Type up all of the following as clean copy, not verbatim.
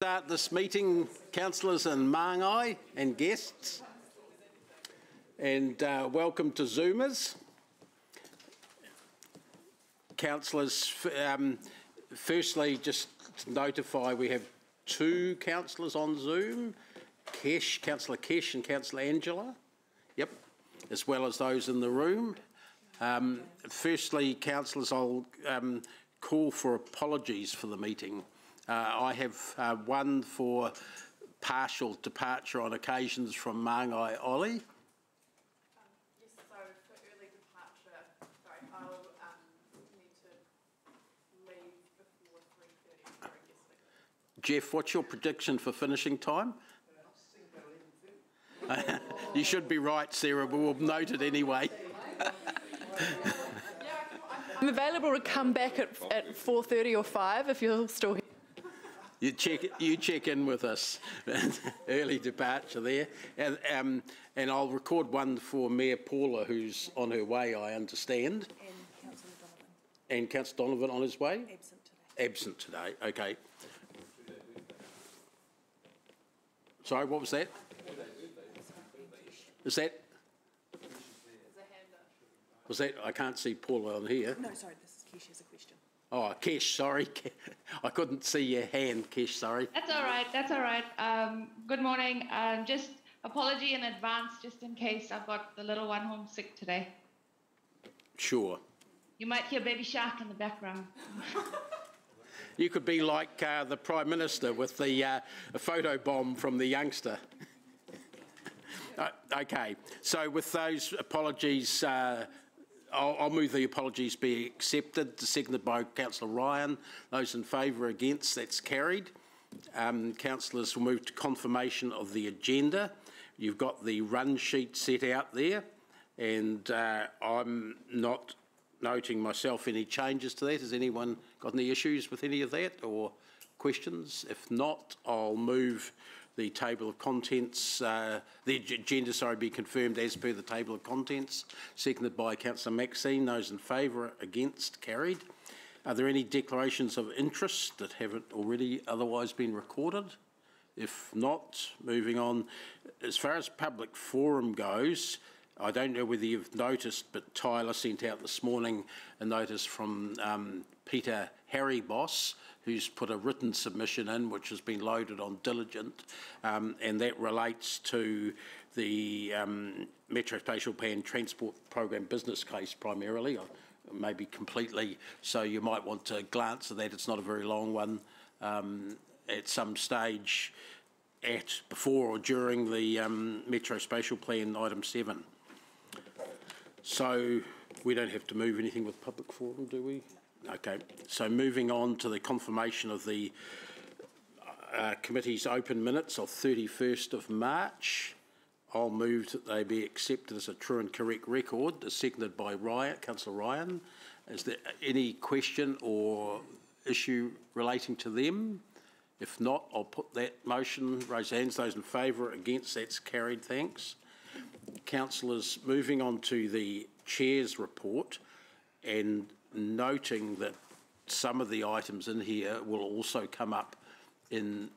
start this meeting, councillors and māngai and guests. And welcome to Zoomers. Councillors, firstly, just to notify we have two councillors on Zoom, Councillor Kesh and Councillor Angela, yep, as well as those in the room. Firstly, councillors, I'll call for apologies for the meeting. I have one for partial departure on occasions from Māngai Ollie. Yes, so for early departure, sorry, I'll need to leave before 3:30 for a guest. Jeff, what's your prediction for finishing time? You should be right, Sarah, but we'll note it anyway. I'm available to come back at 4:30 or 5 if you're still here. You check in with us. Early departure there. And I'll record one for Mayor Paula, who's on her way, I understand. And Councillor Donovan. And Councillor Donovan on his way? Absent today. Absent today, okay. Sorry, what was that? Is that? Was that? I can't see Paula on here. No, sorry, this is Kesh has a question. Oh, Kesh, sorry. I couldn't see your hand, Kesh, sorry. That's all right, that's all right. Good morning. Just apology in advance, just in case I've got the little one homesick today. Sure. You might hear Baby Shark in the background. You could be like the Prime Minister with the photo bomb from the youngster. Okay, so with those apologies, I'll move the apologies be accepted, seconded by Councillor Ryan. Those in favour, against, that's carried. Councillors will move to confirmation of the agenda. You've got the run sheet set out there, and I'm not noting myself any changes to that. Has anyone got any issues with any of that or questions? If not, I'll move the table of contents, the agenda, sorry, be confirmed as per the table of contents, seconded by Councillor Maxine. Those in favour, against, carried. Are there any declarations of interest that haven't already otherwise been recorded? If not, moving on. As far as public forum goes, I don't know whether you've noticed, but Tyler sent out this morning a notice from Peter Harryboss, who's put a written submission in, which has been loaded on Diligent, and that relates to the Metro Spatial Plan Transport Program business case primarily, or maybe completely, so you might want to glance at that. It's not a very long one. At some stage before or during the Metro Spatial Plan item 7. So we don't have to move anything with public forum, do we? Okay, so moving on to the confirmation of the committee's open minutes of 31st of March. I'll move that they be accepted as a true and correct record, as seconded by Councillor Ryan. Is there any question or issue relating to them? If not, I'll put that motion. Raise hands. Those in favour, against, that's carried. Thanks. Councillors, moving on to the Chair's report, and noting that some of the items in here will also come up in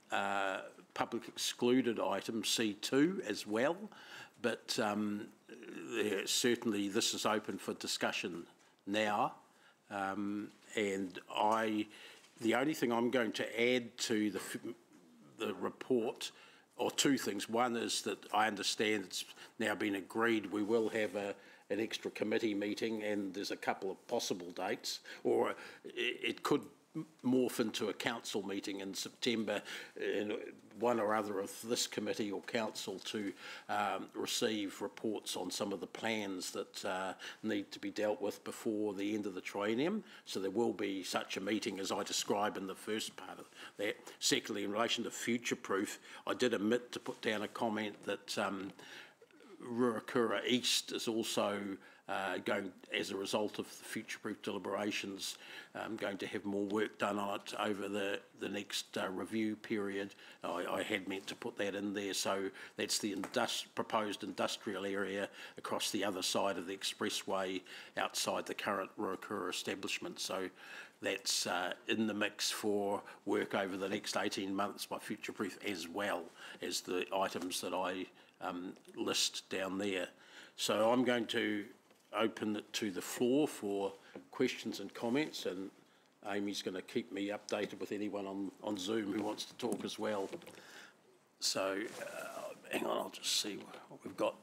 public excluded item C2 as well, but certainly this is open for discussion now, and the only thing I'm going to add to the report, or two things. One is that I understand it's now been agreed we will have an extra committee meeting, and there's a couple of possible dates, or it could morph into a council meeting in September, in one or other of this committee or council to receive reports on some of the plans that need to be dealt with before the end of the triennium. So there will be such a meeting as I described in the first part of that. Secondly, in relation to future-proof, I did omit to put down a comment that Ruakura East is also going, as a result of the future-proof deliberations, going to have more work done on it over the next review period. I had meant to put that in there, so that's the proposed industrial area across the other side of the expressway outside the current Ruakura establishment. So that's in the mix for work over the next 18 months by Future-Proof, as well as the items that I list down there. So I'm going to open it to the floor for questions and comments, and Amy's going to keep me updated with anyone on Zoom who wants to talk as well. So hang on, I'll just see what we've got.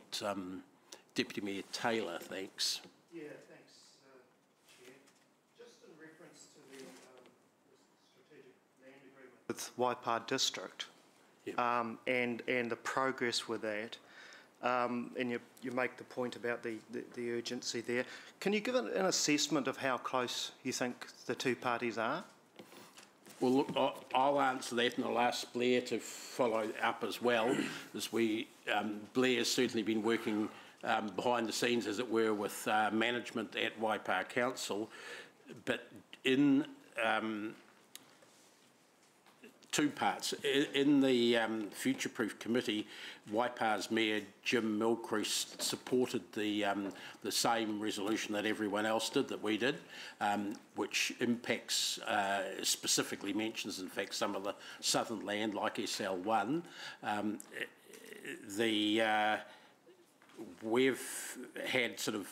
Deputy Mayor Taylor, thanks. Yeah, thanks, Chair. Just in reference to the strategic land agreement with Waipa District, Yep. and the progress with that, and you make the point about the urgency there. Can you give an assessment of how close you think the two parties are? Well, look, I'll answer that, and I'll ask Blair to follow up as well, as Blair's certainly been working behind the scenes, as it were, with management at Waipa Council, but in two parts. In the Future-Proof Committee, Waipa's Mayor Jim Milcrease supported the same resolution that everyone else did, that we did, which impacts, specifically mentions, in fact, some of the southern land, like SL1. We've had sort of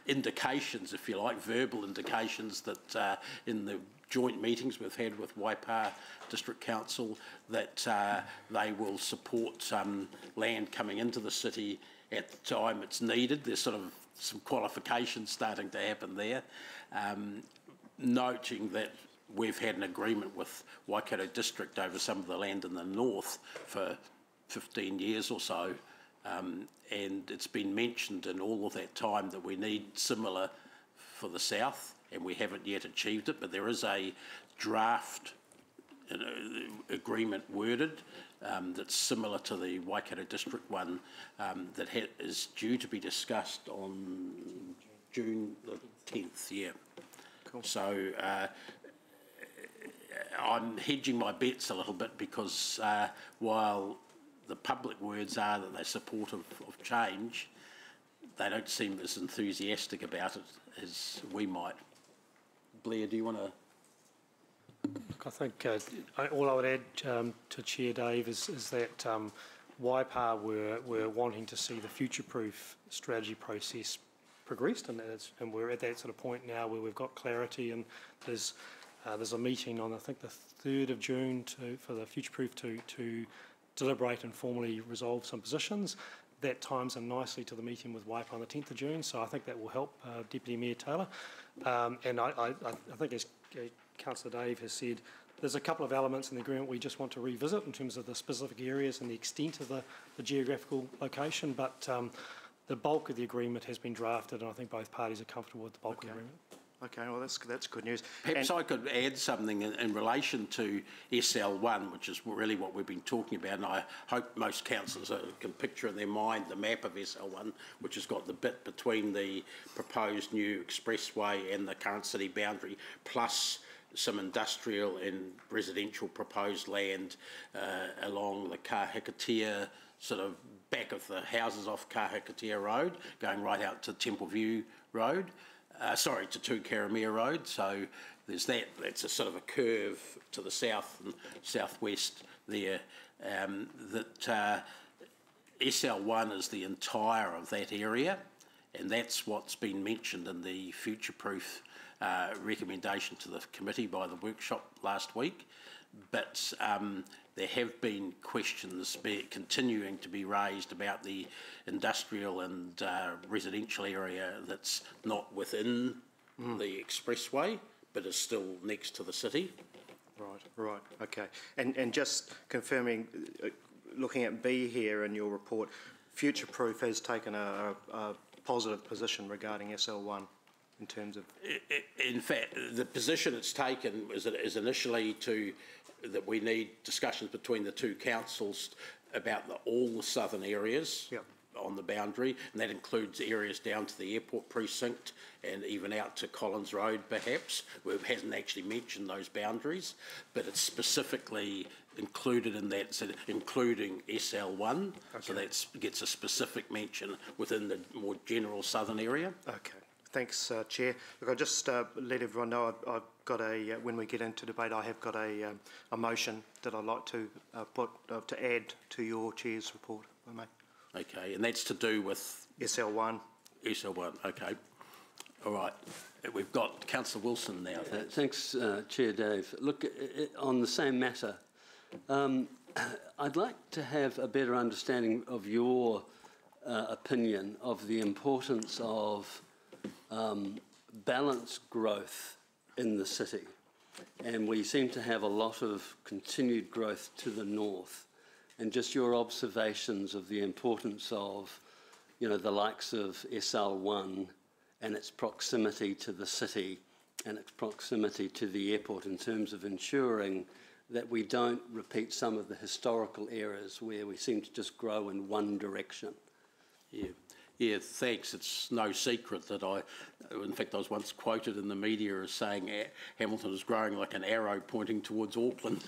indications, if you like, verbal indications that in the joint meetings we've had with Waipa District Council that they will support land coming into the city at the time it's needed. There's sort of some qualifications starting to happen there. Noting that we've had an agreement with Waikato District over some of the land in the north for 15 years or so, and it's been mentioned in all of that time that we need similar for the south, and we haven't yet achieved it, but there is a draft agreement worded that's similar to the Waikato District one that is due to be discussed on June the 10th, yeah. Cool. So I'm hedging my bets a little bit because while the public words are that they're supportive of change, they don't seem as enthusiastic about it as we might. Blair, do you want to? Look, I think all I would add to Chair Dave is that Waipa were wanting to see the future-proof strategy process progressed, and we're at that sort of point now where we've got clarity, and there's a meeting on, I think, the 3rd of June for the future-proof to deliberate and formally resolve some positions. That times in nicely to the meeting with Waipa on the 10th of June, so I think that will help Deputy Mayor Taylor. And I think, as Councillor Dave has said, there's a couple of elements in the agreement we just want to revisit in terms of the specific areas and the extent of the geographical location, but the bulk of the agreement has been drafted, and I think both parties are comfortable with the bulk of the agreement. Okay, well, that's good news. Perhaps I could add something in relation to SL1, which is really what we've been talking about, and I hope most councillors can picture in their mind the map of SL1, which has got the bit between the proposed new expressway and the current city boundary, plus some industrial and residential proposed land along the Kahikatea, sort of back of the houses off Kahikatea Road, going right out to Temple View Road. To Tukaramea Road, so there's that. That's a sort of a curve to the south and southwest there. SL1 is the entire of that area, and that's what's been mentioned in the future-proof recommendation to the committee by the workshop last week. But there have been questions continuing to be raised about the industrial and residential area that's not within the expressway, but is still next to the city. Right, okay. And just confirming, looking at B here in your report, Future-Proof has taken a positive position regarding SL1 in terms of... In fact, the position it's taken is initially that we need discussions between the two councils about all the southern areas. Yep. On the boundary, and that includes areas down to the airport precinct and even out to Collins Road perhaps. It hasn't actually mentioned those boundaries, but it's specifically included in that, so including SL1, okay. So that gets a specific mention within the more general southern area. Okay. Thanks, Chair. Look, I'll just let everyone know I've got got a, when we get into debate, I have got a motion that I'd like to to add to your chair's report, if I may. Okay, and that's to do with SL1. SL1, okay. All right. We've got Councillor Wilson now. Thanks, Chair Dave. Look, on the same matter, I'd like to have a better understanding of your opinion of the importance of balanced growth in the city. And we seem to have a lot of continued growth to the north. And just your observations of the importance of, you know, the likes of SL1 and its proximity to the city and its proximity to the airport in terms of ensuring that we don't repeat some of the historical errors where we seem to just grow in one direction. Yeah, thanks. It's no secret that in fact, I was once quoted in the media as saying Hamilton is growing like an arrow pointing towards Auckland,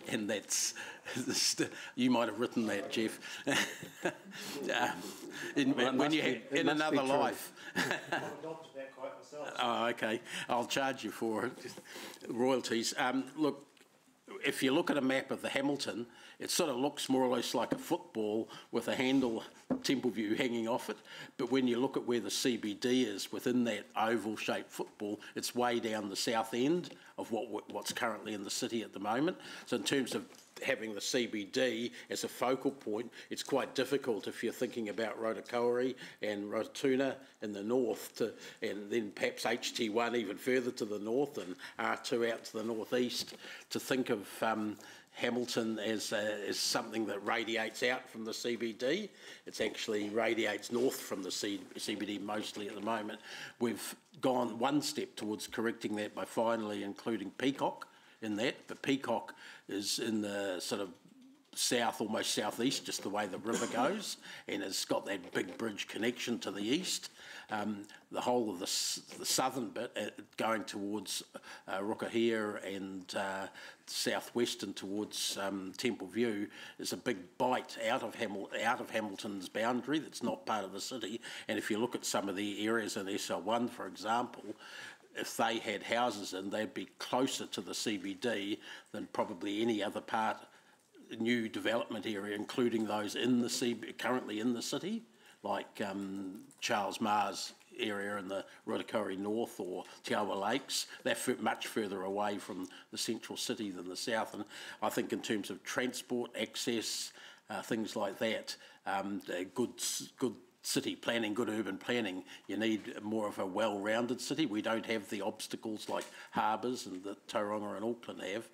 and that's, you might have written that, Jeff, in another life. Oh, okay. I'll charge you for it. Royalties. Look, if you look at a map of the Hamilton, it sort of looks more or less like a football with a handle, Templeview, hanging off it. But when you look at where the CBD is within that oval-shaped football, it's way down the south end of what's currently in the city at the moment. So in terms of having the CBD as a focal point, it's quite difficult if you're thinking about Rotokauri and Rototuna in the north, and then perhaps HT1 even further to the north and R2 out to the northeast, to think of Hamilton as something that radiates out from the CBD. It actually radiates north from the CBD mostly at the moment. We've gone one step towards correcting that by finally including Peacock in that, but Peacock is in the sort of south, almost southeast, just the way the river goes, and it's got that big bridge connection to the east. The whole of the southern bit going towards Rukahia and southwest and towards Templeview is a big bite out of Hamilton's boundary that's not part of the city. And if you look at some of the areas in SL1, for example, if they had houses in, they'd be closer to the CBD than probably any other part, new development area, including those in the currently in the city, like Charles Mars area in the Rotokauri North or Te Awa Lakes. They're much further away from the central city than the south. And I think in terms of transport, access, things like that, good city planning, good urban planning, you need more of a well-rounded city. We don't have the obstacles like harbours and that Tauranga and Auckland have.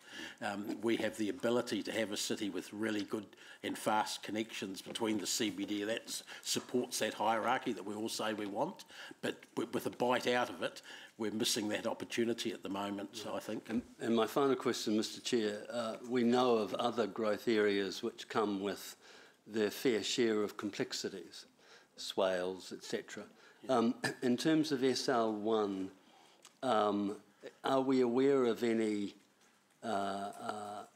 We have the ability to have a city with really good and fast connections between the CBD. That supports that hierarchy that we all say we want, but with a bite out of it, we're missing that opportunity at the moment, so I think. And my final question, Mr Chair, we know of other growth areas which come with their fair share of complexities, swales, etc. In terms of SL1, are we aware of any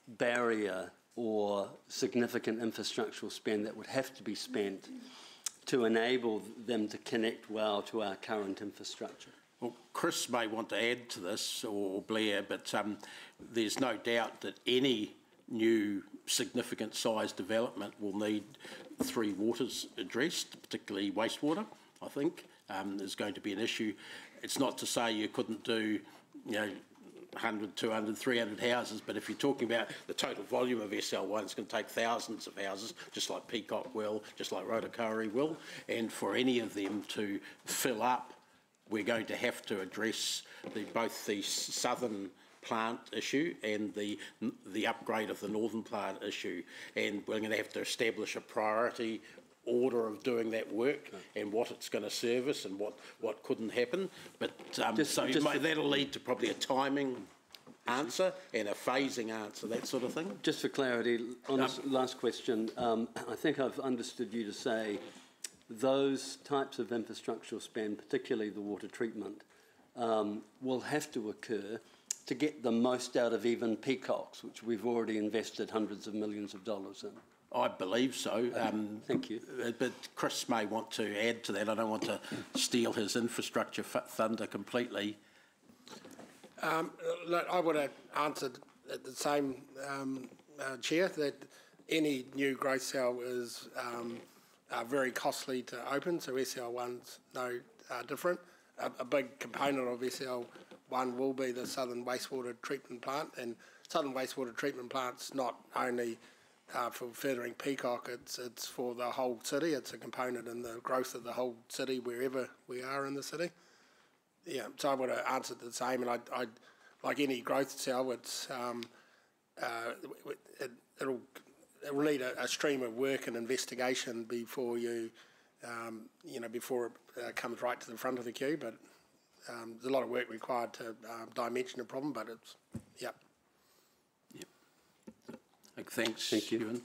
barrier or significant infrastructural spend that would have to be spent to enable them to connect well to our current infrastructure? Well, Chris may want to add to this, or Blair, but there's no doubt that any new significant size development will need three waters addressed, particularly wastewater, I think, is going to be an issue. It's not to say you couldn't do, 100, 200, 300 houses, but if you're talking about the total volume of SL1, it's going to take thousands of houses, just like Peacock will, just like Rotokauri will, and for any of them to fill up, we're going to have to address both the southern plant issue and the upgrade of the northern plant issue, and we're going to have to establish a priority order of doing that work and what it's going to service and what couldn't happen. But that'll lead to probably a timing answer and a phasing answer, that sort of thing. Just for clarity, on this last question, I think I've understood you to say those types of infrastructural spend, particularly the water treatment, will have to occur to get the most out of even Peacocks, which we've already invested hundreds of millions of dollars in. I believe so. Thank you. But Chris may want to add to that. I don't want to steal his infrastructure thunder completely. Look, I would have answered at the same, Chair, that any new growth cell is very costly to open, so SL1's no different. A big component of SL1 will be the Southern Wastewater Treatment Plant, and Southern Wastewater Treatment Plant's not only for furthering Peacock, it's for the whole city. It's a component in the growth of the whole city wherever we are in the city. Yeah, so I would have answered the same, and I'd like any growth cell, it'll need a stream of work and investigation before you, before it comes right to the front of the queue. But there's a lot of work required to dimension the problem. But it's Thanks, Stephen.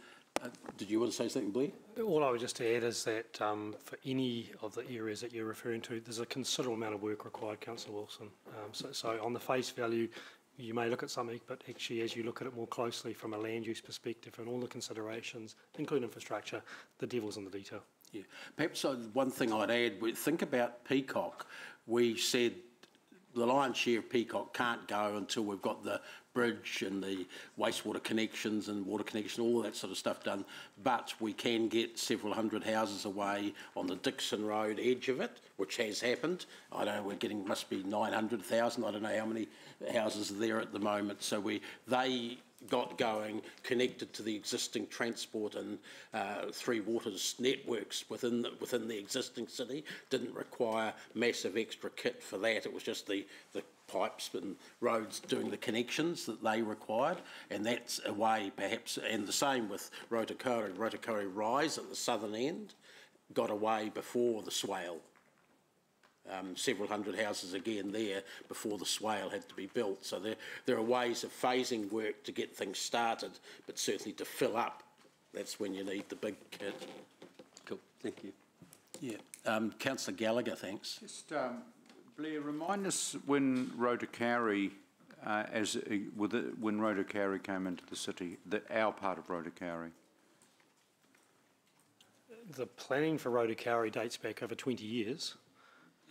Did you want to say something, Blair? All I would just add is that for any of the areas that you're referring to, there's a considerable amount of work required, Councillor Wilson. So on the face value, you may look at something, but actually as you look at it more closely from a land use perspective and all the considerations, including infrastructure, the devil's in the detail. Yeah. Perhaps one thing I'd add, think about Peacock. We said the lion's share of Peacock can't go until we've got the bridge and the wastewater connections and water connection, all that sort of stuff done. But we can get several hundred houses away on the Dixon Road edge of it, which has happened. I don't know, we're getting, must be 900,000. I don't know how many houses are there at the moment. So they got going, connected to the existing transport and Three Waters networks within the existing city. Didn't require massive extra kit for that. It was just the pipes and roads doing the connections that they required, and that's a way perhaps, and the same with Rotorua Rise at the southern end, got away before the swale. Several hundred houses again there before the swale had to be built. So there are ways of phasing work to get things started, but certainly to fill up, that's when you need the big kit. Cool, thank you. Yeah, Councillor Gallagher, thanks. Just Blair, remind us when Rotorua, when Rotorua came into the city, our part of Rotorua. The planning for Rotorua dates back over 20 years.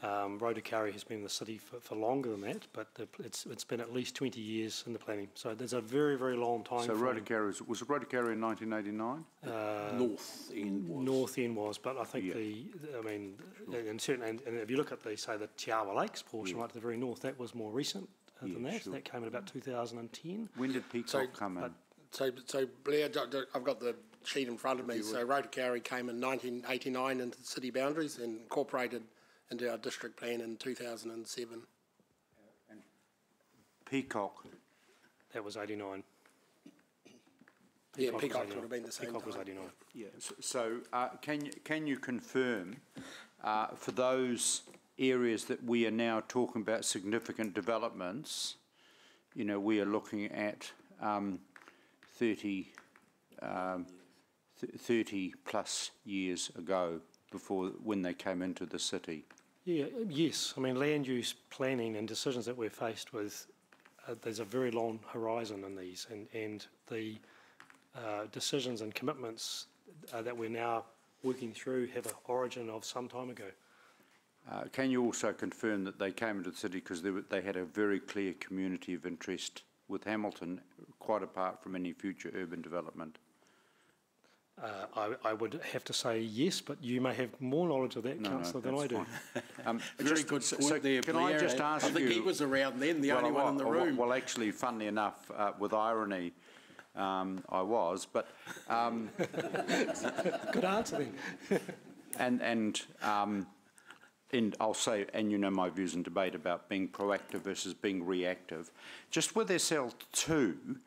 Rotorua has been in the city for longer than that, but it's been at least 20 years in the planning. So there's a very, very long time. So Rotorua, was it Rotorua in 1989? North End was. North End was, but I think and if you look at say the Te Awa Lakes portion right to the very north, that was more recent than that. Sure. That came in about 2010. When did Peacock come in? So Blair, I've got the sheet in front of me. So Rotorua came in 1989 into the city boundaries and incorporated into our district plan in 2007. And Peacock? That was 89. Peacock would have been the same Peacock time. was 89. Yeah. So can you confirm for those areas that we are now talking about significant developments, we are looking at 30 plus years ago when they came into the city? Yeah, yes. I mean, land use planning and decisions that we're faced with, there's a very long horizon in these, and the decisions and commitments that we're now working through have an origin of some time ago. Can you also confirm that they came into the city because they had a very clear community of interest with Hamilton, quite apart from any future urban development? I would have to say yes, but you may have more knowledge of that, Councillor, than I do. Very good point there, can I just ask you... I think he was around then, the only one in the room. Well, actually, funnily enough, with irony, I was, but... Good answer then. And I'll say, and my views in debate about being proactive versus being reactive. Just with SL2,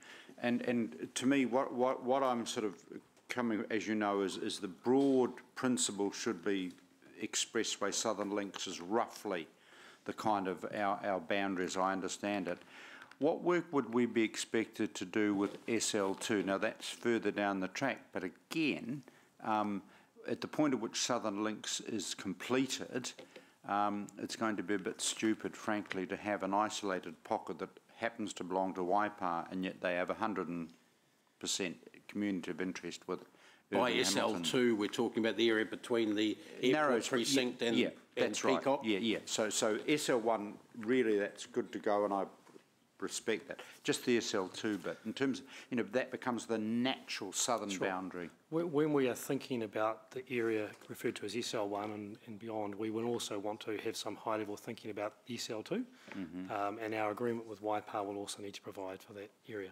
and to me, what I'm sort of coming, as you know, is the broad principle should be Expressway Southern Links is roughly the kind of our boundary as I understand it. What work would we be expected to do with SL2? Now that's further down the track, but again, at the point at which Southern Links is completed, it's going to be a bit stupid, frankly, to have an isolated pocket that happens to belong to Waipa, and yet they have 100% community of interest with by SL2, we're talking about the area between the airport precinct and that's Peacock? Right. Yeah. So SL1, really, that's good to go, and I respect that. Just the SL2 bit, in terms of, that becomes the natural southern boundary. When we are thinking about the area referred to as SL1 and beyond, we will also want to have some high-level thinking about SL2, and our agreement with Waipa will also need to provide for that area.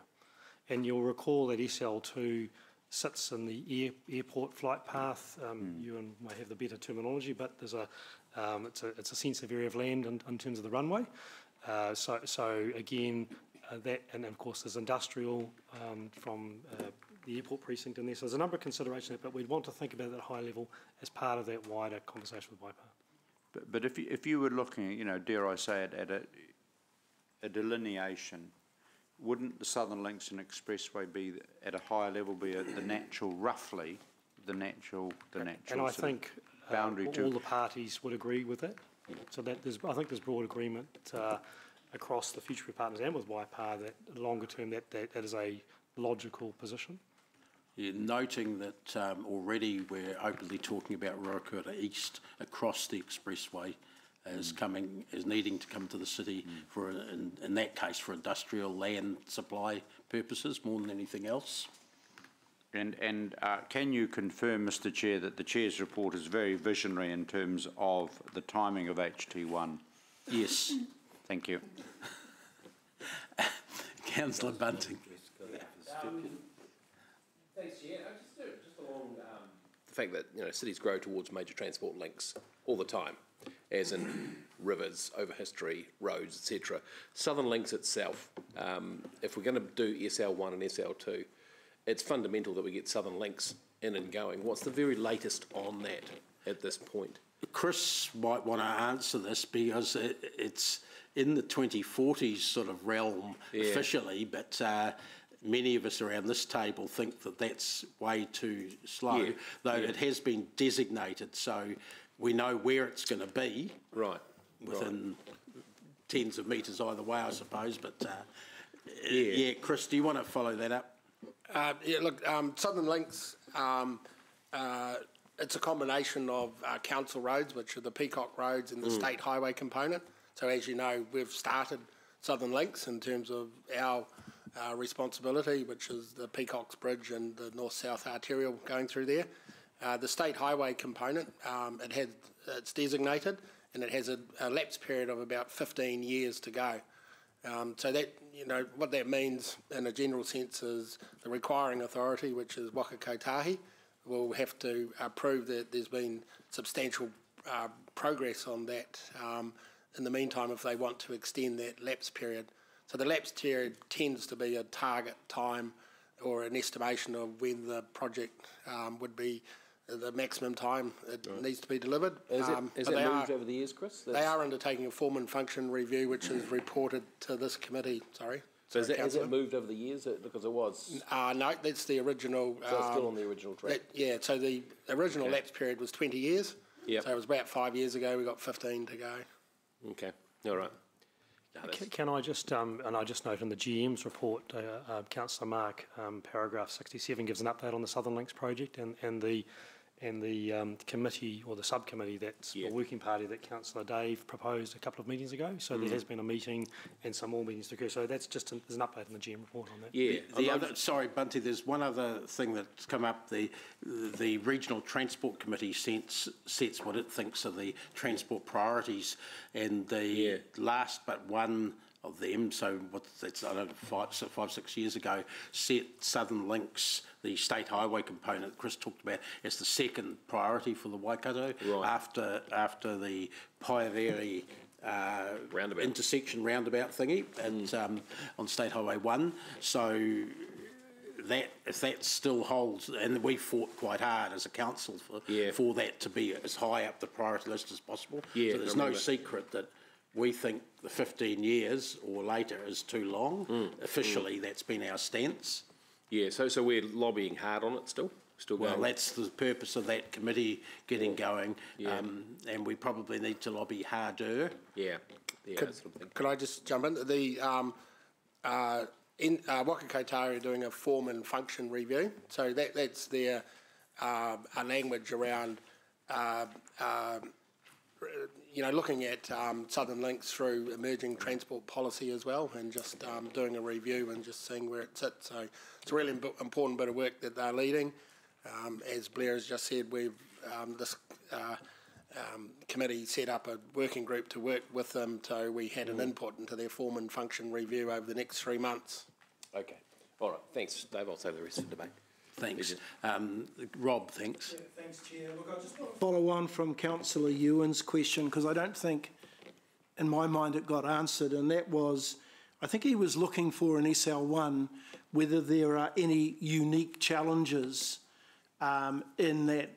And you'll recall that SL2 sits in the airport flight path. Ewan may have the better terminology, but there's it's a sensitive area of land in terms of the runway. So again, that, and of course there's industrial from the airport precinct in there. So there's a number of considerations, but we'd want to think about that high level as part of that wider conversation with Waipa. But if you were looking, dare I say it, at a delineation, wouldn't the Southern Links and Expressway be at a higher level, be at the natural, roughly, the natural and I think boundary all the parties would agree with that. So that I think there's broad agreement across the future partners and with Waipa that longer term that is a logical position. Yeah, noting that already we're openly talking about Ruakura East across the expressway as needing to come to the city for, in that case, for industrial land supply purposes more than anything else. And can you confirm, Mr. Chair, that the Chair's report is very visionary in terms of the timing of HT1? Yes. Thank you. Councillor Bunting. Thanks, Chair. Just along the fact that cities grow towards major transport links all the time, as in rivers, over history, roads, etc. Southern Links itself, if we're going to do SL1 and SL2, it's fundamental that we get Southern Links in and going. What's the very latest on that at this point? Chris might want to answer this because it's in the 2040s sort of realm officially, but many of us around this table think that that's way too slow, though it has been designated, so we know where it's going to be. Right. Within tens of metres either way, I suppose, but Chris, do you want to follow that up? Southern Links, it's a combination of council roads, which are the Peacock roads and the state highway component. So as you know, we've started Southern Links in terms of our responsibility, which is the Peacocks Bridge and the north-south arterial going through there. The state highway component, it's designated and it has a lapse period of about 15 years to go. So that, what that means in a general sense is the requiring authority, which is Waka Kotahi, will have to prove that there's been substantial progress on that in the meantime if they want to extend that lapse period. So the lapse period tends to be a target time or an estimation of when the project would be the maximum time it needs to be delivered. Has that moved over the years, Chris? They are undertaking a form and function review, which is reported to this committee. So has that moved over the years? Because it was? No, that's the original. So it's still on the original track? So the original lapse period was 20 years. Yep. So it was about 5 years ago. We got 15 to go. Okay, all right. Can I just, and I just note in the GM's report, Councillor Mark, paragraph 67 gives an update on the Southern Links project and the committee or the subcommittee, that's the working party that Councillor Dave proposed a couple of meetings ago. So there has been a meeting and some more meetings to occur. So that's just there's an update in the GM report on that. Yeah. Sorry, Bunty, there's one other thing that's come up. The Regional Transport Committee sets what it thinks are the transport priorities, and the last but one of them, so that's, I don't know, 5, 6 years ago, set Southern Links, the state highway component Chris talked about, as the second priority for the Waikato, after the Paevere intersection roundabout thingy and on State Highway 1. So that, if that still holds, and we fought quite hard as a council for that to be as high up the priority list as possible. So there's no secret that we think the 15 years or later is too long. Officially, that's been our stance. Yeah, so we're lobbying hard on it still going? Well, that's the purpose of that committee getting going, and we probably need to lobby harder. Could I just jump in? The Waka Kotahi are doing a form and function review, so that's their language around looking at Southern Links through emerging transport policy as well, and just doing a review and just seeing where it sits. So it's a really important bit of work that they're leading. As Blair has just said, we've this committee set up a working group to work with them, so we had an input into their form and function review over the next 3 months. Okay. All right. Thanks, Dave. I'll save the rest of the debate. Thanks. Rob, thanks. Yeah, thanks, Chair. Look, I just want to follow on from Councillor Ewan's question, because I don't think, in my mind, it got answered, and that was, I think he was looking for in SL1 whether there are any unique challenges in that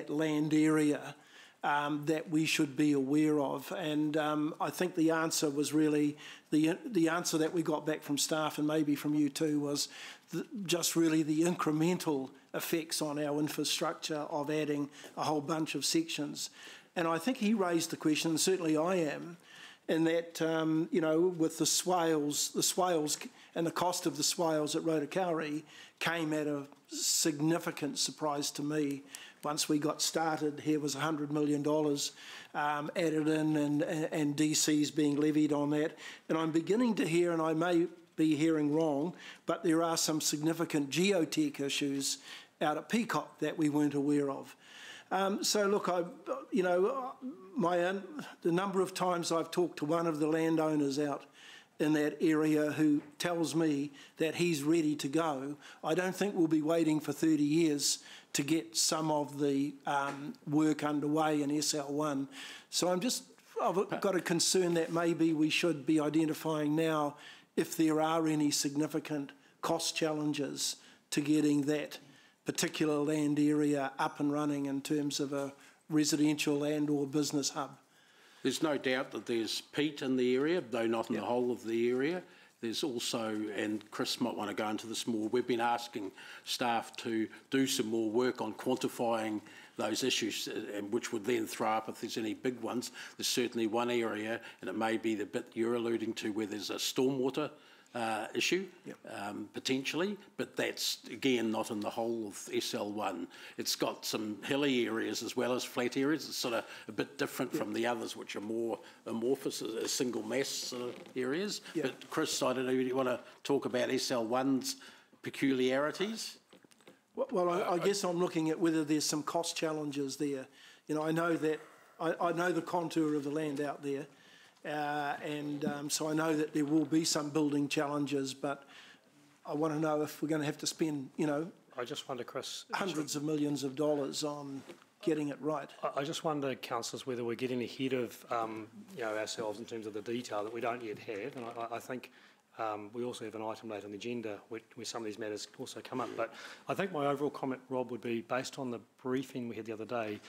land area that we should be aware of, and I think the answer was really the answer that we got back from staff and maybe from you too was just really the incremental effects on our infrastructure of adding a whole bunch of sections. And I think he raised the question, and certainly I am, in that with the swales and the cost of the swales at Rotokauri came at a significant surprise to me. Once we got started, here was $100 million added in and DCs being levied on that. And I'm beginning to hear, and I may be hearing wrong, but there are some significant geotech issues out at Peacock that we weren't aware of. So look, the number of times I've talked to one of the landowners out in that area who tells me that he's ready to go, I don't think we'll be waiting for 30 years to get some of the work underway in SL1. So I've got a concern that maybe we should be identifying now if there are any significant cost challenges to getting that particular land area up and running in terms of a residential and or business hub. There's no doubt that there's peat in the area, though not in the whole of the area. There's also, and Chris might want to go into this more, we've been asking staff to do some more work on quantifying those issues, which would then throw up if there's any big ones. There's certainly one area, and it may be the bit you're alluding to, where there's a stormwater issue, potentially, but that's, again, not in the whole of SL1. It's got some hilly areas as well as flat areas. It's sort of a bit different from the others, which are more amorphous, single mass sort of areas. But Chris, I don't know, do you want to talk about SL1's peculiarities? Well, I guess I'm looking at whether there's some cost challenges there. I know that, I know the contour of the land out there, so I know that there will be some building challenges, but I want to know if we're going to have to spend, I just wonder, Chris, hundreds of millions of dollars on getting it right. I just wonder, councillors, whether we're getting ahead of ourselves in terms of the detail that we don't yet have, and I think we also have an item later on the agenda where some of these matters also come up. But I think my overall comment, Rob, would be based on the briefing we had the other day.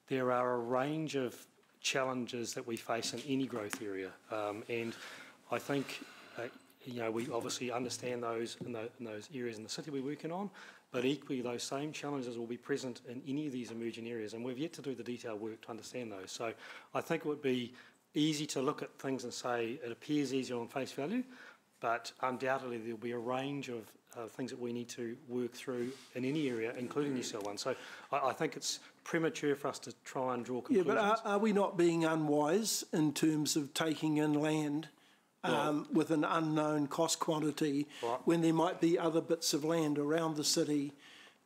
There are a range of challenges that we face in any growth area, and I think we obviously understand those in those areas in the city we're working on, but equally those same challenges will be present in any of these emerging areas, and we've yet to do the detailed work to understand those. So I think it would be easy to look at things and say it appears easier on face value, but undoubtedly there'll be a range of things that we need to work through in any area, including SL1. So I think it's premature for us to try and draw conclusions. Yeah, but are we not being unwise in terms of taking in land with an unknown cost quantity when there might be other bits of land around the city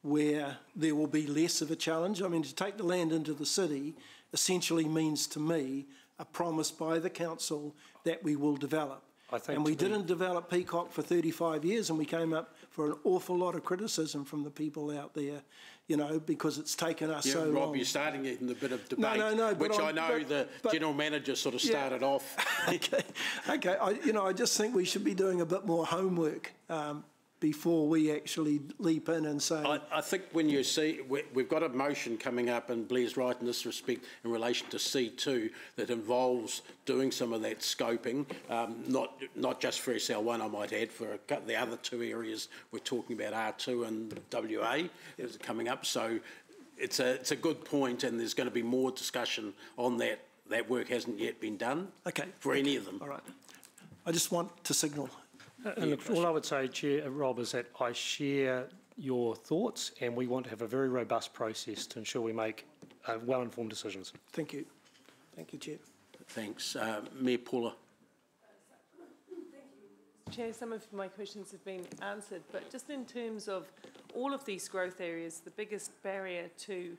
where there will be less of a challenge? I mean, to take the land into the city essentially means to me a promise by the council that we will develop. And we didn't develop Peacock for 35 years, and we came up for an awful lot of criticism from the people out there, because it's taken us so long. Rob, you're starting in a bit of debate, no, which I know the general manager sort of started off. Okay. I just think we should be doing a bit more homework before we actually leap in and say... I think when you see... We've got a motion coming up, and Blair's right in this respect, in relation to C2, that involves doing some of that scoping, not just for SL1, I might add, for the other two areas we're talking about, R2 and WA, is coming up. So it's a good point, and there's going to be more discussion on that. That work hasn't yet been done for any of them. All right. I just want to signal... And look, all I would say, Chair, Rob, is that I share your thoughts, and we want to have a very robust process to ensure we make well-informed decisions. Thank you. Thank you, Chair. Thanks. Mayor Paula. Chair, some of my questions have been answered, but just in terms of all of these growth areas, the biggest barrier to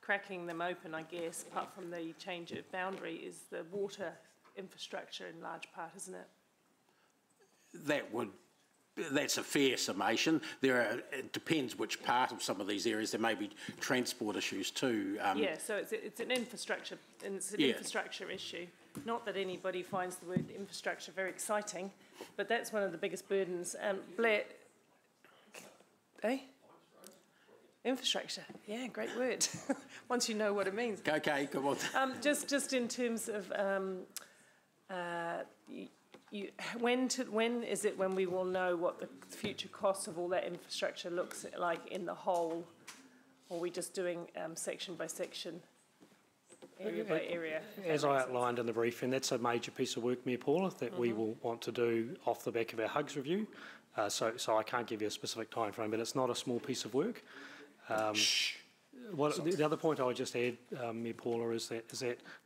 cracking them open, I guess, apart from the change of boundary, is the water infrastructure in large part, isn't it? That's a fair summation. It depends which part of some of these areas. There may be transport issues too. So it's an infrastructure, and it's an infrastructure issue. Not that anybody finds the word infrastructure very exciting, but that's one of the biggest burdens. Blair, infrastructure, yeah, great word. Once you know what it means. Okay, come on. Just in terms of when is it when we will know what the future costs of all that infrastructure looks like in the whole, or are we just doing section by section, area by area? As I outlined in the briefing, that's a major piece of work, Mayor Paula, that we will want to do off the back of our HUGS review. So I can't give you a specific time frame, but it's not a small piece of work. The other point I would just add, Mayor Paula, is that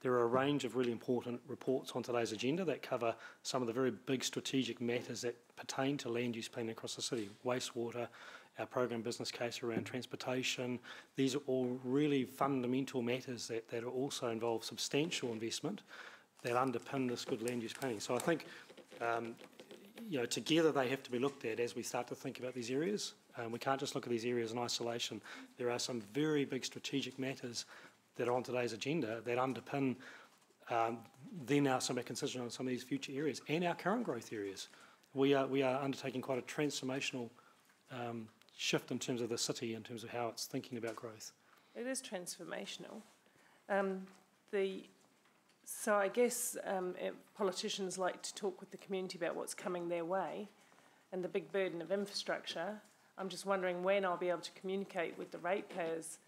there are a range of really important reports on today's agenda that cover some of the very big strategic matters that pertain to land use planning across the city. Wastewater, our program business case around transportation. These are all really fundamental matters that also involve substantial investment that underpin this good land use planning. So I think, together they have to be looked at as we start to think about these areas. We can't just look at these areas in isolation. There are some very big strategic matters that are on today's agenda that underpin then some of our consideration on some of these future areas and our current growth areas. We are undertaking quite a transformational shift in terms of the city, in terms of how it's thinking about growth. It is transformational. So I guess politicians like to talk with the community about what's coming their way and the big burden of infrastructure. I'm just wondering when I'll be able to communicate with the ratepayers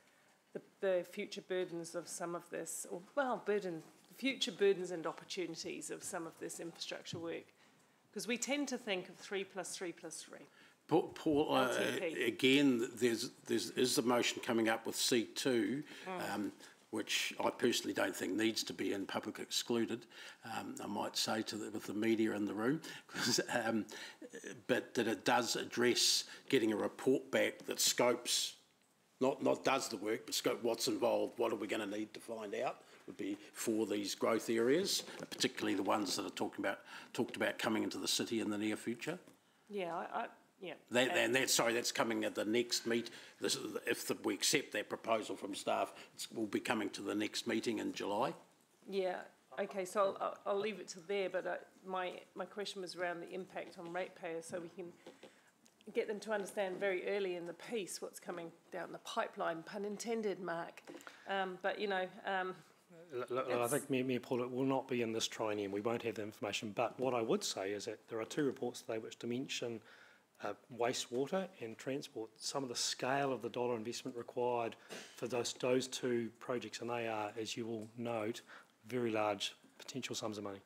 the future burdens of some of this, future burdens and opportunities of some of this infrastructure work. Because we tend to think of 3 + 3 + 3. Paul, again, there's the motion coming up with C2, which I personally don't think needs to be in public excluded. I might say with the media in the room, but that it does address getting a report back that scopes, not does the work, but scope what's involved, what are we going to need to find out, would be for these growth areas, particularly the ones that are talked about coming into the city in the near future. Yeah, that's coming at the next meet. If we accept that proposal from staff, we'll be coming to the next meeting in July. Yeah. Okay. So I'll leave it to there. But my question was around the impact on ratepayers, so we can get them to understand very early in the piece what's coming down the pipeline. Pun intended, Mark. I think, Mayor Paul, it will not be in this triennium. We won't have the information. But what I would say is that there are 2 reports today which dimension wastewater and transport, some of the scale of the dollar investment required for those 2 projects, and they are, as you will note, very large potential sums of money.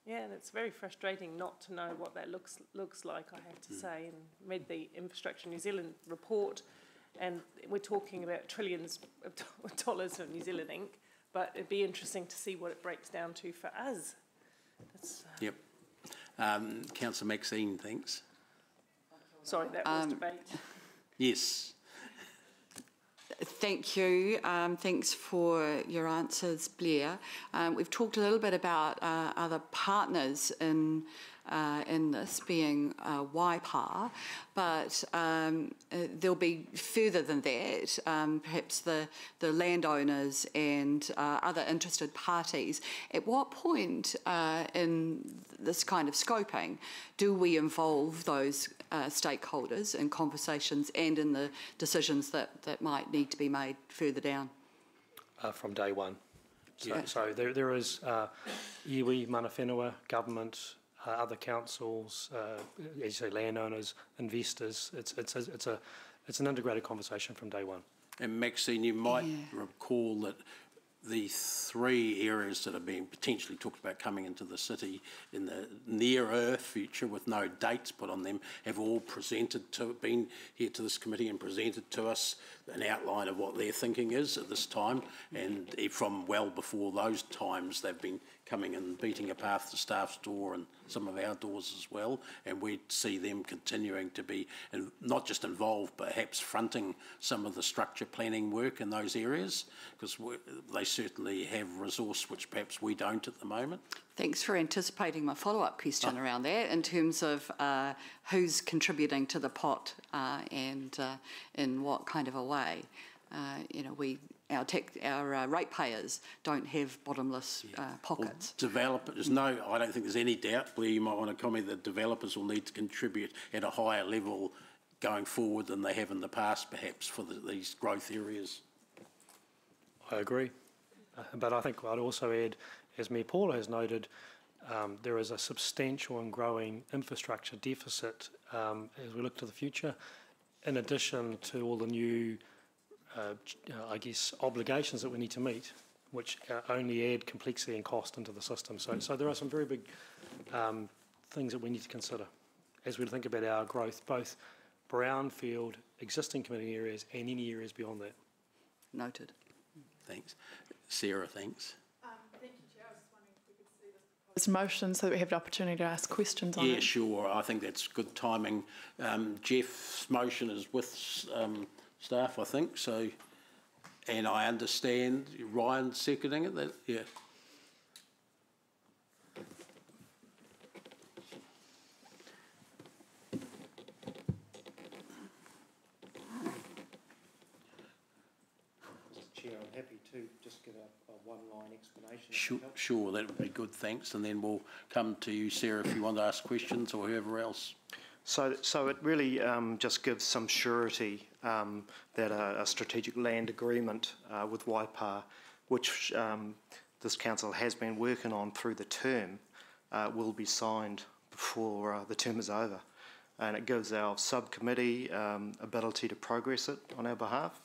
Yeah, and it's very frustrating not to know what that looks like, I have to say, and read the Infrastructure New Zealand report, and we're talking about trillions of dollars of New Zealand Inc., but it'd be interesting to see what it breaks down to for us. Yep. Councillor Maxine, thanks. Sorry, that was debate. Yes. Thank you. Thanks for your answers, Blair. We've talked a little bit about other partners in this, being Waipa, but there'll be further than that, perhaps the landowners and other interested parties. At what point in this kind of scoping do we involve those stakeholders in conversations and in the decisions that might need to be made further down? From day one. So there is iwi, mana whenua, government, other councils, as you say, landowners, investors. It's an integrated conversation from day one. And Maxine, you might recall that the three areas that are being potentially talked about coming into the city in the nearer future with no dates put on them have all been here to this committee and presented to us an outline of what their thinking is at this time, and from well before those times they've been coming and beating a path to staff's door and some of our doors as well, and we see them continuing to be not just involved, but perhaps fronting some of the structure planning work in those areas, because they certainly have resource which perhaps we don't at the moment. Thanks for anticipating my follow-up question around that in terms of who's contributing to the pot and in what kind of a way. Our ratepayers don't have bottomless pockets. Well, I don't think there's any doubt where you might want to comment that developers will need to contribute at a higher level going forward than they have in the past, perhaps, for these growth areas. I agree. But I think I'd also add, as Mayor Paula has noted, there is a substantial and growing infrastructure deficit as we look to the future, in addition to all the new obligations that we need to meet, which only add complexity and cost into the system. So there are some very big things that we need to consider as we think about our growth, both brownfield, existing community areas and any areas beyond that. Noted. Thanks. Sarah, thanks. Thank you, Chair. I was just wondering if we could see this motion so that we have the opportunity to ask questions on it. Yeah, sure. I think that's good timing. Jeff's motion is with staff, I think, so, and I understand Ryan seconding it, yeah. Chair, I'm happy to just give a one-line explanation. Sure, that would be good, thanks, and then we'll come to you, Sarah, if you want to ask questions or whoever else. So it really just gives some surety that a strategic land agreement with Waipa, which this council has been working on through the term, will be signed before the term is over. And it gives our subcommittee ability to progress it on our behalf,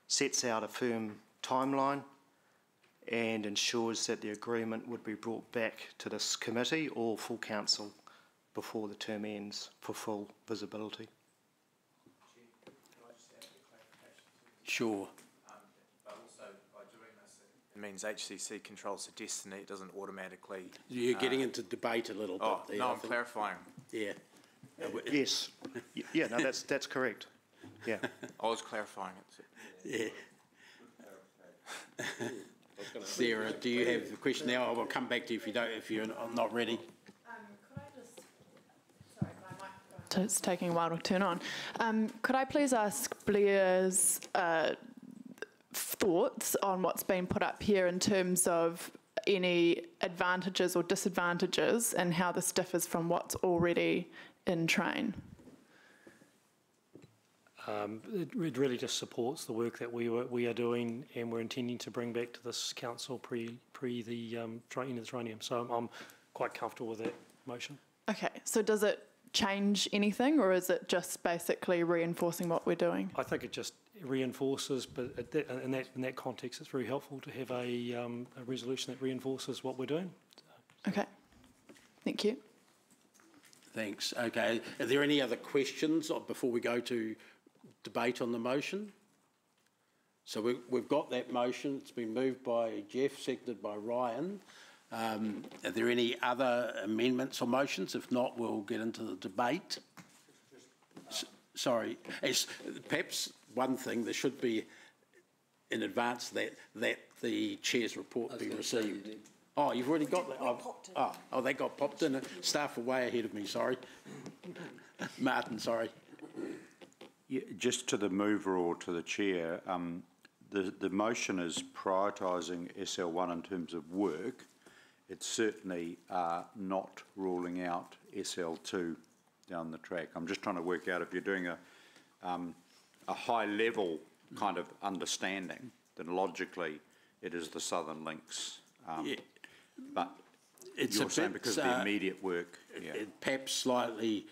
sets out a firm timeline, and ensures that the agreement would be brought back to this committee or full council before the term ends for full visibility. Sure. But also by doing this, it means HCC controls the destiny. It doesn't automatically. You're getting into debate a little bit there. No, I'm clarifying. Yeah. Yes. Yeah. No, that's correct. Yeah. I was clarifying it. Yeah. Sarah, do you have the question now? I will come back to you if you're not ready. It's taking a while to turn on. Could I please ask Blair's thoughts on what's been put up here in terms of any advantages or disadvantages and how this differs from what's already in train? It really just supports the work that we are doing and we're intending to bring back to this council pre the end of the triennium. So I'm quite comfortable with that motion. Okay, so does it change anything, or is it just basically reinforcing what we're doing? I think it just reinforces, but in that context, it's very helpful to have a resolution that reinforces what we're doing. Okay, thank you. Thanks. Okay, are there any other questions before we go to debate on the motion? So we've got that motion. It's been moved by Jeff, seconded by Ryan. Are there any other amendments or motions? If not, we'll get into the debate. Sorry, perhaps one thing, there should be in advance that the chair's report be received. Oh, you've already got that? Oh, they got popped in. Staff are way ahead of me, sorry. Martin, sorry. Yeah, just to the mover or to the chair, the motion is prioritising SL1 in terms of work. It's certainly not ruling out SL2 down the track. I'm just trying to work out if you're doing a high-level kind of understanding, then logically it is the Southern Links. Yeah. But it's you're saying because of the immediate work. Yeah. Perhaps slightly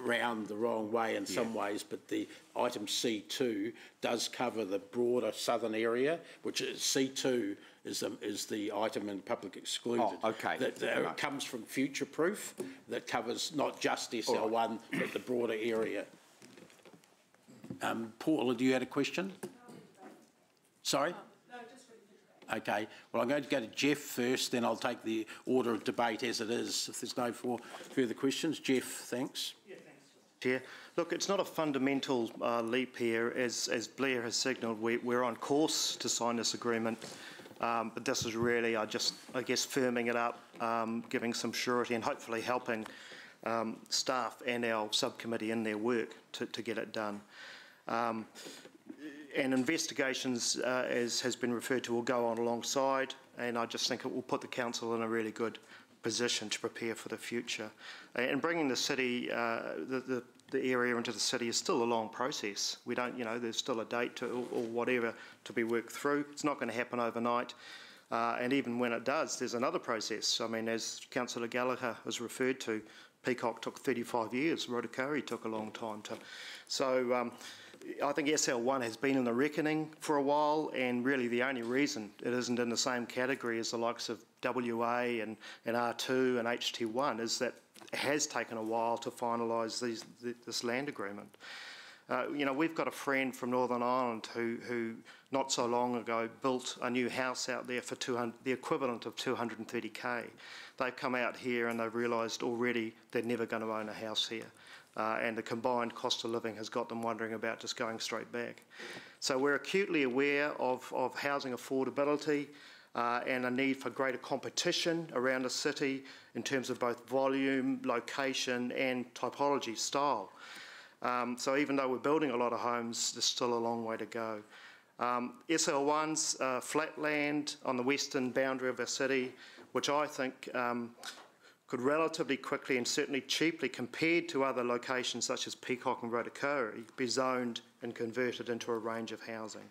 round the wrong way in some ways, but the item C2 does cover the broader southern area, which is C2 is the item in public excluded. Oh, okay. That comes from future proof, that covers not just SL1 but the broader area. Paula, do you have a question? Sorry? No, just for the debate. Okay. Well, I'm going to go to Jeff first, then I'll take the order of debate as it is. If there's no further questions. Jeff, thanks. Yeah, thanks. Chair. Look, it's not a fundamental leap here. As Blair has signalled, we're on course to sign this agreement. But this is really, I guess, firming it up, giving some surety and hopefully helping staff and our subcommittee in their work to get it done. And investigations, as has been referred to, will go on alongside, and I just think it will put the council in a really good position to prepare for the future. And bringing the city, the area into the city is still a long process. We don't, there's still a date or whatever to be worked through. It's not going to happen overnight. And even when it does, there's another process. I mean, as Councillor Gallagher has referred to, Peacock took 35 years, Rotorua took a long time to. So I think SL1 has been in the reckoning for a while, and really the only reason it isn't in the same category as the likes of WA and R2 and HT1 is that it has taken a while to finalise this land agreement. We've got a friend from Northern Ireland who not so long ago built a new house out there for the equivalent of 230k. They've come out here and they've realised already they're never going to own a house here. And the combined cost of living has got them wondering about just going straight back. So we're acutely aware of housing affordability and a need for greater competition around the city in terms of both volume, location and typology style. So even though we're building a lot of homes, there's still a long way to go. SL1's flat land on the western boundary of our city, which I think could relatively quickly and certainly cheaply, compared to other locations such as Peacock and Rotorua, be zoned and converted into a range of housing.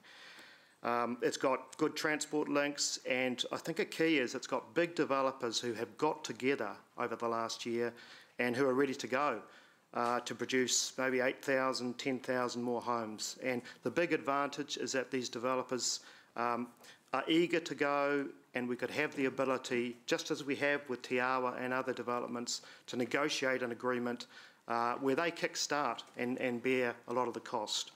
It's got good transport links, and I think a key is it's got big developers who have got together over the last year and who are ready to go to produce maybe 8,000, 10,000 more homes. And the big advantage is that these developers are eager to go, and we could have the ability, just as we have with Te Awa and other developments, to negotiate an agreement where they kickstart and bear a lot of the cost.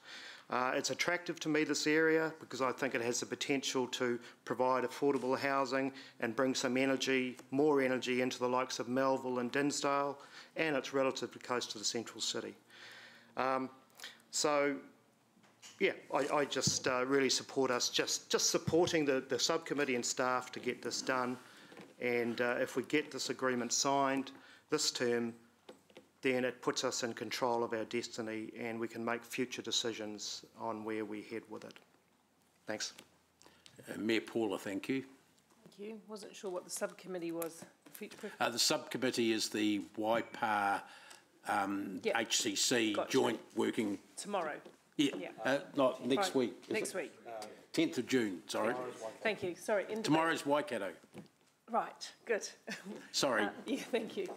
It's attractive to me, this area, because I think it has the potential to provide affordable housing and bring some energy, more energy into the likes of Melville and Dinsdale, and it's relatively close to the central city. Yeah, I just really support us just supporting the subcommittee and staff to get this done. And if we get this agreement signed this term, then it puts us in control of our destiny and we can make future decisions on where we head with it. Thanks. Mayor Paula, thank you. Thank you. Wasn't sure what the subcommittee was. The subcommittee is the Waipa HCC joint working... Tomorrow. Yeah, not next week. Next week. 10th of June, sorry. Thank you. Sorry. Tomorrow's Waikato. Right, good. Sorry. Yeah, thank you.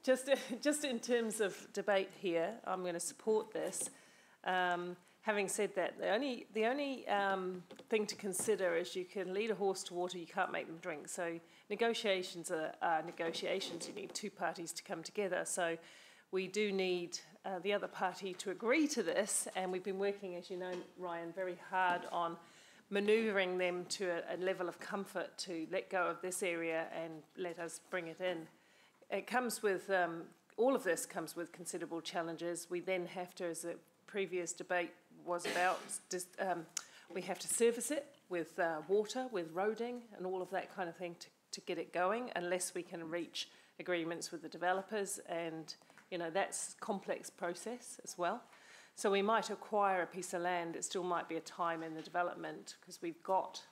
Just in terms of debate here, I'm going to support this. Having said that, the only thing to consider is you can lead a horse to water, you can't make them drink. So negotiations are negotiations. You need two parties to come together. So we do need the other party to agree to this, and we've been working, as you know, Ryan, very hard on manoeuvring them to a level of comfort to let go of this area and let us bring it in. It comes with, all of this comes with considerable challenges. We then have to, as the previous debate was about, we have to service it with water, with roading and all of that kind of thing to get it going, unless we can reach agreements with the developers, and that's a complex process as well. So we might acquire a piece of land, it still might be a time in the development because we've got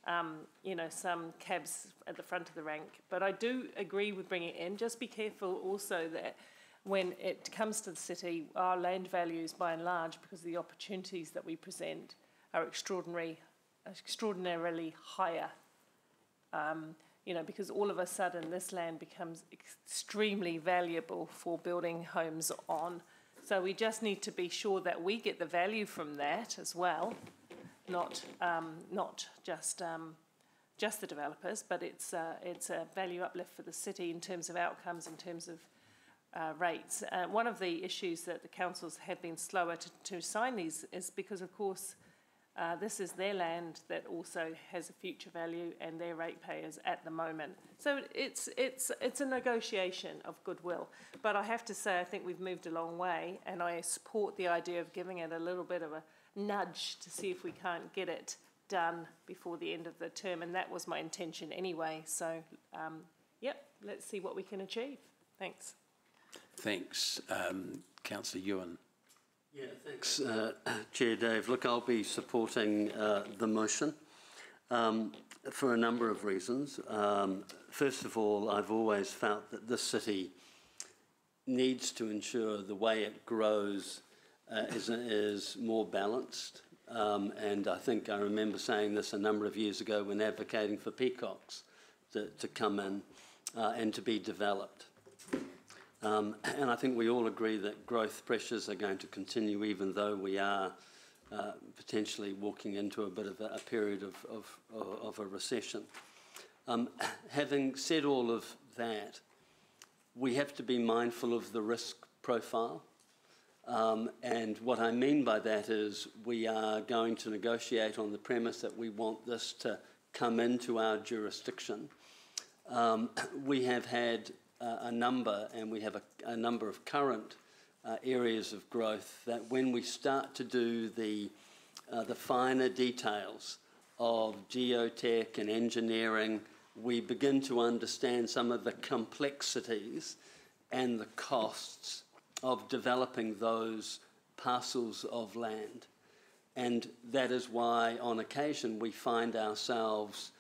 some cabs at the front of the rank. But I do agree with bringing it in. Just be careful also that when it comes to the city, our land values by and large, because the opportunities that we present are extraordinarily higher you know, because all of a sudden this land becomes extremely valuable for building homes on. So we just need to be sure that we get the value from that as well, not just the developers, but it's a value uplift for the city in terms of outcomes, in terms of rates. One of the issues that the councils have been slower to sign these is because, of course, this is their land that also has a future value and their ratepayers at the moment. So it's a negotiation of goodwill. But I have to say, I think we've moved a long way, and I support the idea of giving it a little bit of a nudge to see if we can't get it done before the end of the term, and that was my intention anyway. So, yep, let's see what we can achieve. Thanks. Thanks. Councillor Ewan. Yeah, thanks, Chair Dave. Look, I'll be supporting the motion for a number of reasons. First of all, I've always felt that this city needs to ensure the way it grows is more balanced. And I think I remember saying this a number of years ago when advocating for peacocks to come in and to be developed. And I think we all agree that growth pressures are going to continue, even though we are potentially walking into a bit of a period of a recession. Having said all of that, we have to be mindful of the risk profile. And what I mean by that is we are going to negotiate on the premise that we want this to come into our jurisdiction. We have had a number, and we have a number of current areas of growth that when we start to do the finer details of geotech and engineering, we begin to understand some of the complexities and the costs of developing those parcels of land. And that is why on occasion we find ourselves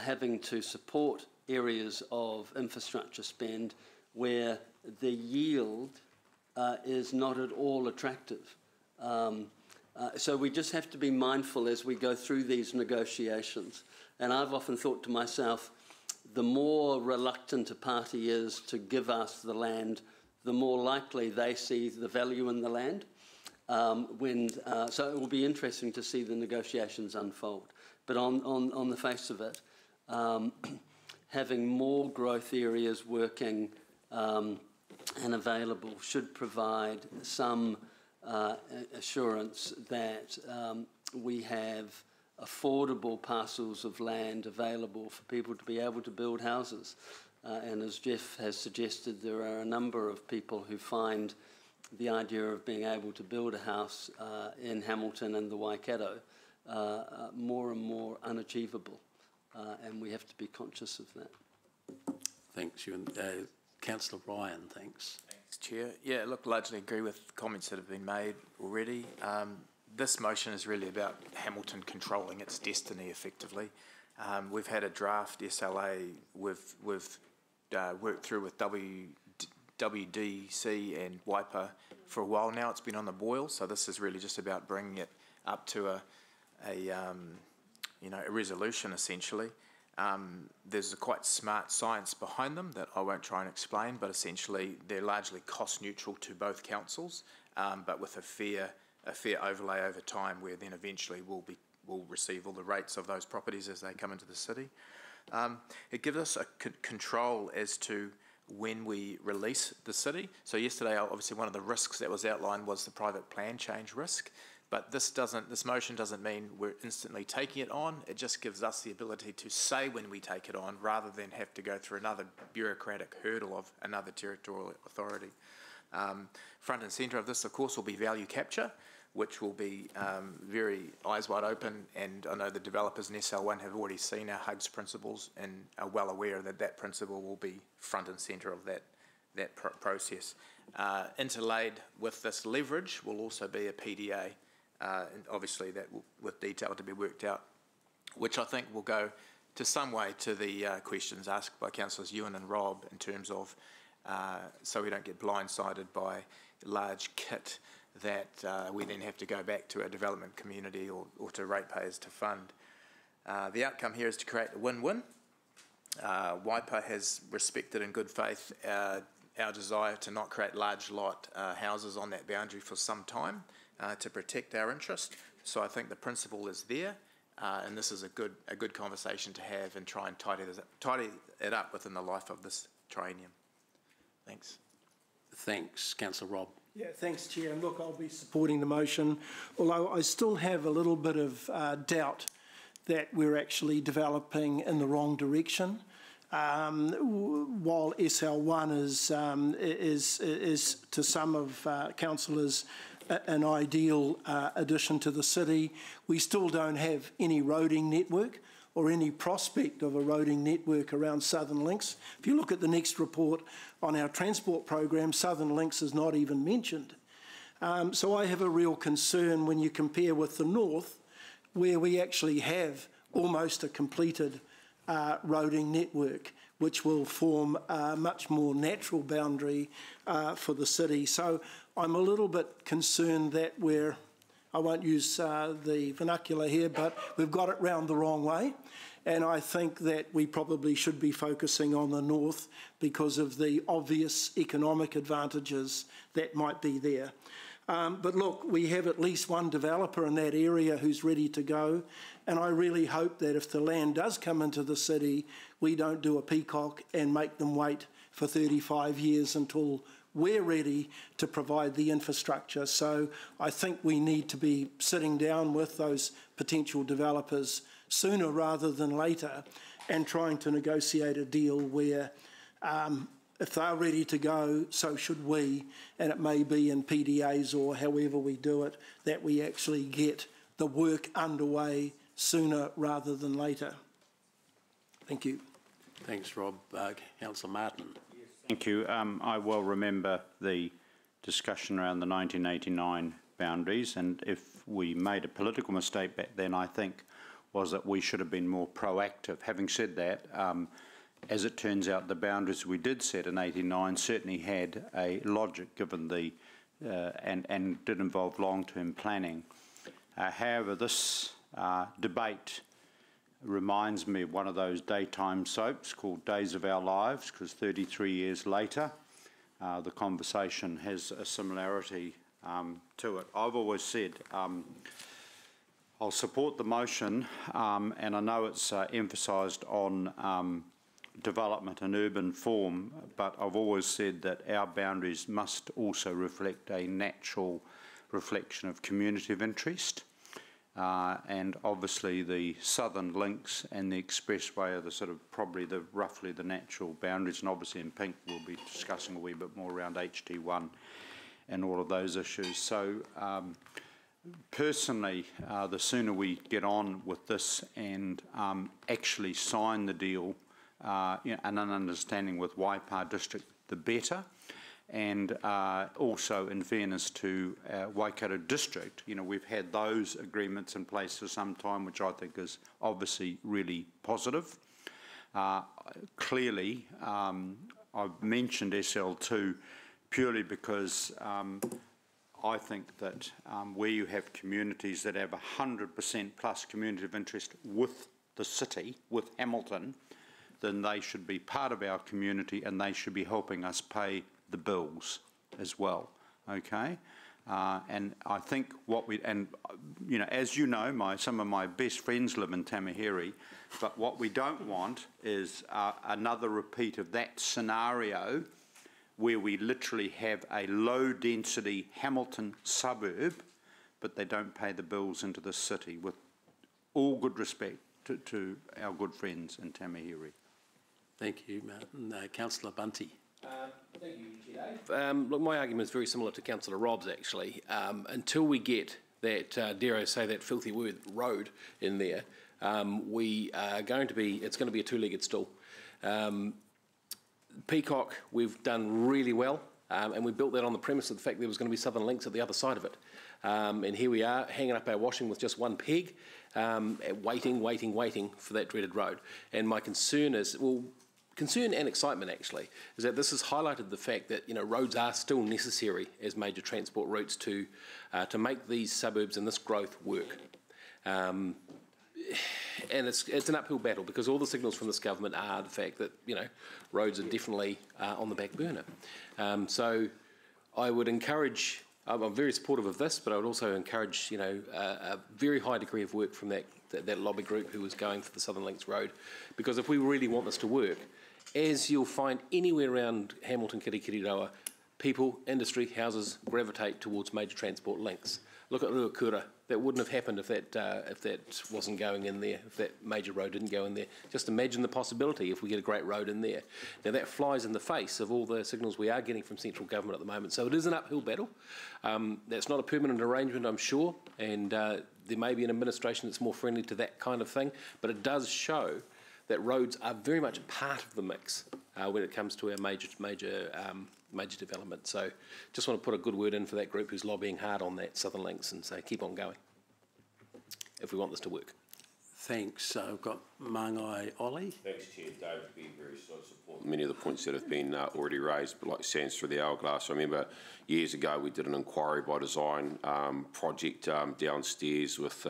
having to support areas of infrastructure spend where the yield is not at all attractive. So we just have to be mindful as we go through these negotiations. And I've often thought to myself, the more reluctant a party is to give us the land, the more likely they see the value in the land. So it will be interesting to see the negotiations unfold. But on the face of it, having more growth areas working and available should provide some assurance that we have affordable parcels of land available for people to be able to build houses. And as Jeff has suggested, there are a number of people who find the idea of being able to build a house in Hamilton and the Waikato more and more unachievable. And we have to be conscious of that. Thanks, Ewan. Councillor Ryan, thanks. Thanks, Chair. Yeah, look, largely agree with the comments that have been made already. This motion is really about Hamilton controlling its destiny effectively. We've had a draft SLA we've worked through with WDC and Waipa for a while now. It's been on the boil, so this is really just about bringing it up to a resolution essentially. There's a quite smart science behind them that I won't try and explain, but essentially they're largely cost neutral to both councils, but with a fair overlay over time, where then eventually we'll receive all the rates of those properties as they come into the city. It gives us a control as to when we release the city. So yesterday, obviously, one of the risks that was outlined was the private plan change risk. But this motion doesn't mean we're instantly taking it on. It just gives us the ability to say when we take it on, rather than have to go through another bureaucratic hurdle of another territorial authority. Front and centre of this, of course, will be value capture, which will be very eyes wide open. And I know the developers in SL1 have already seen our HUGS principles and are well aware that that principle will be front and centre of that process. Interlaid with this leverage will also be a PDA. And obviously that will, with detail to be worked out, which I think will go to some way to the questions asked by Councillors Ewan and Rob in terms of so we don't get blindsided by large kit that we then have to go back to our development community or to ratepayers to fund. The outcome here is to create a win-win. Waipa has respected in good faith our desire to not create large lot houses on that boundary for some time to protect our interest. So I think the principle is there, and this is a good conversation to have and try and tidy it up within the life of this triennium. Thanks. Thanks, Councillor Robb. Yeah, thanks, Chair. And look, I'll be supporting the motion, although I still have a little bit of doubt that we're actually developing in the wrong direction. While SL1 is to some of councillors an ideal addition to the city, we still don't have any roading network or any prospect of a roading network around Southern Links. If you look at the next report on our transport program, Southern Links is not even mentioned. So I have a real concern when you compare with the north, where we actually have almost a completed roading network, which will form a much more natural boundary for the city. So I'm a little bit concerned that I won't use the vernacular here, but we've got it round the wrong way. And I think that we probably should be focusing on the north because of the obvious economic advantages that might be there. But look, we have at least one developer in that area who's ready to go. And I really hope that if the land does come into the city, we don't do a peacock and make them wait for 35 years until we're ready to provide the infrastructure. So I think we need to be sitting down with those potential developers sooner rather than later and trying to negotiate a deal where if they're ready to go, so should we, and it may be in PDAs or however we do it, that we actually get the work underway sooner rather than later. Thank you. Thanks, Rob. Councillor Martin. Thank you. I well remember the discussion around the 1989 boundaries, and if we made a political mistake back then, I think, was that we should have been more proactive. Having said that, as it turns out, the boundaries we did set in 89 certainly had a logic given the, and did involve long-term planning. However, this debate reminds me of one of those daytime soaps called Days of Our Lives, because 33 years later, the conversation has a similarity to it. I've always said I'll support the motion, and I know it's emphasised on development and urban form, but I've always said that our boundaries must also reflect a natural reflection of community of interest. And obviously the southern links and the expressway are the sort of probably the roughly the natural boundaries, and obviously in pink we'll be discussing a wee bit more around HT1 and all of those issues. So personally, the sooner we get on with this and actually sign the deal and an understanding with Waipa District, the better. And also, in fairness to Waikato District, you know, we've had those agreements in place for some time, which I think is obviously really positive. Clearly, I've mentioned SL2 purely because I think that where you have communities that have 100% plus community of interest with the city, with Hamilton, then they should be part of our community and they should be helping us pay the bills as well, okay? And I think what we, and you know, as you know, some of my best friends live in Tamahiri, but what we don't want is another repeat of that scenario where we literally have a low-density Hamilton suburb, but they don't pay the bills into the city, with all good respect to our good friends in Tamahiri. Thank you, Martin. Councillor Bunty. Thank you, Chair Dave. Look, my argument is very similar to Councillor Robb's, actually. Until we get that, dare I say, that filthy word road in there, we are going to be, it's going to be a two-legged stool. Peacock, we've done really well, and we built that on the premise of the fact there was going to be Southern Links at the other side of it. And here we are, hanging up our washing with just one peg, waiting for that dreaded road. And my concern is, well, concern and excitement actually, is that this has highlighted the fact that, you know, roads are still necessary as major transport routes to make these suburbs and this growth work. and it's an uphill battle because all the signals from this government are the fact that, you know, roads are definitely on the back burner. So I would encourage, I'm very supportive of this, but I would also encourage, you know, a very high degree of work from that lobby group who was going for the Southern Links Road, because if we really want this to work, as you'll find anywhere around Hamilton, Kirikiriroa, people, industry, houses gravitate towards major transport links. Look at Ruakura. That wouldn't have happened if that wasn't going in there, if that major road didn't go in there. Just imagine the possibility if we get a great road in there. Now that flies in the face of all the signals we are getting from central government at the moment. So it is an uphill battle. That's not a permanent arrangement, I'm sure, and there may be an administration that's more friendly to that kind of thing, but it does show that roads are very much a part of the mix when it comes to our major development. So just want to put a good word in for that group who's lobbying hard on that Southern Links and say keep on going if we want this to work. Thanks. I've got Mangai Ollie. Thanks, Chair. David, being very sort of support many of the points that have been already raised, but like sands through the hourglass. I remember years ago we did an inquiry by design project downstairs with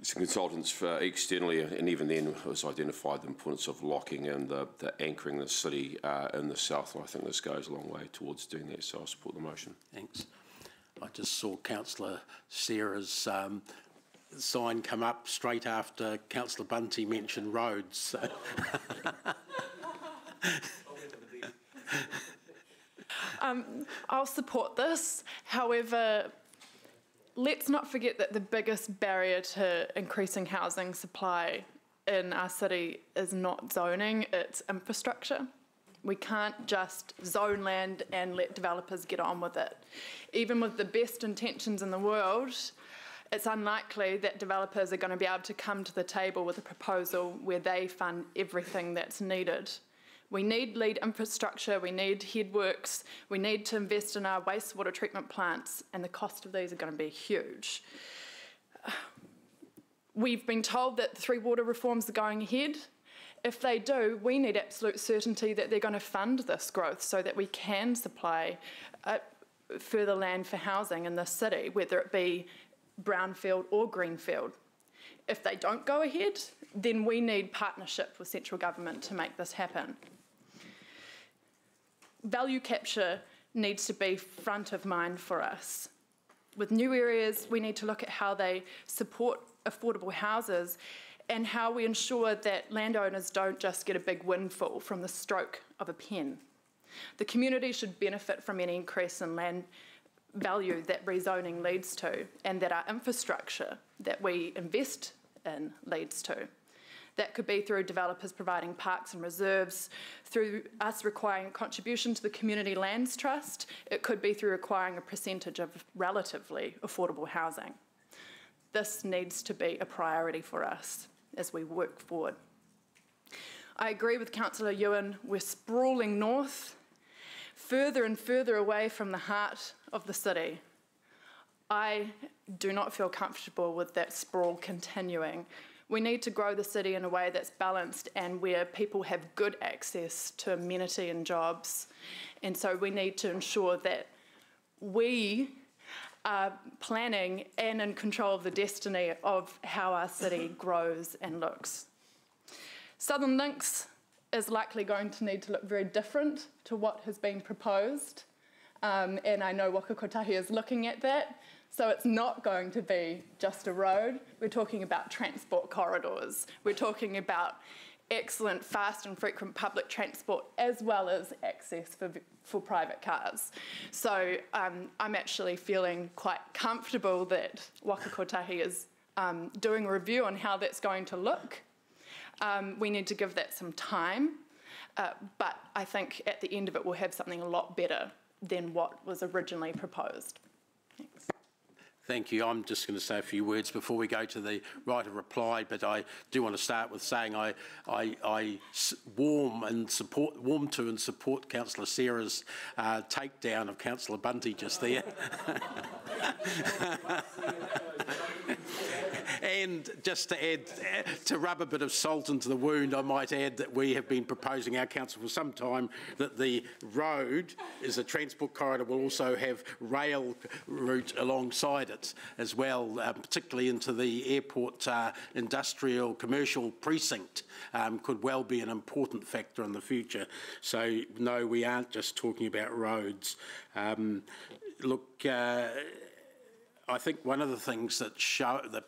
some consultants for externally, and even then it was identified the importance of locking and the anchoring the city in the south. I think this goes a long way towards doing that, so I'll support the motion. Thanks. I just saw Councillor Sarah's sign come up straight after Councillor Bunty mentioned roads. So. I'll support this. However, let's not forget that the biggest barrier to increasing housing supply in our city is not zoning, it's infrastructure. We can't just zone land and let developers get on with it. Even with the best intentions in the world, it's unlikely that developers are going to be able to come to the table with a proposal where they fund everything that's needed. We need lead infrastructure, we need headworks, we need to invest in our wastewater treatment plants, and the cost of these are going to be huge. We've been told that 3 water reforms are going ahead. If they do, we need absolute certainty that they're going to fund this growth so that we can supply further land for housing in this city, whether it be brownfield or greenfield. If they don't go ahead, then we need partnership with central government to make this happen. Value capture needs to be front of mind for us. With new areas, we need to look at how they support affordable houses and how we ensure that landowners don't just get a big windfall from the stroke of a pen. The community should benefit from any increase in land value that rezoning leads to, and that our infrastructure that we invest in leads to. That could be through developers providing parks and reserves, through us requiring a contribution to the Community Lands Trust. It could be through requiring a percentage of relatively affordable housing. This needs to be a priority for us as we work forward. I agree with Councillor Ewan, we're sprawling north, further and further away from the heart of the city. I do not feel comfortable with that sprawl continuing. We need to grow the city in a way that's balanced and where people have good access to amenity and jobs. And so we need to ensure that we are planning and in control of the destiny of how our city grows and looks. Southern Links is likely going to need to look very different to what has been proposed. And I know Waka Kotahi is looking at that. So it's not going to be just a road. We're talking about transport corridors. We're talking about excellent, fast and frequent public transport, as well as access for private cars. So I'm actually feeling quite comfortable that Waka Kotahi is doing a review on how that's going to look. We need to give that some time, but I think at the end of it we'll have something a lot better than what was originally proposed. Thanks. Thank you. I'm just going to say a few words before we go to the right of reply, but I do want to start with saying I warm to and support Councillor Sarah's takedown of Councillor Bunty just there. And just to add, to rub a bit of salt into the wound, I might add that we have been proposing, our council for some time, that the road is a transport corridor will also have rail route alongside it as well, particularly into the airport industrial commercial precinct could well be an important factor in the future. So no, we aren't just talking about roads. Look, I think one of the things that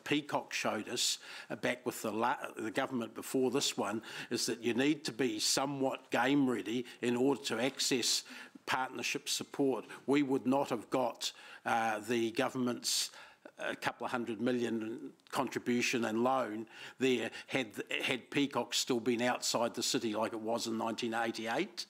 Peacock showed us back with the government before this one is that you need to be somewhat game ready in order to access partnership support. We would not have got the government's a couple of $100 million contribution and loan there had Peacock still been outside the city like it was in 1988.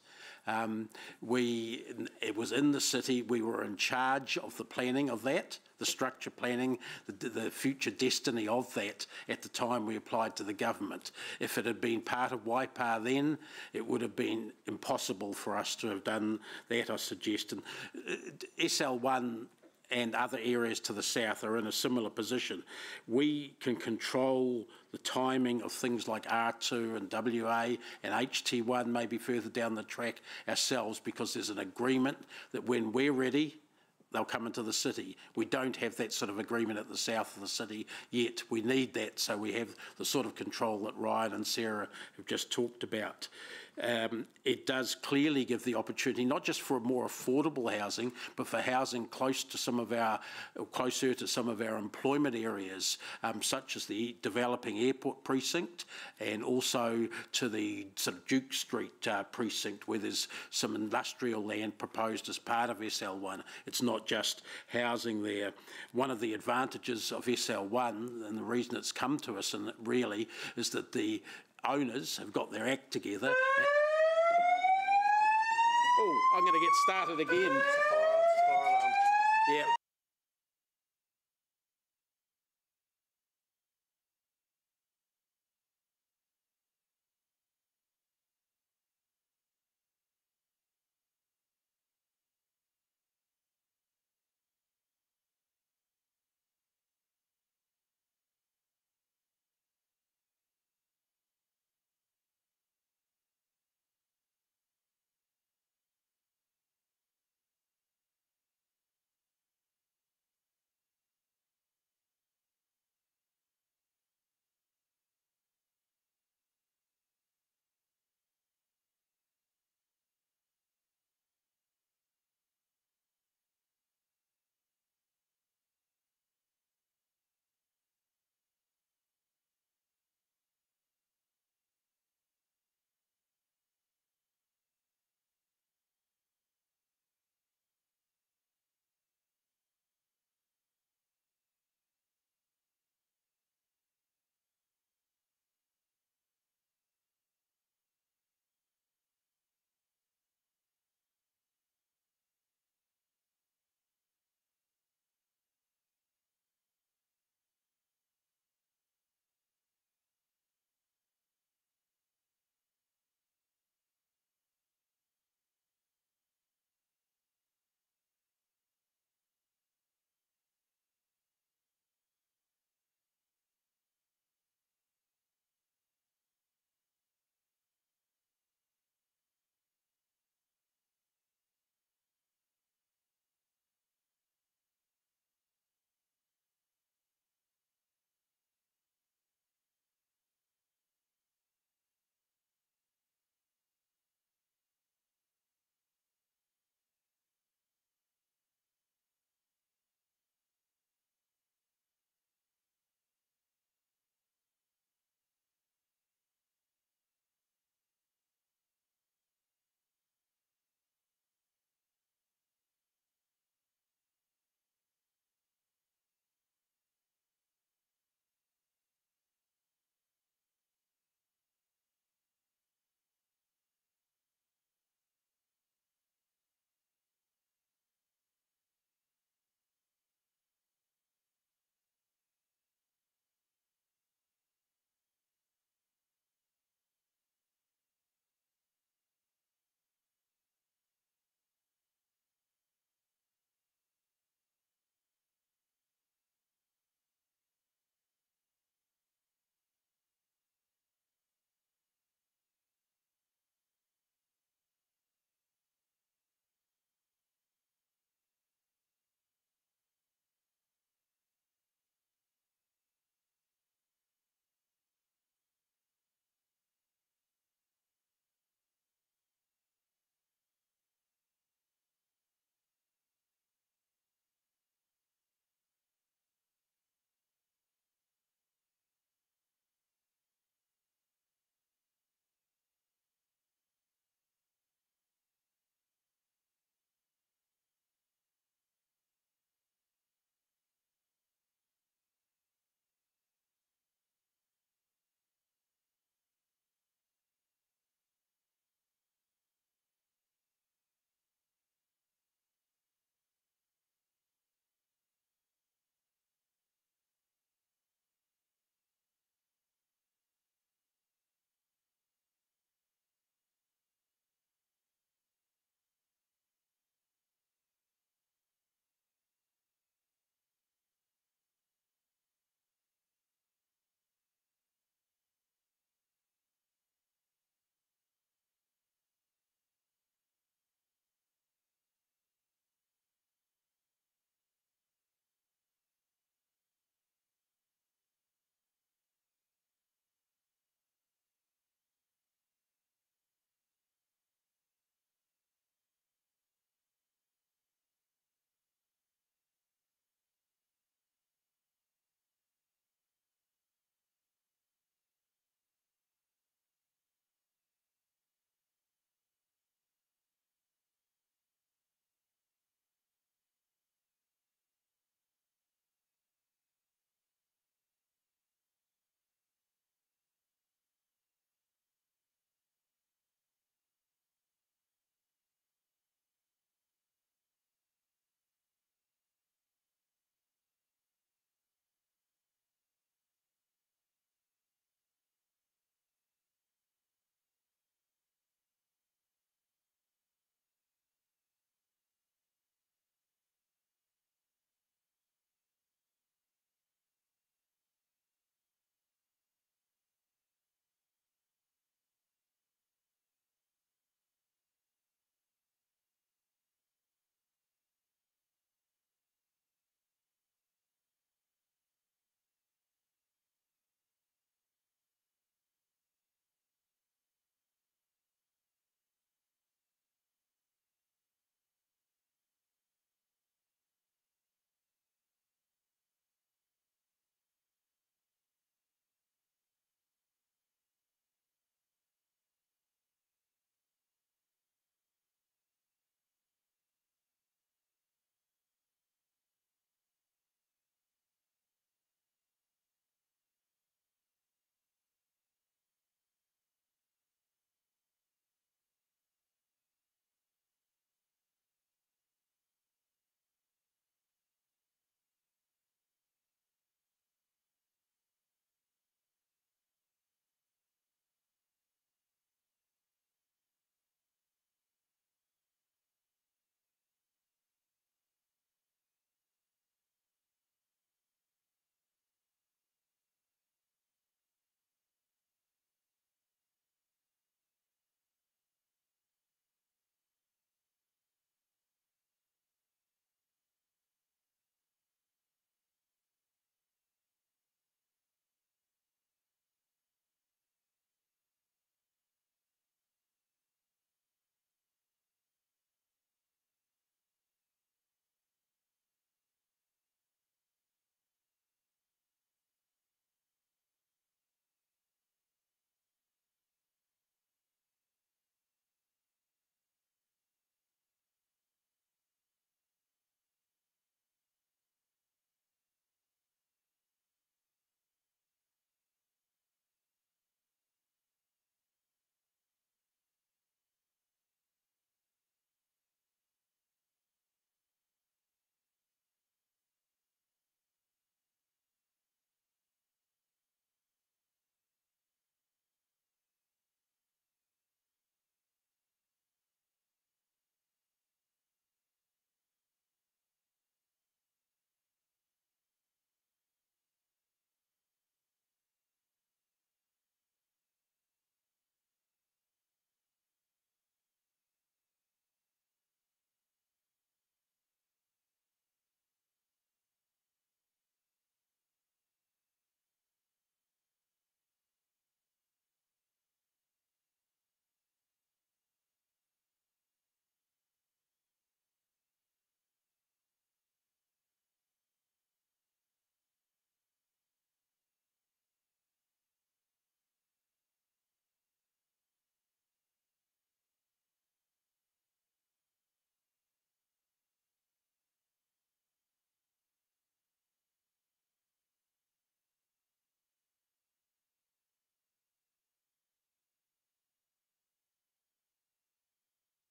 It was in the city, we were in charge of the planning of that, the structure planning, the future destiny of that at the time we applied to the government. If it had been part of Waipa then, it would have been impossible for us to have done that, I suggest. And SL1 and other areas to the south are in a similar position. We can control the timing of things like R2 and WA and HT1 maybe further down the track ourselves because there's an agreement that when we're ready, they'll come into the city. We don't have that sort of agreement at the south of the city yet. We need that so we have the sort of control that Ryan and Sarah have just talked about. It does clearly give the opportunity not just for more affordable housing, but for housing closer to some of our employment areas, such as the developing airport precinct, and also to the sort of Duke Street precinct, where there's some industrial land proposed as part of SL1. It's not just housing there. One of the advantages of SL1, and the reason it's come to us, and really, is that the owners have got their act together. Oh, I'm going to get started again. Yeah.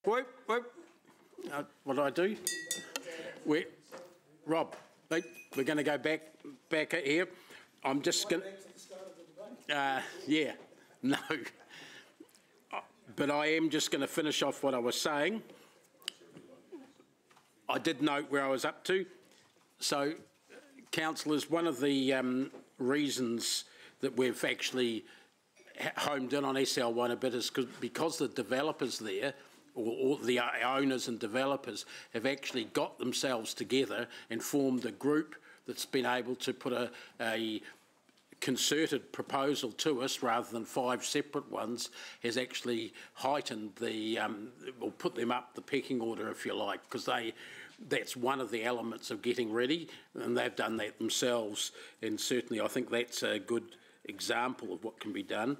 Whoop. What do I do? Rob, we're going to go back here. I'm just going to... yeah, no. But I am just going to finish off what I was saying. I did note where I was up to. So, councillors, one of the reasons that we've actually homed in on SL1 a bit is because the developers there, or the owners and developers, have actually got themselves together and formed a group that's been able to put a concerted proposal to us rather than 5 separate ones, has actually heightened the, or put them up the pecking order, if you like, because that's one of the elements of getting ready, and they've done that themselves, and certainly I think that's a good example of what can be done.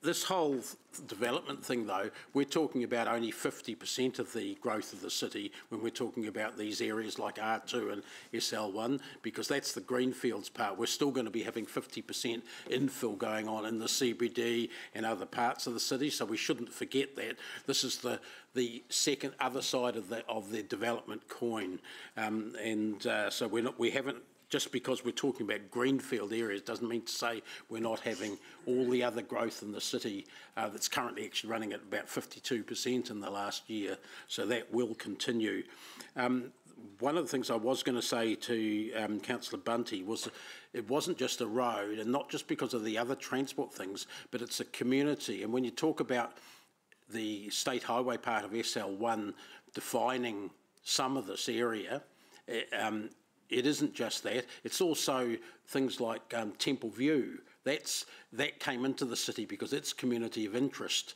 This whole development thing, though, we're talking about only 50% of the growth of the city when we're talking about these areas like R2 and SL1, because that's the greenfields part. We're still going to be having 50% infill going on in the CBD and other parts of the city, so we shouldn't forget that. This is the second other side of the development coin, so we haven't. Just because we're talking about greenfield areas doesn't mean to say we're not having all the other growth in the city that's currently actually running at about 52% in the last year. So that will continue. One of the things I was going to say to Councillor Bunty was it wasn't just a road, and not just because of the other transport things, but it's a community. And when you talk about the state highway part of SL1 defining some of this area, it isn't just that. It's also things like Temple View. That came into the city because its community of interest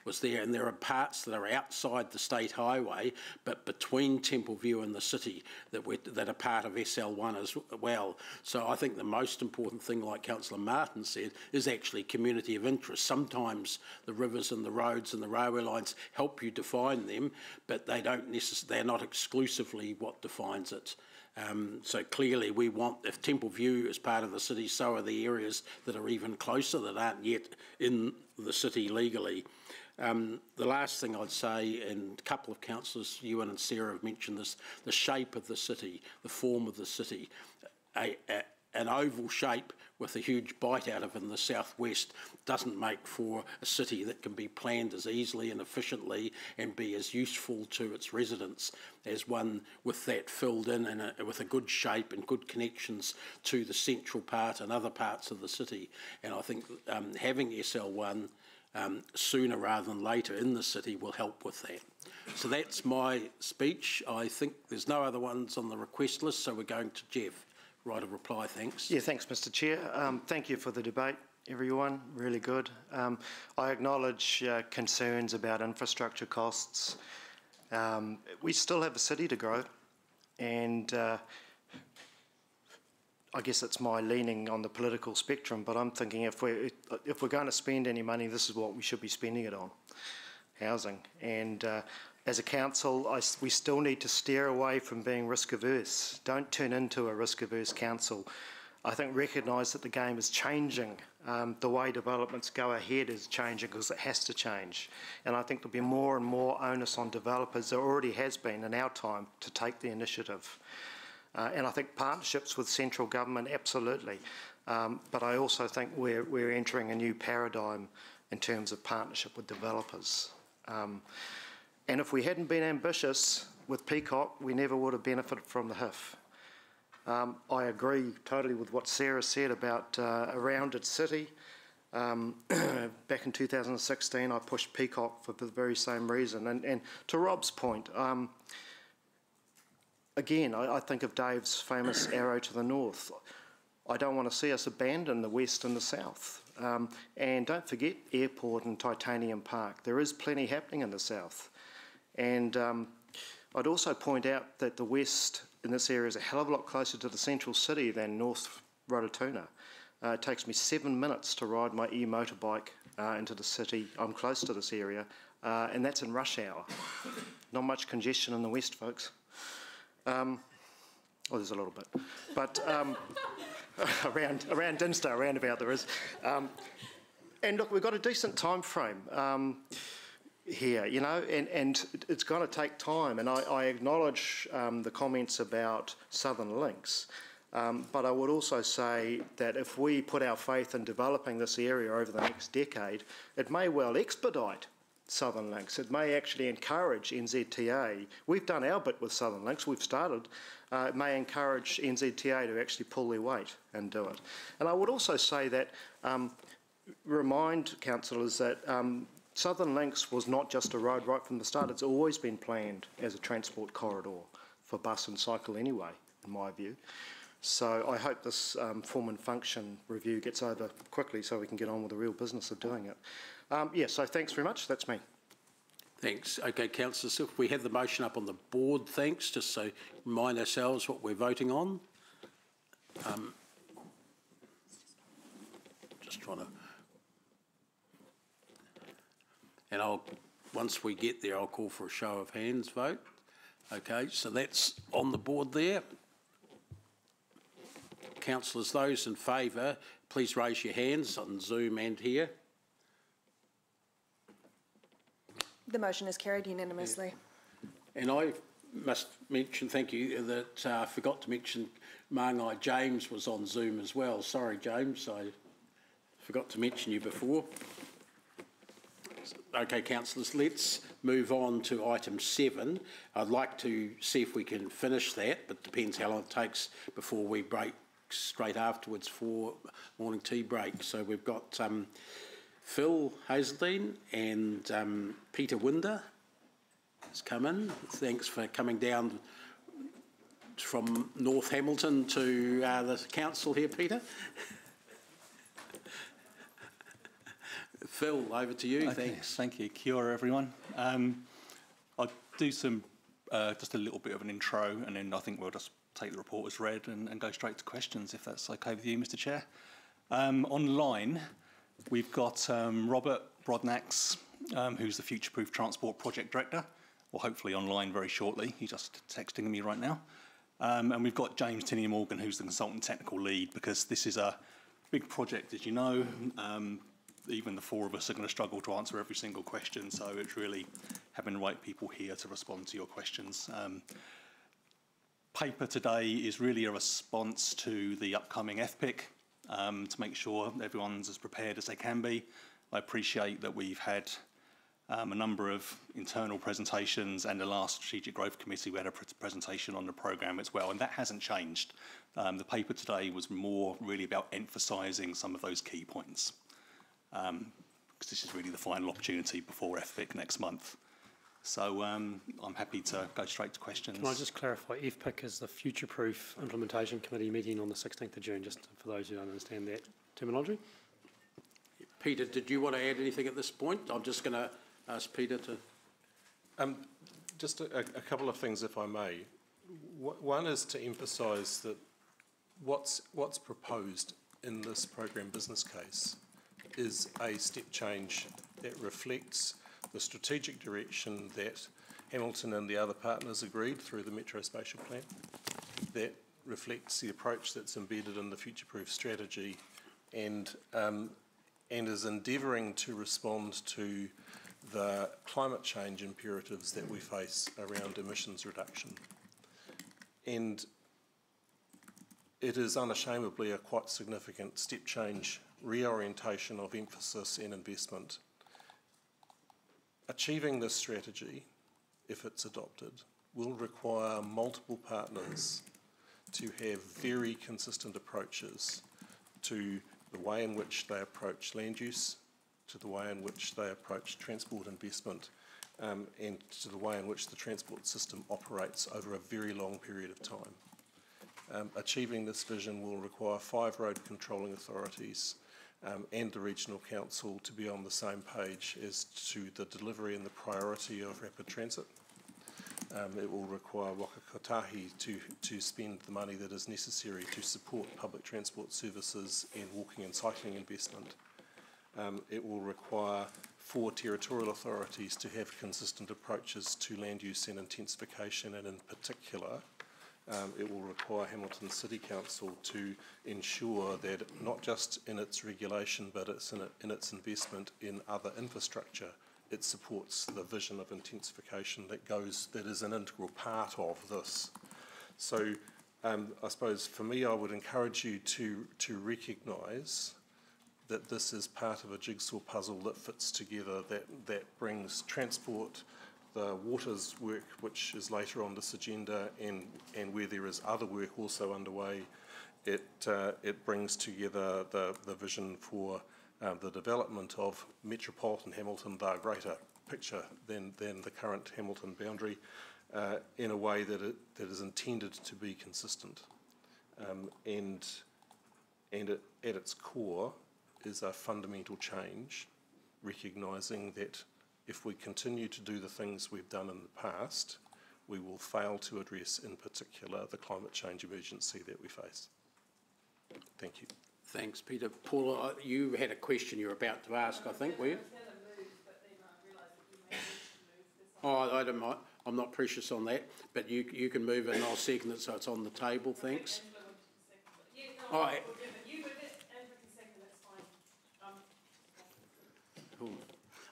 was there, and there are parts that are outside the state highway, but between Temple View and the city that are part of SL1 as well. So I think the most important thing, like Councillor Martin said, is actually community of interest. Sometimes the rivers and the roads and the railway lines help you define them, but they're not exclusively what defines it. So clearly we want, if Temple View is part of the city, so are the areas that are even closer that aren't yet in the city legally. The last thing I'd say, and a couple of councillors, Ewan and Sarah, have mentioned this, the shape of the city, the form of the city. An oval shape with a huge bite out of it in the southwest doesn't make for a city that can be planned as easily and efficiently and be as useful to its residents as one with that filled in and with a good shape and good connections to the central part and other parts of the city. And I think having SL1 sooner rather than later in the city will help with that. So that's my speech. I think there's no other ones on the request list, so we're going to Jeff. Right of reply, thanks. Yeah, thanks, Mr. Chair. Thank you for the debate, everyone. Really good. I acknowledge concerns about infrastructure costs. We still have a city to grow, and I guess it's my leaning on the political spectrum, but I'm thinking if we're going to spend any money, this is what we should be spending it on, housing. And as a council, we still need to steer away from being risk-averse. Don't turn into a risk-averse council. I think recognise that the game is changing. The way developments go ahead is changing because it has to change. And I think there'll be more and more onus on developers, there already has been in our time, to take the initiative. And I think partnerships with central government, absolutely. But I also think we're entering a new paradigm in terms of partnership with developers. And if we hadn't been ambitious with Peacock, we never would have benefited from the HIF. I agree totally with what Sarah said about a rounded city. Back in 2016, I pushed Peacock for the very same reason. And to Rob's point, again, I think of Dave's famous arrow to the north. I don't want to see us abandon the west and the south. And don't forget Airport and Titanium Park. There is plenty happening in the south. And I'd also point out that the west in this area is a hell of a lot closer to the central city than North Rototuna. It takes me 7 minutes to ride my e-motorbike into the city. I'm close to this area, and that's in rush hour. Not much congestion in the west, folks. Well, there's a little bit. But around Dinster, roundabout there is. And look, we've got a decent time frame. here, you know, and it's going to take time. And I acknowledge the comments about Southern Links, but I would also say that if we put our faith in developing this area over the next decade, it may well expedite Southern Links. It may actually encourage NZTA. We've done our bit with Southern Links. We've started. It may encourage NZTA to actually pull their weight and do it. And I would also say that, remind councillors that Southern Links was not just a road right from the start. It's always been planned as a transport corridor for bus and cycle anyway, in my view. So I hope this form and function review gets over quickly so we can get on with the real business of doing it. Yeah, so thanks very much. That's me. Thanks. Okay, councillors, if we have the motion up on the board, thanks, just so remind ourselves what we're voting on. Just trying to... And once we get there, I'll call for a show of hands vote. Okay, so that's on the board there. Councillors, those in favour, please raise your hands on Zoom and here. The motion is carried unanimously. Yeah. And I must mention, thank you, that I forgot to mention Māngai James was on Zoom as well. Sorry, James, I forgot to mention you before. Okay, councillors, let's move on to item 7. I'd like to see if we can finish that, but depends how long it takes before we break straight afterwards for morning tea break. So we've got Phil Hazeldine and Peter Winder has come in. Thanks for coming down from North Hamilton to the council here, Peter. Phil, over to you. Okay, thanks. Thank you. Kia ora, everyone. I'll do some just a little bit of an intro, and then I think we'll just take the report as read and go straight to questions, if that's okay with you, Mr. Chair. Online, we've got Robert Brodnax, who's the Future Proof Transport Project Director, or hopefully online very shortly. He's just texting me right now. And we've got James Tinney-Morgan, who's the Consultant Technical Lead, because this is a big project, as you know. Even the four of us are going to struggle to answer every single question, so it's really having the right people here to respond to your questions. Paper today is really a response to the upcoming FPIC to make sure everyone's as prepared as they can be. I appreciate that we've had a number of internal presentations, and the last Strategic Growth Committee we had a presentation on the programme as well, and that hasn't changed. The paper today was more really about emphasising some of those key points. Because this is really the final opportunity before FPIC next month. So I'm happy to go straight to questions. Can I just clarify, FPIC is the Future Proof Implementation Committee meeting on the 16th of June, just for those who don't understand that terminology? Peter, did you want to add anything at this point? I'm just going to ask Peter to... Just a couple of things, if I may. One is to emphasise that what's proposed in this program business case is a step change that reflects the strategic direction that Hamilton and the other partners agreed through the Metro Spatial Plan, that reflects the approach that's embedded in the Future Proof strategy, and is endeavouring to respond to the climate change imperatives that we face around emissions reduction. And it is unashamedly a quite significant step change reorientation of emphasis and investment. Achieving this strategy, if it's adopted, will require multiple partners to have very consistent approaches to the way in which they approach land use, to the way in which they approach transport investment, and to the way in which the transport system operates over a very long period of time. Achieving this vision will require 5 road controlling authorities and the Regional Council to be on the same page as to the delivery and the priority of rapid transit. It will require Waka Kotahi to spend the money that is necessary to support public transport services and walking and cycling investment. It will require 4 territorial authorities to have consistent approaches to land use and intensification, and in particular, it will require Hamilton City Council to ensure that not just in its regulation, but in its investment in other infrastructure, it supports the vision of intensification that is an integral part of this. So I suppose for me, I would encourage you to recognise that this is part of a jigsaw puzzle that fits together, that brings transport, the waters work, which is later on this agenda, and where there is other work also underway, it brings together the vision for the development of metropolitan Hamilton, the greater picture than the current Hamilton boundary, in a way that is intended to be consistent. And at its core is a fundamental change, recognising that if we continue to do the things we've done in the past, we will fail to address, in particular, the climate change emergency that we face. Thank you. Thanks, Peter. Paula, you had a question you were about to ask, I think, were you? Oh, I don't mind. I'm not precious on that, but you can move it and I'll second it so it's on the table, thanks. Oh, cool.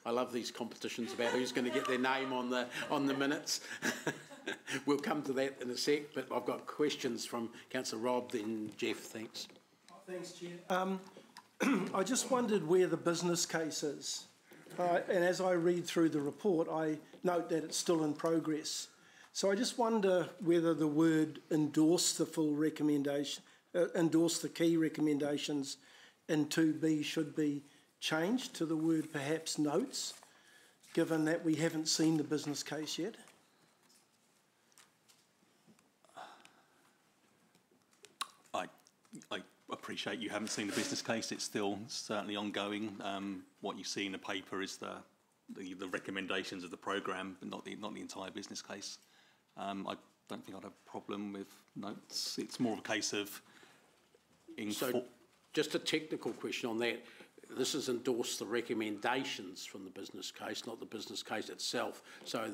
I love these competitions about who's going to get their name on the minutes. We'll come to that in a sec, but I've got questions from Councillor Rob, then Jeff, thanks. Thanks, Chair. I just wondered where the business case is. And as I read through the report, I note that it's still in progress. So I just wonder whether the word endorse the full recommendation, endorse the key recommendations in 2B should be changed to the word perhaps notes, given that we haven't seen the business case yet. I appreciate you haven't seen the business case. It's still certainly ongoing. What you see in the paper is the recommendations of the programme, but not the entire business case. I don't think I'd have a problem with notes. It's more of a case of... So, just a technical question on that. This is endorse the recommendations from the business case, not the business case itself. So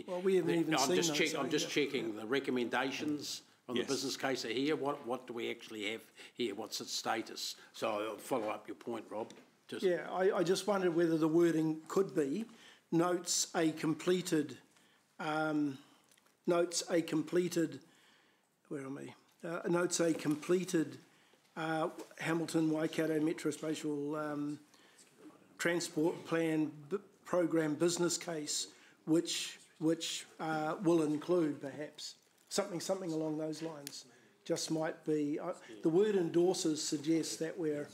well, we haven't even seen those. I'm just checking the recommendations on the business case are here. What do we actually have here? What's its status? So I'll follow up your point, Rob. I just wondered whether the wording could be notes a completed, notes a completed Hamilton Waikato Metrospatial Transport Plan Program business case, which will include perhaps something along those lines. Just might be the word endorses suggests that we're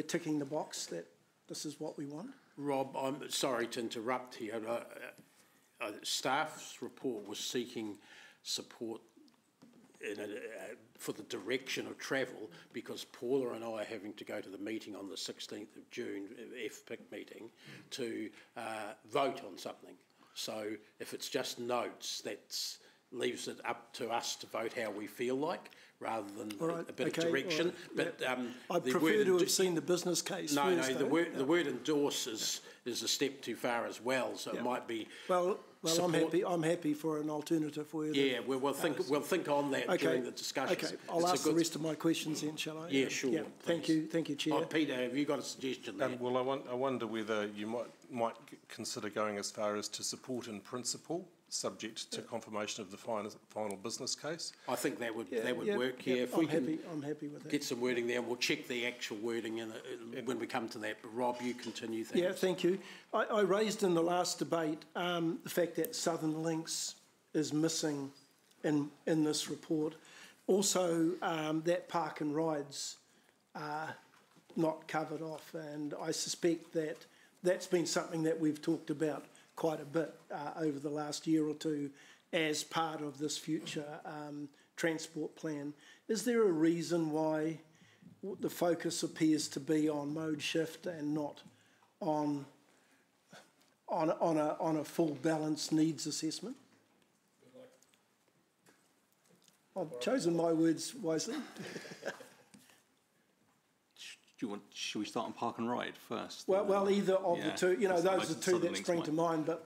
ticking the box that this is what we want. Rob, I'm sorry to interrupt here. Staff's report was seeking support for the direction of travel because Paula and I are having to go to the meeting on the 16th of June, FPIC meeting, to vote on something. So if it's just notes, that leaves it up to us to vote how we feel like, rather than a bit of direction. Right. But I'd prefer to have seen the business case first. The word endorse is a step too far as well. So it might be. Well, I'm happy for an alternative word. Yeah, we'll think on that during the discussion. Okay, I'll ask the rest of my questions then, shall I? Yeah, sure. Yeah, thank you, Chair. Peter, have you got a suggestion there? Well, I wonder whether you might consider going as far as to support in principle, subject to confirmation of the final business case. I think that would work here. If I'm happy with that. Get some wording there, and we'll check the actual wording when we come to that. But Rob, you continue. Thanks. Yeah, thank you. I raised in the last debate the fact that Southern Links is missing in this report. Also, that park and rides are not covered off, and I suspect that that's been something that we've talked about quite a bit over the last year or two as part of this future transport plan. Is there a reason why the focus appears to be on mode shift and not on a full balanced needs assessment? I've chosen my words wisely. Should we start on park and ride first? Well, either of the two. Those are the two that spring to mind. But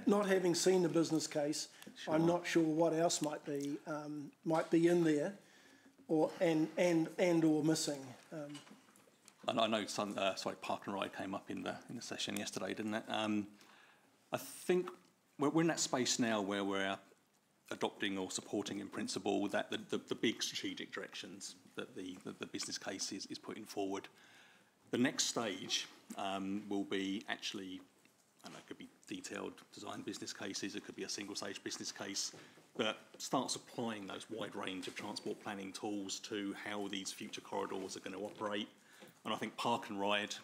not having seen the business case, I'm not sure what else might be in there, or missing. I know park and ride came up in the session yesterday, didn't it? I think we're in that space now where we're adopting or supporting in principle that the big strategic directions that the business case is putting forward. The next stage will be actually, and it could be detailed design business cases, it could be a single stage business case that starts applying those wide range of transport planning tools to how these future corridors are going to operate. And I think Park and Ride,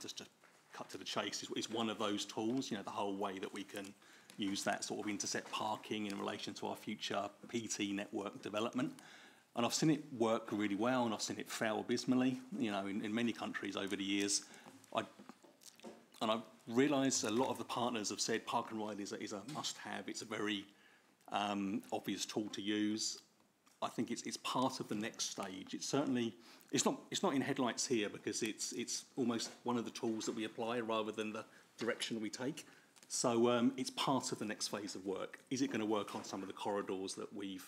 just to cut to the chase, is one of those tools, the whole way that we can use that sort of intercept parking in relation to our future PT network development. And I've seen it work really well, and I've seen it fail abysmally, in many countries over the years. I've realised a lot of the partners have said Park and Ride is a must-have. It's a very obvious tool to use. I think it's part of the next stage. It's not in headlights here because it's almost one of the tools that we apply rather than the direction we take. So it's part of the next phase of work. Is it going to work on some of the corridors that we've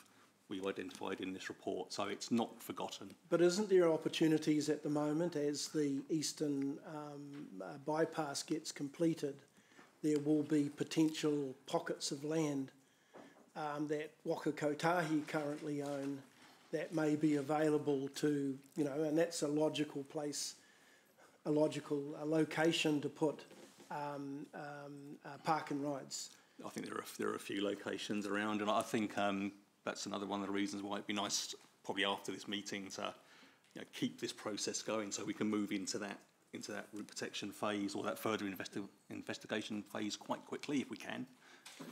identified in this report? So it's not forgotten. But isn't there opportunities at the moment as the eastern bypass gets completed? There will be potential pockets of land that Waka Kotahi currently own that may be available to, and that's a logical place, a location to put Park and Rides. I think there are a few locations around, and I think that's another one of the reasons why it'd be nice, probably after this meeting, to keep this process going so we can move into that route protection phase or that further investigation phase quite quickly if we can.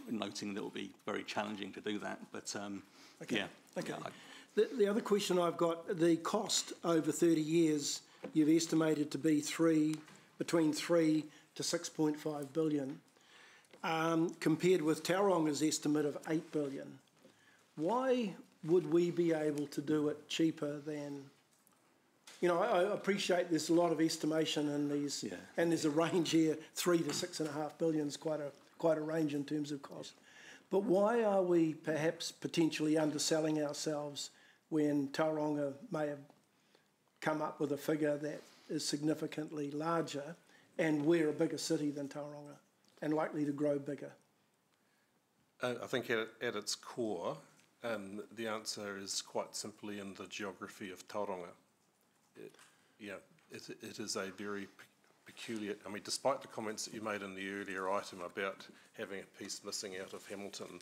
Noting that it will be very challenging to do that, but okay. Yeah. Okay. The other question I've got, the cost over 30 years, you've estimated to be between 3 to 6.5 billion, compared with Tauronga's estimate of 8 billion. Why would we be able to do it cheaper than? I appreciate there's a lot of estimation in these, and there's a range here. 3 to 6.5 billion is quite a range in terms of cost. But why are we perhaps potentially underselling ourselves when Tauranga may have come up with a figure that is significantly larger, and we're a bigger city than Tauranga and likely to grow bigger? I think at its core, the answer is quite simply in the geography of Tauranga. It is a very peculiar, despite the comments that you made in the earlier item about having a piece missing out of Hamilton,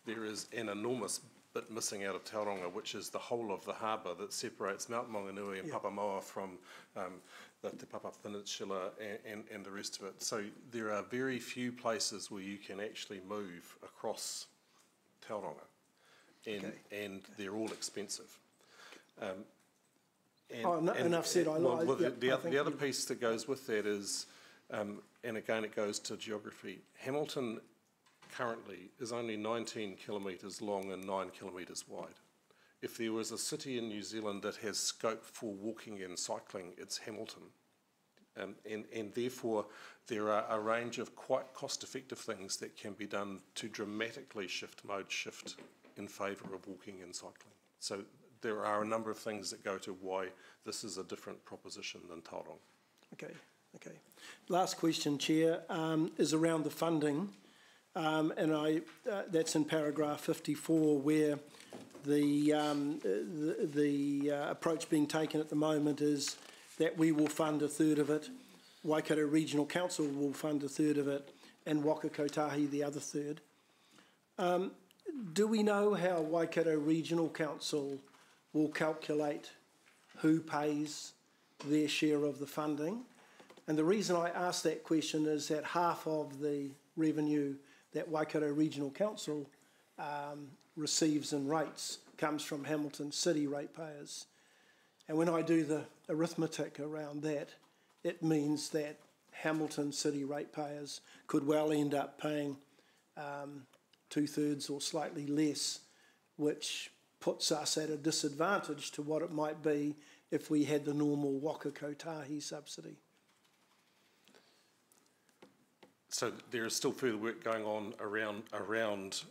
there is an enormous bit missing out of Tauranga, which is the whole of the harbour that separates Mount Maunganui and Papamoa from the Te Papa Peninsula and the rest of it. So there are very few places where you can actually move across Tauranga, and they're all expensive. Enough said. The other piece that goes with that is, and again it goes to geography, Hamilton currently is only 19 kilometres long and 9 kilometres wide. If there was a city in New Zealand that has scope for walking and cycling, it's Hamilton. And therefore there are a range of quite cost-effective things that can be done to dramatically shift in favour of walking and cycling. So there are a number of things that go to why this is a different proposition than Tauranga. Okay. Last question, Chair, is around the funding. And that's in paragraph 54, where the approach being taken at the moment is that we will fund a third of it, Waikato Regional Council will fund a third of it, and Waka Kotahi the other third. Do we know how Waikato Regional Council will calculate who pays their share of the funding? And the reason I ask that question is that half of the revenue that Waikato Regional Council receives in rates comes from Hamilton City ratepayers. And when I do the arithmetic around that, it means that Hamilton City ratepayers could well end up paying 2/3 or slightly less, which puts us at a disadvantage to what it might be if we had the normal Waka Kotahi subsidy. So there is still further work going on around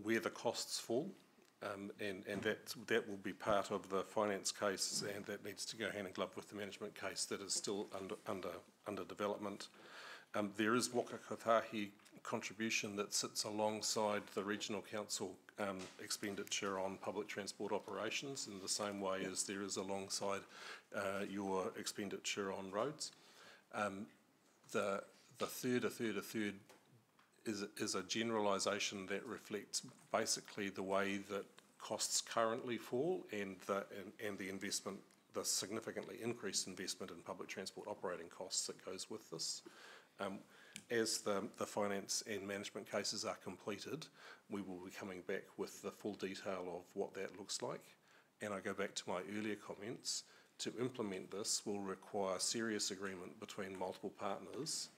where the costs fall, and that will be part of the finance case, and that needs to go hand in glove with the management case that is still under development. There is Waka Kotahi contribution that sits alongside the regional council expenditure on public transport operations in the same way as there is alongside your expenditure on roads. The third is a generalisation that reflects basically the way that costs currently fall and the investment, the significantly increased investment in public transport operating costs that goes with this. As the finance and management cases are completed, we will be coming back with the full detail of what that looks like. And I go back to my earlier comments, to implement this will require serious agreement between multiple partners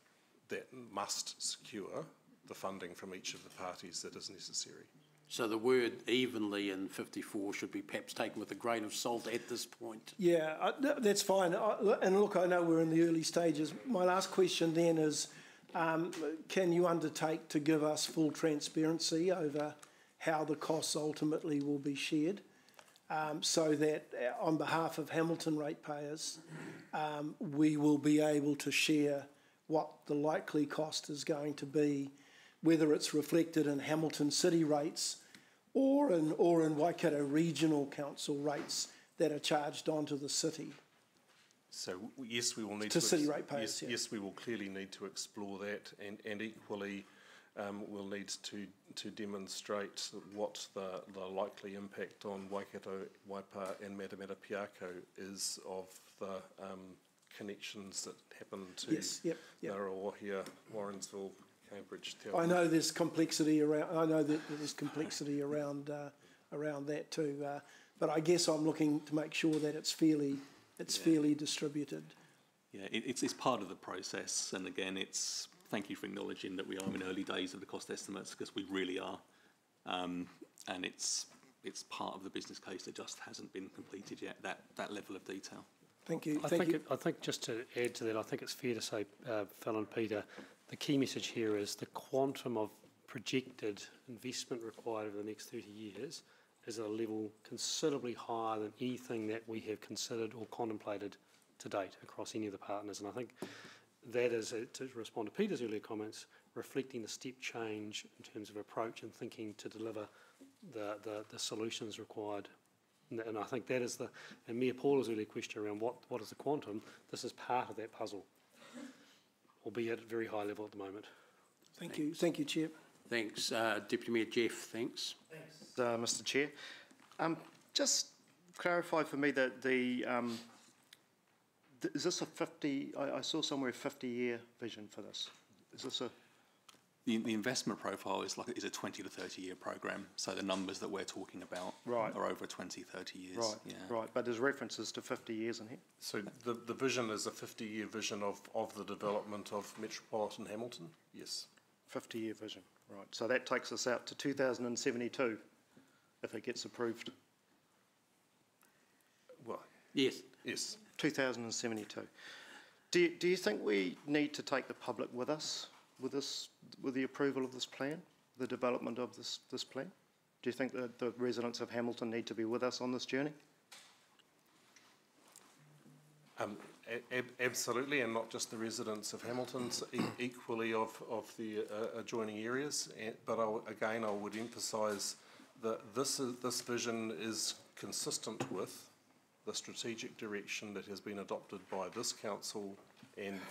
that must secure the funding from each of the parties that is necessary. So the word evenly in 54 should be perhaps taken with a grain of salt at this point. Yeah, that's fine. And look, I know we're in the early stages. My last question then is, can you undertake to give us full transparency over how the costs ultimately will be shared, so that on behalf of Hamilton ratepayers, we will be able to share what the likely cost is going to be, whether it's reflected in Hamilton city rates or in Waikato regional council rates that are charged onto the city. So yes, we will need to city ratepayers. Yes, we will clearly need to explore that, and equally we'll need to demonstrate what the likely impact on Waikato, Waipa and Matamata Piako is of the connections that happen to Ngaruawahia, Warrensville, Cambridge. I know there's complexity around. I know that there's complexity around that too. But I guess I'm looking to make sure that it's fairly distributed. Yeah, it's part of the process, and again, thank you for acknowledging that we are in early days of the cost estimates, because we really are, and it's part of the business case that just hasn't been completed yet. That level of detail. Thank you. I think just to add to that, I think it's fair to say, Phil and Peter, the key message here is the quantum of projected investment required over the next 30 years is at a level considerably higher than anything that we have considered or contemplated to date across any of the partners. And I think that is, to respond to Peter's earlier comments, reflecting the step change in terms of approach and thinking to deliver the solutions required. And I think that is and Mayor Paula's earlier question around what is the quantum, this is part of that puzzle, albeit at a very high level at the moment. Thank you. Thank you, Chair. Thanks. Deputy Mayor Jeff, thanks. Thanks, Mr Chair. Just clarify for me that is this a 50, I saw somewhere a 50-year vision for this. Is this a... The investment profile is a 20 to 30 year program, so the numbers that we're talking about are over 20, 30 years. Right, right, but there's references to 50 years in here? So the vision is a 50-year vision of the development of Metropolitan Hamilton? Yes. 50-year vision, right. So that takes us out to 2072, if it gets approved. Well, yes. Yes. 2072. Do you think we need to take the public with us? With the approval of this plan, the development of this plan? Do you think that the residents of Hamilton need to be with us on this journey? Absolutely, and not just the residents of Hamilton, equally of the adjoining areas. But again, I would emphasise that this vision is consistent with the strategic direction that has been adopted by this council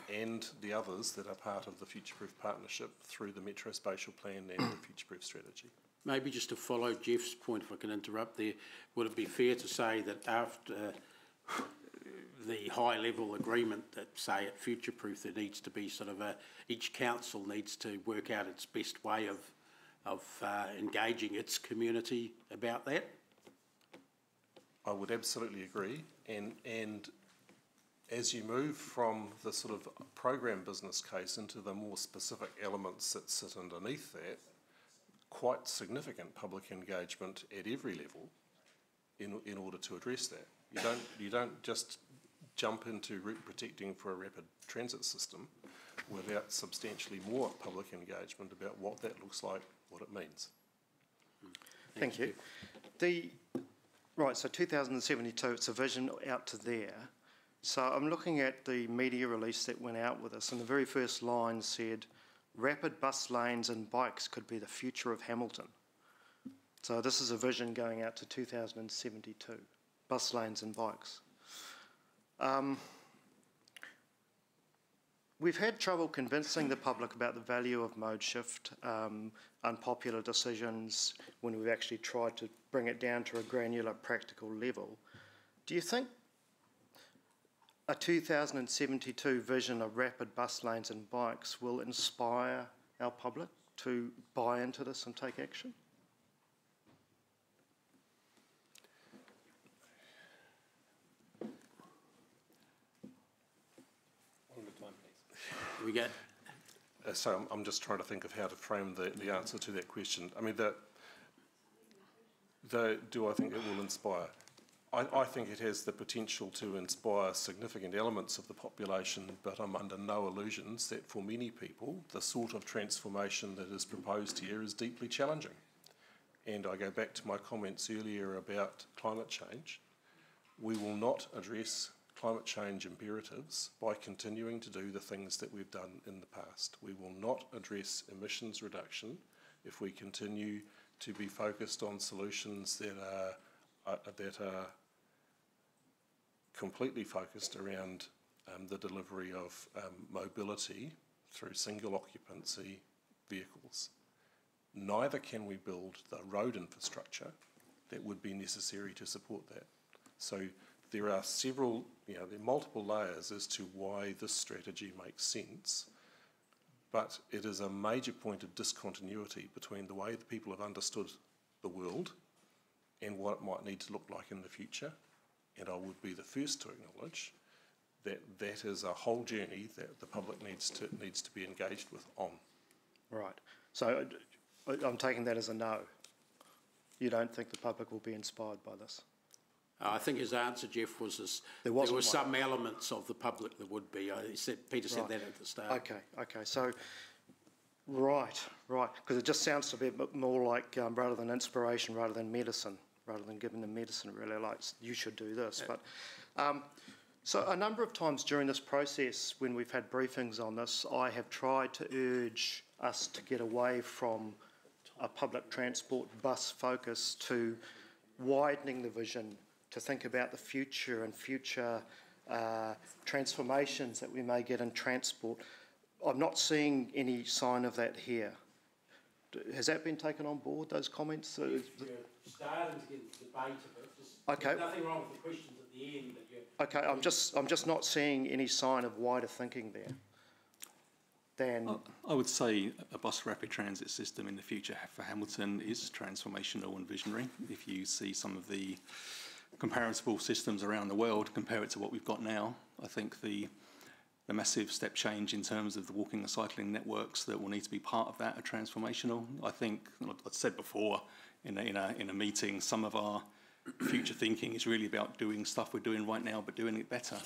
and the others that are part of the Future-Proof Partnership through the Metro Spatial Plan and the Future-Proof Strategy. Maybe just to follow Jeff's point, if I can interrupt there, would it be fair to say that after the high-level agreement that, say, at Future-Proof, there needs to be sort of each council needs to work out its best way of engaging its community about that? I would absolutely agree, and as you move from the sort of program business case into the more specific elements that sit underneath that, quite significant public engagement at every level in order to address that. You don't just jump into route protecting for a rapid transit system without substantially more public engagement about what that looks like, what it means. Thank you. Right, so 2072, it's a vision out to there. So I'm looking at the media release that went out with us, and the very first line said, rapid bus lanes and bikes could be the future of Hamilton. So this is a vision going out to 2072, bus lanes and bikes. We've had trouble convincing the public about the value of mode shift, unpopular decisions, when we've actually tried to bring it down to a granular, practical level. Do you think a 2072 vision of rapid bus lanes and bikes will inspire our public to buy into this and take action? We get. So I'm just trying to think of how to frame the answer to that question. I mean, do I think it will inspire? I think it has the potential to inspire significant elements of the population, but I'm under no illusions that for many people, the sort of transformation that is proposed here is deeply challenging. And I go back to my comments earlier about climate change. We will not address climate change imperatives by continuing to do the things that we've done in the past. We will not address emissions reduction if we continue to be focused on solutions that are completely focused around the delivery of mobility through single occupancy vehicles. Neither can we build the road infrastructure that would be necessary to support that. So there are several, there are multiple layers as to why this strategy makes sense, but it is a major point of discontinuity between the way the people have understood the world and what it might need to look like in the future. And I would be the first to acknowledge that that is a whole journey that the public needs to be engaged with on. Right. So I'm taking that as a no. You don't think the public will be inspired by this? I think his answer, Jeff, was there were some elements of the public that would be. Peter said that at the start. Okay. So, right. Because it just sounds to be a bit more like rather than inspiration, rather than medicine, rather than giving them medicine, really, like you should do this. But so a number of times during this process, when we've had briefings on this, I have tried to urge us to get away from a public transport bus focus to widening the vision, to think about the future and future transformations that we may get in transport. I'm not seeing any sign of that here. Has that been taken on board, those comments? You're starting to get the debate of it. Okay. There's nothing wrong with the questions at the end. Okay, I'm just not seeing any sign of wider thinking there. I would say a bus rapid transit system in the future for Hamilton is transformational and visionary. If you see some of the comparable systems around the world, compare it to what we've got now, I think the massive step change in terms of the walking and cycling networks that will need to be part of that are transformational. I think, I said before in a meeting, some of our future thinking is really about doing stuff we're doing right now, but doing it better.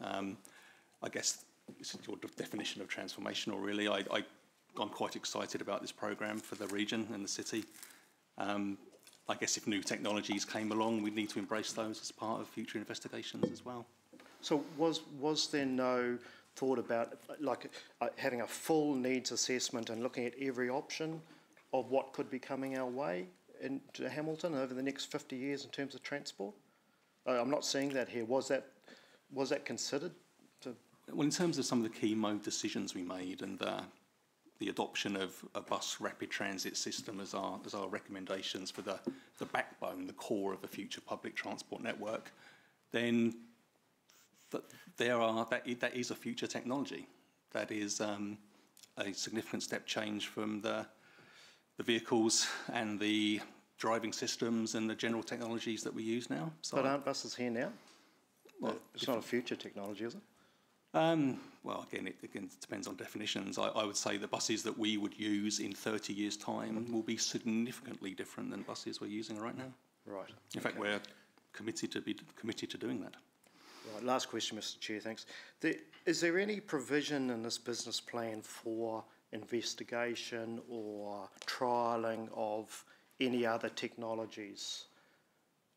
I guess it's your definition of transformational, really. I'm quite excited about this programme for the region and the city. I guess if new technologies came along, we'd need to embrace those as part of future investigations as well. So was there no thought about having a full needs assessment and looking at every option of what could be coming our way into Hamilton over the next 50 years in terms of transport? I'm not seeing that here. Was that considered? Well, in terms of some of the key mode decisions we made and the adoption of a bus rapid transit system as our recommendations for the backbone, the core of a future public transport network, then that is a future technology. That is a significant step change from the vehicles and the driving systems and the general technologies that we use now. So but aren't buses here now? Well, it's not a future technology, is it? Well, again, it depends on definitions. I would say the buses that we would use in 30 years' time will be significantly different than buses we're using right now. Right. In fact, we're committed to doing that. Right. Last question, Mr. Chair. Thanks. Is there any provision in this business plan for investigation or trialling of any other technologies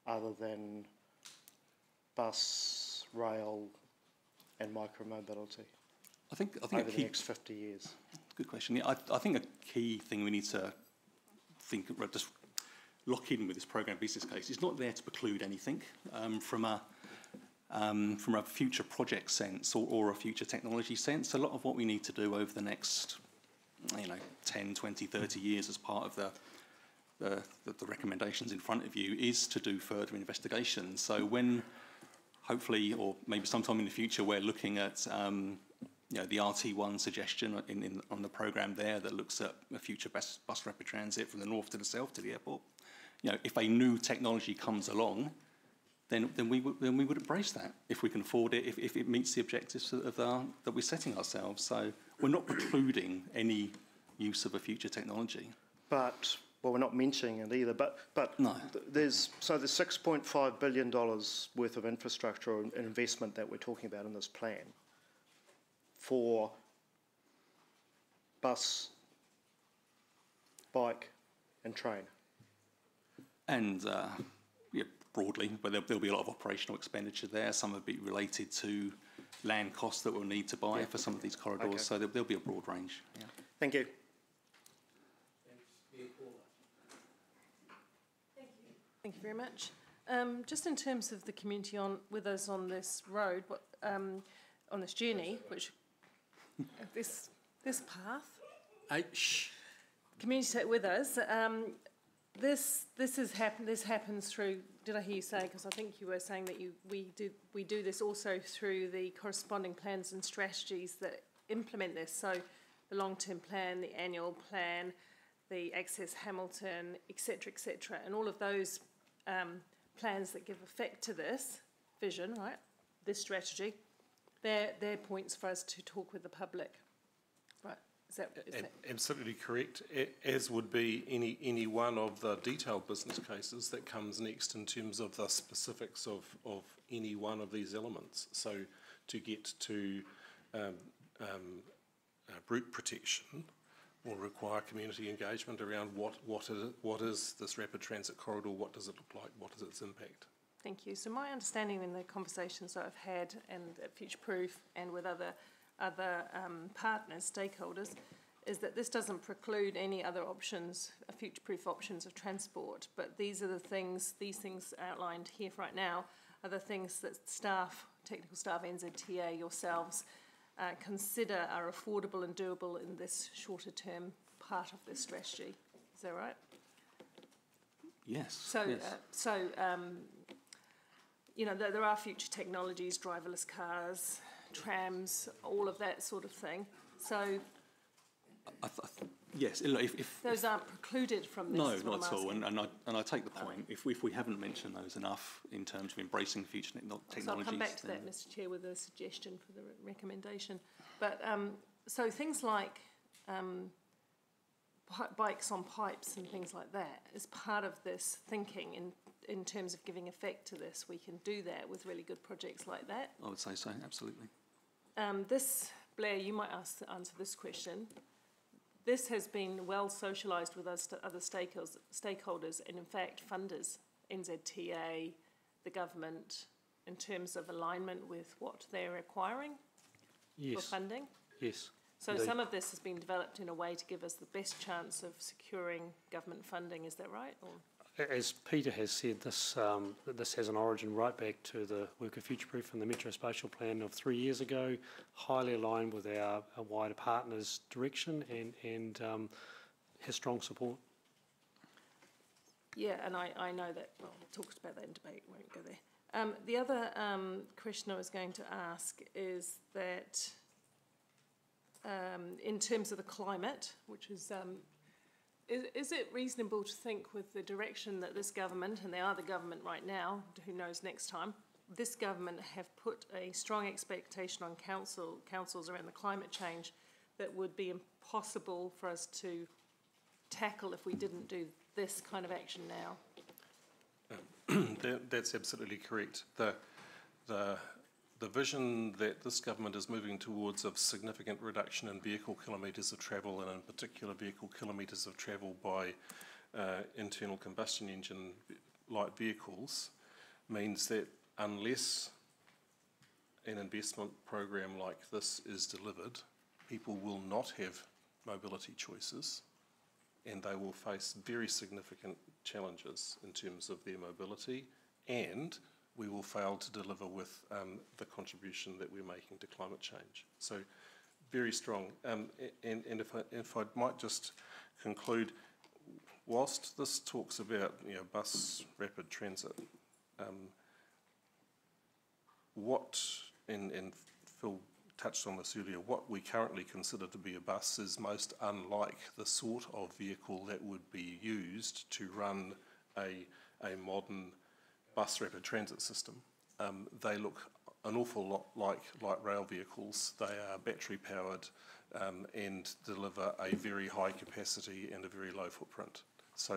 other than bus, rail, and micromobility? I think over the next 50 years. Good question. Yeah, I think a key thing we need to just lock in with this program business case. It's not there to preclude anything from a future project sense or a future technology sense. A lot of what we need to do over the next 10, 20, 30 years as part of the recommendations in front of you is to do further investigation. So when hopefully, or maybe sometime in the future, we're looking at the RT1 suggestion on the programme there that looks at a future bus rapid transit from the north to the south to the airport. If a new technology comes along, then we would embrace that if we can afford it, if it meets the objectives that we're setting ourselves. So we're not precluding any use of a future technology. But we're not mentioning it either. But no. There's $6.5 billion worth of infrastructure and investment that we're talking about in this plan for bus, bike, and train. And broadly, but there'll be a lot of operational expenditure there. Some will be related to land costs that we'll need to buy for some of these corridors. Okay. So there'll be a broad range. Yeah. Thank you. Thank you very much. Just in terms of the community with us on this road, on this journey, which this path, community with us. This happens through. Did I hear you say? Because I think you were saying that we do this also through the corresponding plans and strategies that implement this. So the long-term plan, the annual plan, the Access Hamilton, etc., and all of those plans that give effect to this vision, right? This strategy, they're points for us to talk with the public, right? Is that absolutely correct? As would be any one of the detailed business cases that comes next in terms of the specifics of any one of these elements. So to get to route protection will require community engagement around what is this rapid transit corridor, what does it look like, what is its impact. Thank you. So my understanding in the conversations that I've had and at Future Proof and with other partners, stakeholders, is that this doesn't preclude any other options, future-proof options of transport, but these things outlined here right now are the things that technical staff, NZTA, yourselves, consider are affordable and doable in this shorter-term part of this strategy. Is that right? Yes. So, there are future technologies, driverless cars, trams, all of that sort of thing. So, yes, if those aren't precluded from this. No, not at all. And I take the point. If we haven't mentioned those enough in terms of embracing future technologies, so I'll come back to that, Mr. Chair, with a suggestion for the recommendation. But so things like bikes on pipes and things like that is part of this thinking in terms of giving effect to this. We can do that with really good projects like that. I would say so, absolutely. Blair, you might answer this question. This has been well socialised with us to other stakeholders and, in fact, funders, NZTA, the government, in terms of alignment with what they're requiring for funding. Yes. So indeed. some of this has been developed in a way to give us the best chance of securing government funding. Is that right? Or? As Peter has said, this has an origin right back to the work of Future Proof and the Metro Spatial Plan of 3 years ago, highly aligned with our wider partners' direction and has strong support. Yeah, and I know that, well, we talked about that in debate, won't go there. The other question I was going to ask is that in terms of the climate, which is it reasonable to think with the direction that this government, and they are the government right now, who knows next time, this government have put a strong expectation on councils around the climate change that would be impossible for us to tackle if we didn't do this kind of action now? That's absolutely correct. The vision that this government is moving towards of significant reduction in vehicle kilometres of travel, and in particular vehicle kilometres of travel by internal combustion engine light vehicles, means that unless an investment program like this is delivered, people will not have mobility choices, and they will face very significant challenges in terms of their mobility, and we will fail to deliver with the contribution that we're making to climate change. So very strong. And if I might just conclude, whilst this talks about bus rapid transit, and Phil touched on this earlier, what we currently consider to be a bus is most unlike the sort of vehicle that would be used to run a modern bus rapid transit system. They look an awful lot like light rail vehicles. They are battery powered and deliver a very high capacity and a very low footprint. So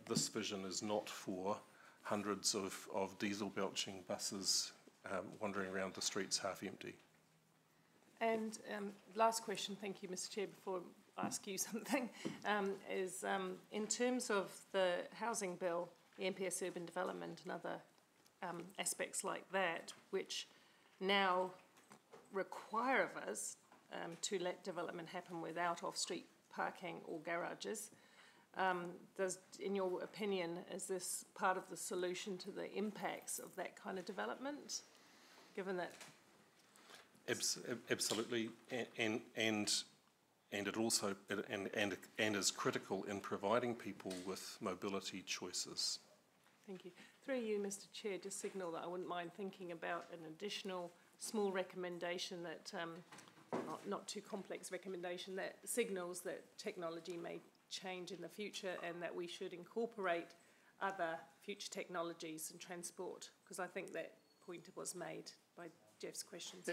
this vision is not for hundreds of diesel belching buses wandering around the streets half empty. And last question, thank you, Mr. Chair, before I ask you something, is in terms of the housing bill, the MPS urban development and other aspects like that, which now require of us to let development happen without off-street parking or garages. In your opinion, is this part of the solution to the impacts of that kind of development, given that? Absolutely, and it also and is critical in providing people with mobility choices. Thank you. Through you, Mr. Chair, just signal that I wouldn't mind thinking about an additional small recommendation that, not too complex recommendation, that signals that technology may change in the future and that we should incorporate other future technologies in transport, because I think that point was made by Jeff's questions.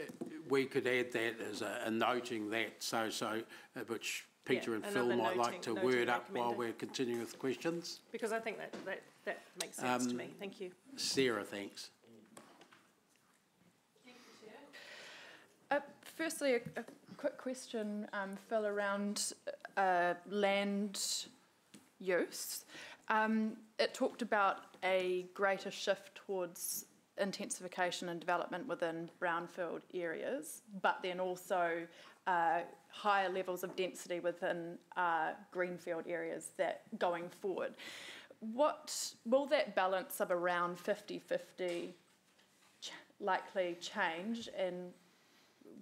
We could add that as a noting that, which Peter and Phil might like to word up while we're continuing with questions. Because I think that makes sense to me. Thank you. Sarah, thanks. Thank you, Chair. Firstly, a quick question, Phil, around land use. It talked about a greater shift towards intensification and development within brownfield areas, but then also higher levels of density within greenfield areas that going forward. What will that balance of around 50-50 likely change, and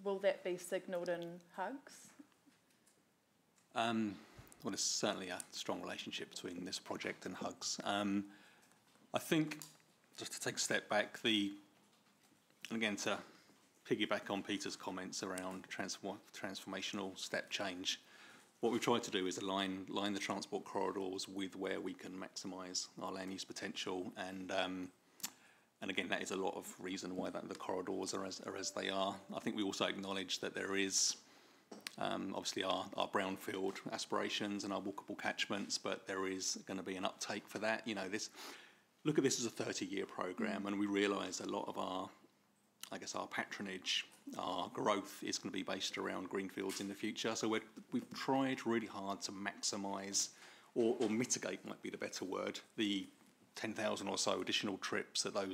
will that be signalled in HUGs? Well, there's certainly a strong relationship between this project and HUGs. I think, just to take a step back, and again to piggyback on Peter's comments around transformational step change, what we've tried to do is align the transport corridors with where we can maximise our land use potential, and again, that is a lot of reason why the corridors are as they are. I think we also acknowledge that there is obviously our brownfield aspirations and our walkable catchments, but there is going to be an uptake for that. Look at this as a 30-year programme, and we realise a lot of our patronage, our growth is going to be based around greenfields in the future. So we've tried really hard to maximise, or mitigate might be the better word, the 10,000 or so additional trips that our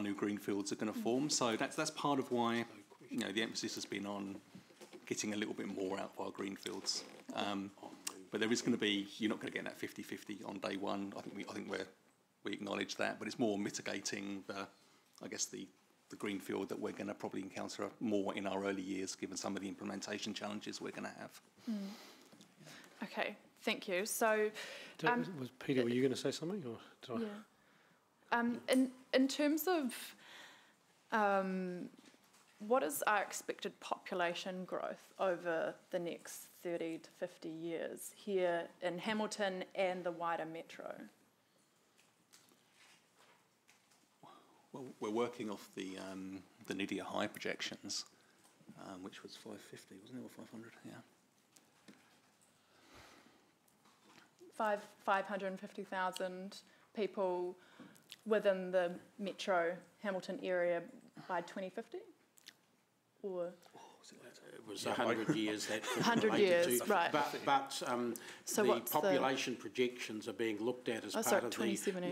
new greenfields are going to form. So that's part of why the emphasis has been on getting a little bit more out of our greenfields. But there is going to be, you're not going to get that 50-50 on day one. I think we acknowledge that, but it's more mitigating the greenfield that we're going to probably encounter more in our early years, given some of the implementation challenges we're going to have. Okay, thank you. So, Peter, were you going to say something, or did I? Yeah. In terms of what is our expected population growth over the next 30 to 50 years here in Hamilton and the wider metro? Well, we're working off the Nydia High projections, which was 550, wasn't it, or 500? Yeah. 550,000 people within the metro Hamilton area by 2050? Or It was 100 years that was 100 related years, to. right. But So the what's population projections are being looked at as part of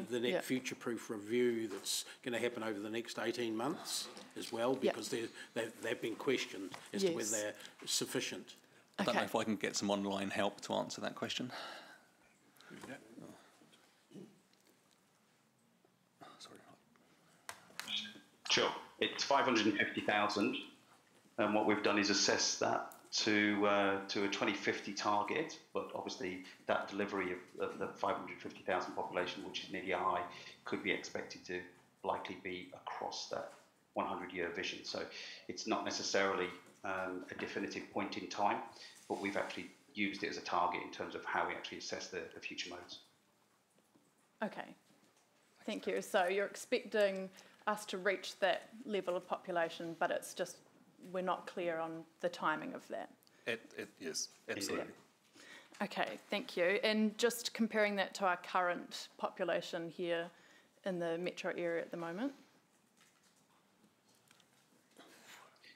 the net future-proof review that's going to happen over the next 18 months as well, because they've been questioned as to whether they're sufficient. I don't know if I can get some online help to answer that question. Sorry. Sure. It's 550,000, and what we've done is assess that to a 2050 target, but obviously that delivery of the 550,000 population, which is nearly high, could be expected to likely be across that 100-year vision. So it's not necessarily a definitive point in time, but we've actually used it as a target in terms of how we actually assess the future modes. Okay, thank you. So you're expecting us to reach that level of population, but it's just we're not clear on the timing of that. Yes, absolutely. Yeah. Okay, thank you. And just comparing that to our current population here in the metro area at the moment?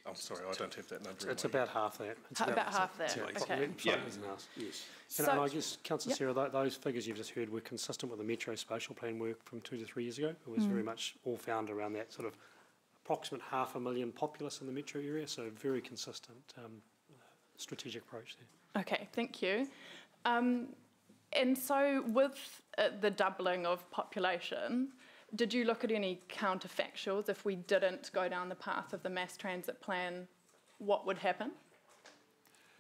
I'm sorry, I don't have that number. It's about half that. It's about half that, okay. Yeah. Yes. And I guess, Councillor Sarah, those figures you've just heard were consistent with the Metro Spatial Plan work from 2 to 3 years ago. It was very much all found around that sort of approximate 500,000 populace in the metro area, so very consistent strategic approach there. Okay, thank you. And so with the doubling of population, did you look at any counterfactuals? If we didn't go down the path of the mass transit plan, what would happen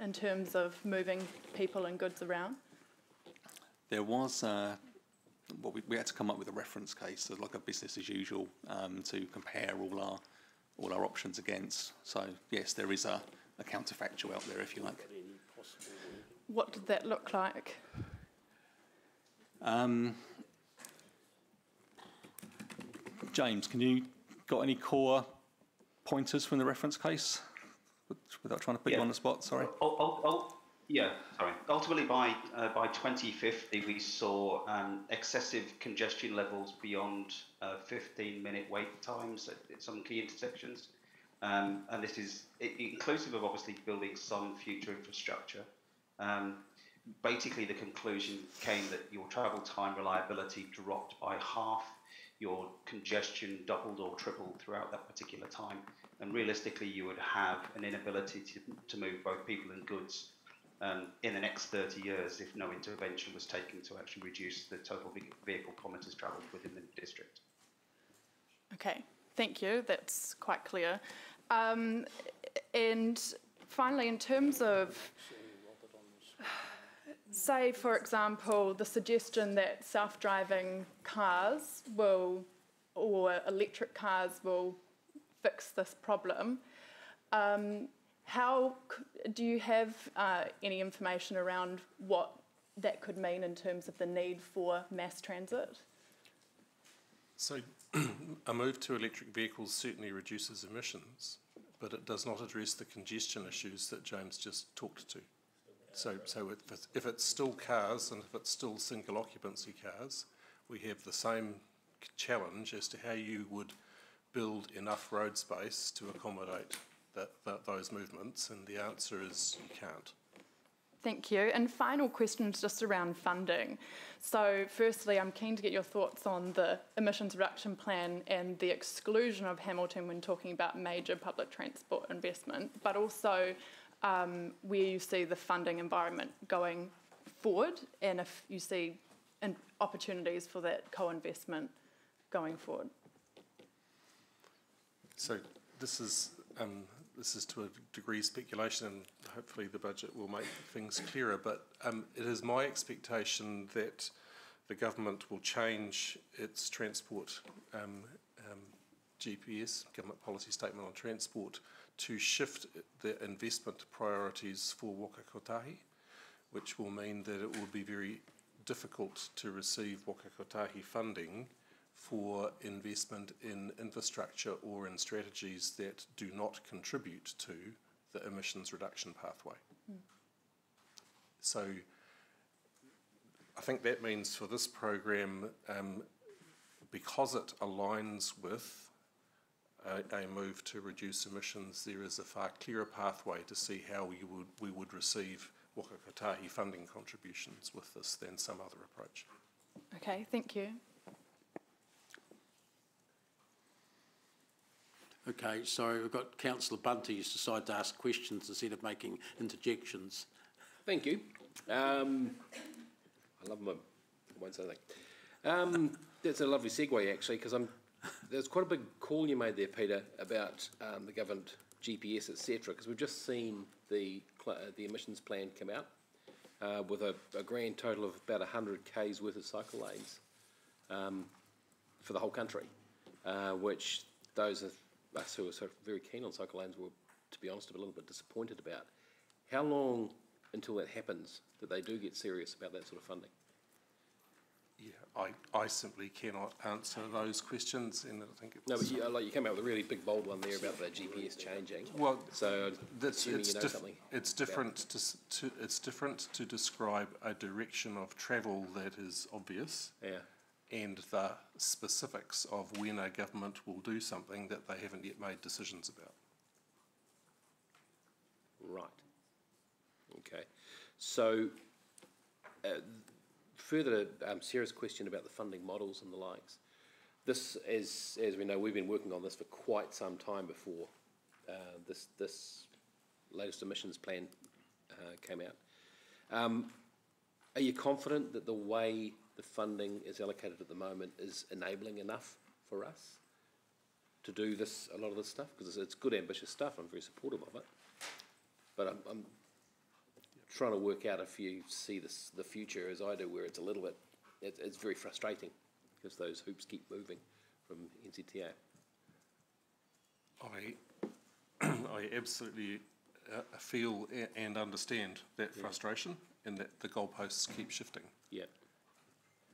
in terms of moving people and goods around? There was, well, we had to come up with a reference case, so like a business as usual, to compare all our options against. So yes, there is a counterfactual out there, if you like. What did that look like? James, can you got any core pointers from the reference case? Without trying to put you on the spot, sorry. Yeah, sorry. Ultimately, by 2050, we saw excessive congestion levels beyond 15-minute wait times at some key intersections. And this is inclusive of obviously building some future infrastructure. Basically, the conclusion came that your travel time reliability dropped by half, your congestion doubled or tripled throughout that particular time. And realistically, you would have an inability to move both people and goods in the next 30 years if no intervention was taken to actually reduce the total vehicle kilometres travelled within the district. Okay, thank you. That's quite clear. And finally, in terms of, say, for example, the suggestion that self-driving cars will, or electric cars will fix this problem, how do you have any information around what that could mean in terms of the need for mass transit? So a move to electric vehicles certainly reduces emissions, but it does not address the congestion issues that James just talked to. So if it's still cars and if it's still single occupancy cars, we have the same challenge as to how you would build enough road space to accommodate those movements, and the answer is you can't. Thank you. And final questions just around funding. So firstly, I'm keen to get your thoughts on the emissions reduction plan and the exclusion of Hamilton when talking about major public transport investment, but also where you see the funding environment going forward and if you see opportunities for that co-investment going forward. So this is to a degree speculation, and hopefully the budget will make things clearer, but it is my expectation that the government will change its transport GPS, Government Policy Statement on Transport, to shift the investment priorities for Waka Kotahi, which will mean that it will be very difficult to receive Waka Kotahi funding for investment in infrastructure or in strategies that do not contribute to the emissions reduction pathway. So I think that means for this program, because it aligns with a move to reduce emissions, there is a far clearer pathway to see how we would receive waka kotahi funding contributions with this than some other approach. Okay, thank you. Okay, so we've got Councillor Bunty who's decided to ask questions instead of making interjections. Thank you. I love my, I won't say that. That's a lovely segue actually, because there's quite a big call you made there, Peter, about the government GPS, etc. Because we've just seen the emissions plan come out with a grand total of about 100 k's worth of cycle lanes for the whole country, which those of us who are sort of very keen on cycle lanes were, to be honest, a little bit disappointed about. How long until that happens that they do get serious about that sort of funding? Yeah, I simply cannot answer those questions, and I think it's... No, but you came out with a really big bold one there about the GPS changing. Well, so assuming you know something. It's different it's different to describe a direction of travel that is obvious, and the specifics of when a government will do something that they haven't yet made decisions about. Right. Okay. So, further Sarah's question about the funding models and the likes. This, as we know, we've been working on this for quite some time before this latest emissions plan came out. Are you confident that the way the funding is allocated at the moment is enabling enough for us to do this, a lot of this stuff? Because it's good, ambitious stuff. I'm very supportive of it. But I'm trying to work out if you see the future as I do, where it's a little bit, it's very frustrating because those hoops keep moving from NZTA. I absolutely feel and understand that frustration, and that the goalposts keep shifting. Yeah.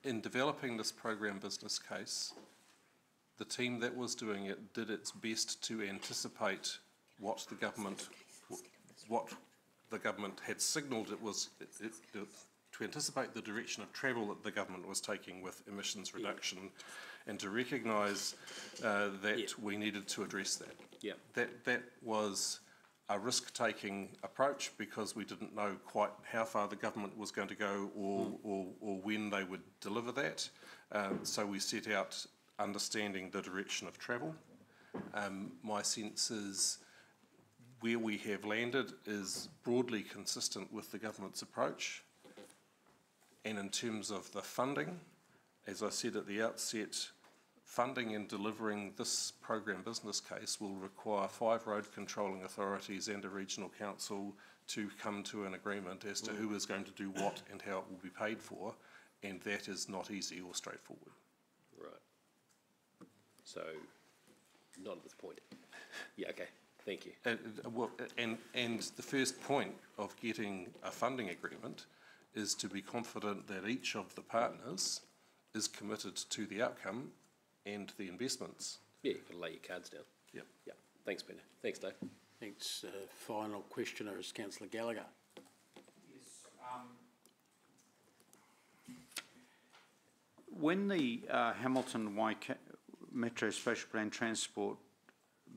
In developing this program business case, the team that was doing it did its best to anticipate what the government had signalled it was, to anticipate the direction of travel that the government was taking with emissions reduction, and to recognise that we needed to address that. Yeah. That was a risk-taking approach, because we didn't know quite how far the government was going to go or when they would deliver that. So we set out understanding the direction of travel. My sense is where we have landed is broadly consistent with the government's approach. And in terms of the funding, as I said at the outset, funding and delivering this program business case will require 5 road controlling authorities and a regional council to come to an agreement as to who is going to do what and how it will be paid for, and that is not easy or straightforward. Right. So, not at this point. Yeah, okay. Thank you. And the first point of getting a funding agreement is to be confident that each of the partners is committed to the outcome and the investments. Yeah, you've got to lay your cards down. Yep. Yeah. Thanks, Peter. Thanks, Dave. Thanks. Final questioner is Councillor Gallagher. Yes. When the Hamilton Metro Spatial Plan Transport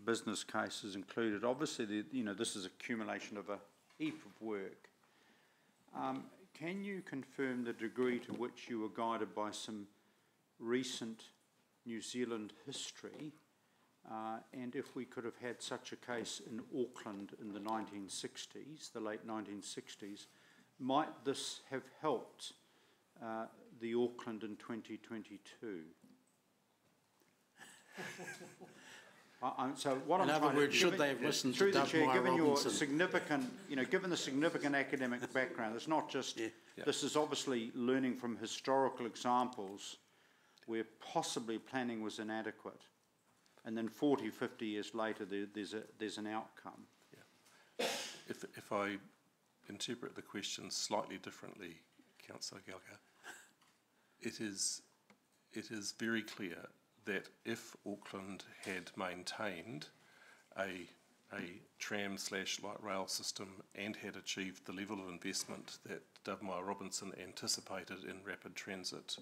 business case is included, obviously, this is accumulation of a heap of work. Can you confirm the degree to which you were guided by some recent New Zealand history, and if we could have had such a case in Auckland in the 1960s, the late 1960s, might this have helped the Auckland in 2022? So what in I'm other trying words, to, should they have listened through to the chair, given Robinson? your significant, given the significant academic background, it's not just. This is obviously learning from historical examples where possibly planning was inadequate, and then 40, 50 years later there's an outcome. Yeah. If I interpret the question slightly differently, Councillor Gallagher, it is very clear that if Auckland had maintained a tram/light rail system and had achieved the level of investment that Robinson anticipated in rapid transit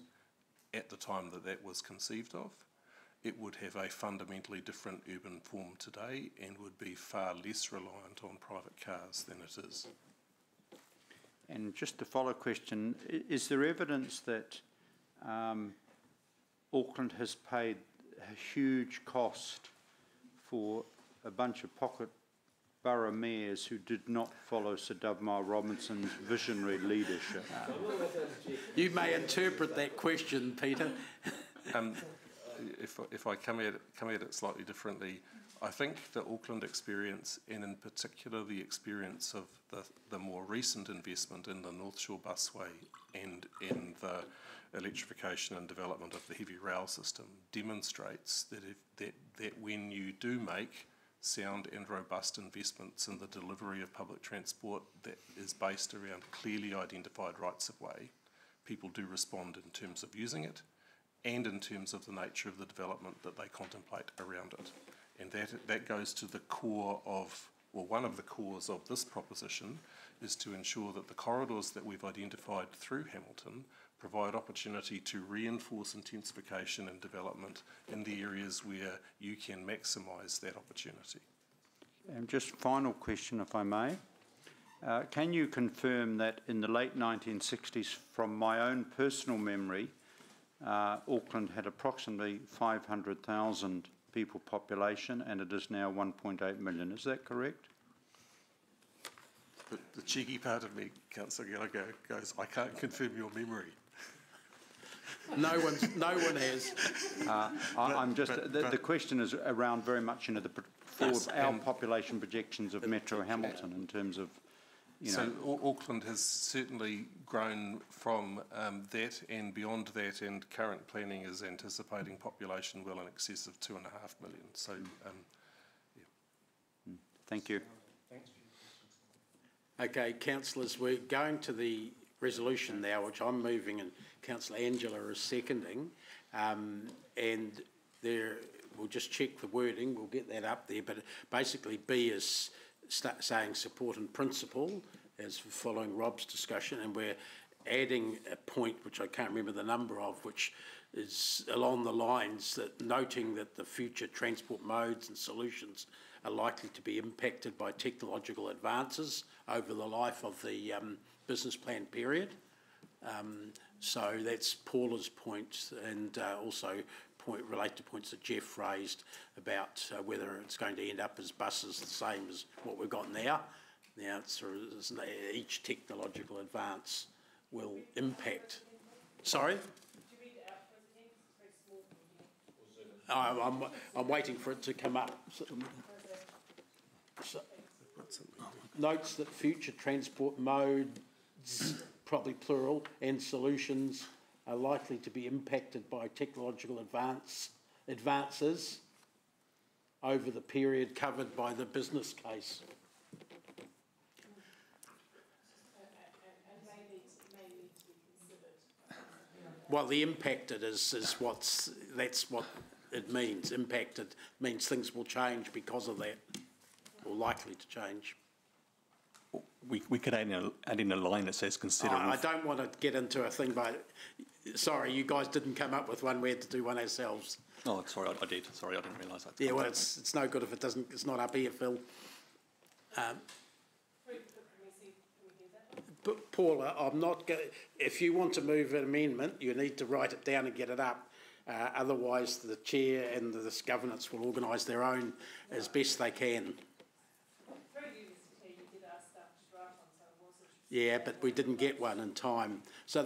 at the time that was conceived of, it would have a fundamentally different urban form today and would be far less reliant on private cars than it is. And just a follow question, is there evidence that Auckland has paid a huge cost for a bunch of pocket borough mayors who did not follow Sir Dovemar Robinson's visionary leadership? You may interpret that question, Peter. If I come at it slightly differently, I think the Auckland experience, and in particular the experience of the more recent investment in the North Shore busway and in the electrification and development of the heavy rail system, demonstrates that when you do make sound and robust investments in the delivery of public transport that is based around clearly identified rights of way, people do respond in terms of using it and in terms of the nature of the development that they contemplate around it. And that goes to the core of, well, one of the cores of this proposition is to ensure that the corridors that we've identified through Hamilton provide opportunity to reinforce intensification and development in the areas where you can maximise that opportunity. And just final question, if I may. Can you confirm that in the late 1960s, from my own personal memory, Auckland had approximately 500,000 people population and it is now 1.8 million. Is that correct? The cheeky part of me, Councillor Gallagher, goes, I can't confirm your memory. No one has. I'm just, the question is around very much our population projections of Metro Hamilton in terms of, you know. So Auckland has certainly grown from that and beyond that, and current planning is anticipating population well in excess of 2.5 million. So, yeah. Thank you. Thanks. Okay, councillors, we're going to the resolution now, which I'm moving and Councillor Angela is seconding, and there we'll just check the wording. We'll get that up there, but basically B is saying support in principle, as following Rob's discussion, and we're adding a point which I can't remember the number of, which is along the lines that noting that the future transport modes and solutions are likely to be impacted by technological advances over the life of the business plan period. So that's Paula's point, and also relate to points that Jeff raised about whether it's going to end up as buses the same as what we've got now. Now, each technological advance will impact. Sorry? I'm waiting for it to come up. So, notes that future transport modes, probably plural, and solutions are likely to be impacted by technological advances over the period covered by the business case. Well, the impacted is that's what it means. Impacted means things will change because of that, or likely to change. We could add in a line that says consider. I don't want to get into a thing, but sorry, you guys didn't come up with one. We had to do one ourselves. Oh, sorry, I did. Sorry, I didn't realise that. Yeah, well, it's no good if it doesn't. It's not up here, Phil. But Paula, I'm not going. If you want to move an amendment, you need to write it down and get it up. Otherwise, the chair and the governance will organise their own as best they can. Yeah, but we didn't get one in time. So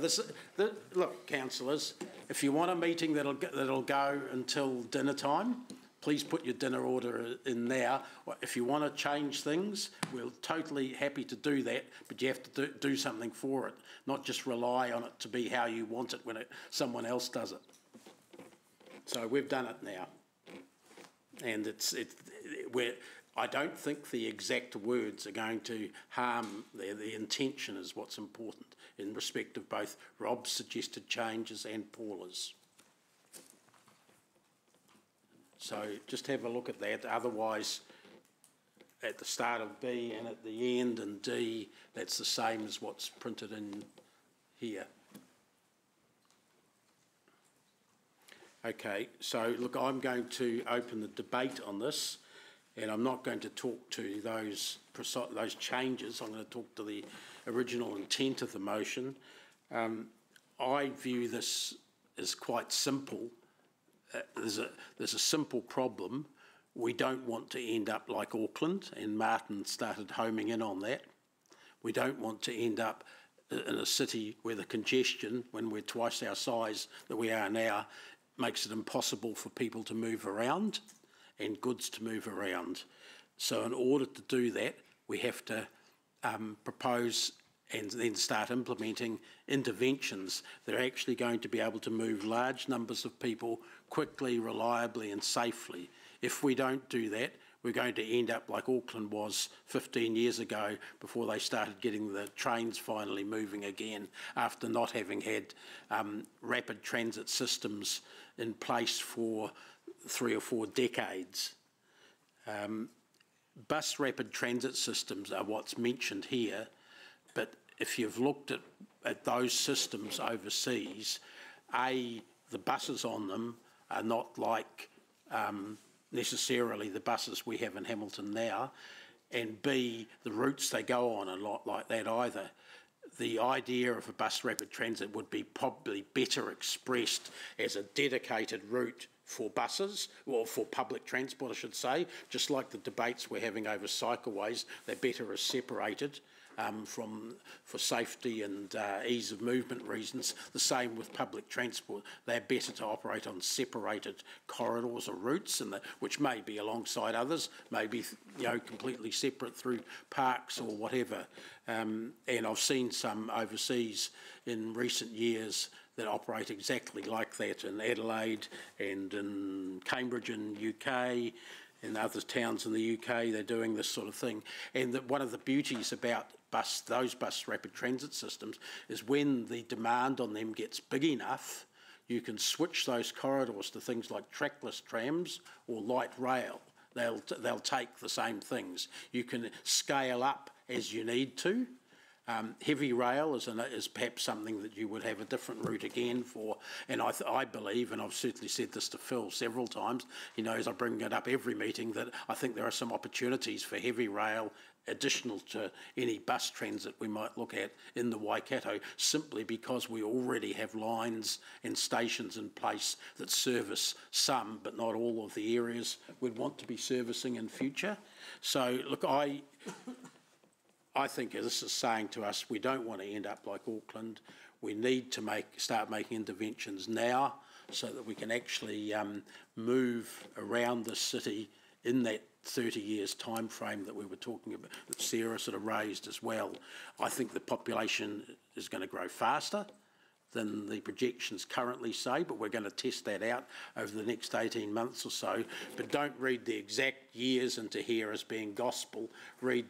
look, councillors, if you want a meeting that'll go until dinner time, please put your dinner order in there. If you want to change things, we're totally happy to do that, but you have to do something for it, not just rely on it to be how you want it when someone else does it. So we've done it now, and I don't think the exact words are going to harm the intention is what's important in respect of both Rob's suggested changes and Paula's. So just have a look at that. Otherwise, at the start of B and at the end in D, that's the same as what's printed in here. Okay, so look, I'm going to open the debate on this, and I'm not going to talk to those changes. I'm going to talk to the original intent of the motion. I view this as quite simple. There's a simple problem. We don't want to end up like Auckland, and Martin started homing in on that. We don't want to end up in a city where the congestion, when we're twice our size that we are now, makes it impossible for people to move around and goods to move around. So in order to do that, we have to propose and then start implementing interventions that are actually going to be able to move large numbers of people quickly, reliably and safely. If we don't do that, we're going to end up like Auckland was 15 years ago before they started getting the trains finally moving again after not having had rapid transit systems in place for 3 or 4 decades. Bus rapid transit systems are what's mentioned here, but if you've looked at those systems overseas, A, the buses on them are not like necessarily the buses we have in Hamilton now, and B, the routes they go on are not like that either. The idea of a bus rapid transit would be probably better expressed as a dedicated route for buses, or for public transport I should say, just like the debates we're having over cycleways. They're better as separated for safety and ease of movement reasons. The same with public transport. They're better to operate on separated corridors or routes, which may be alongside others, maybe completely separate through parks or whatever. And I've seen some overseas in recent years that operate exactly like that in Adelaide and in Cambridge in UK. In other towns in the UK, they're doing this sort of thing. And one of the beauties about those bus rapid transit systems is when the demand on them gets big enough, you can switch those corridors to things like trackless trams or light rail. They'll take the same things. You can scale up as you need to. Heavy rail is perhaps something that you would have a different route again for, and I believe, and I've certainly said this to Phil several times, he knows I bring it up every meeting, that I think there are some opportunities for heavy rail additional to any bus transit we might look at in the Waikato, simply because we already have lines and stations in place that service some but not all of the areas we'd want to be servicing in future. So look, I think this is saying to us we don't want to end up like Auckland. We need to start making interventions now so that we can actually move around the city in that 30 years time frame that we were talking about, that Sarah sort of raised as well. I think the population is going to grow faster than the projections currently say, but we're going to test that out over the next 18 months or so. But don't read the exact years into here as being gospel. Read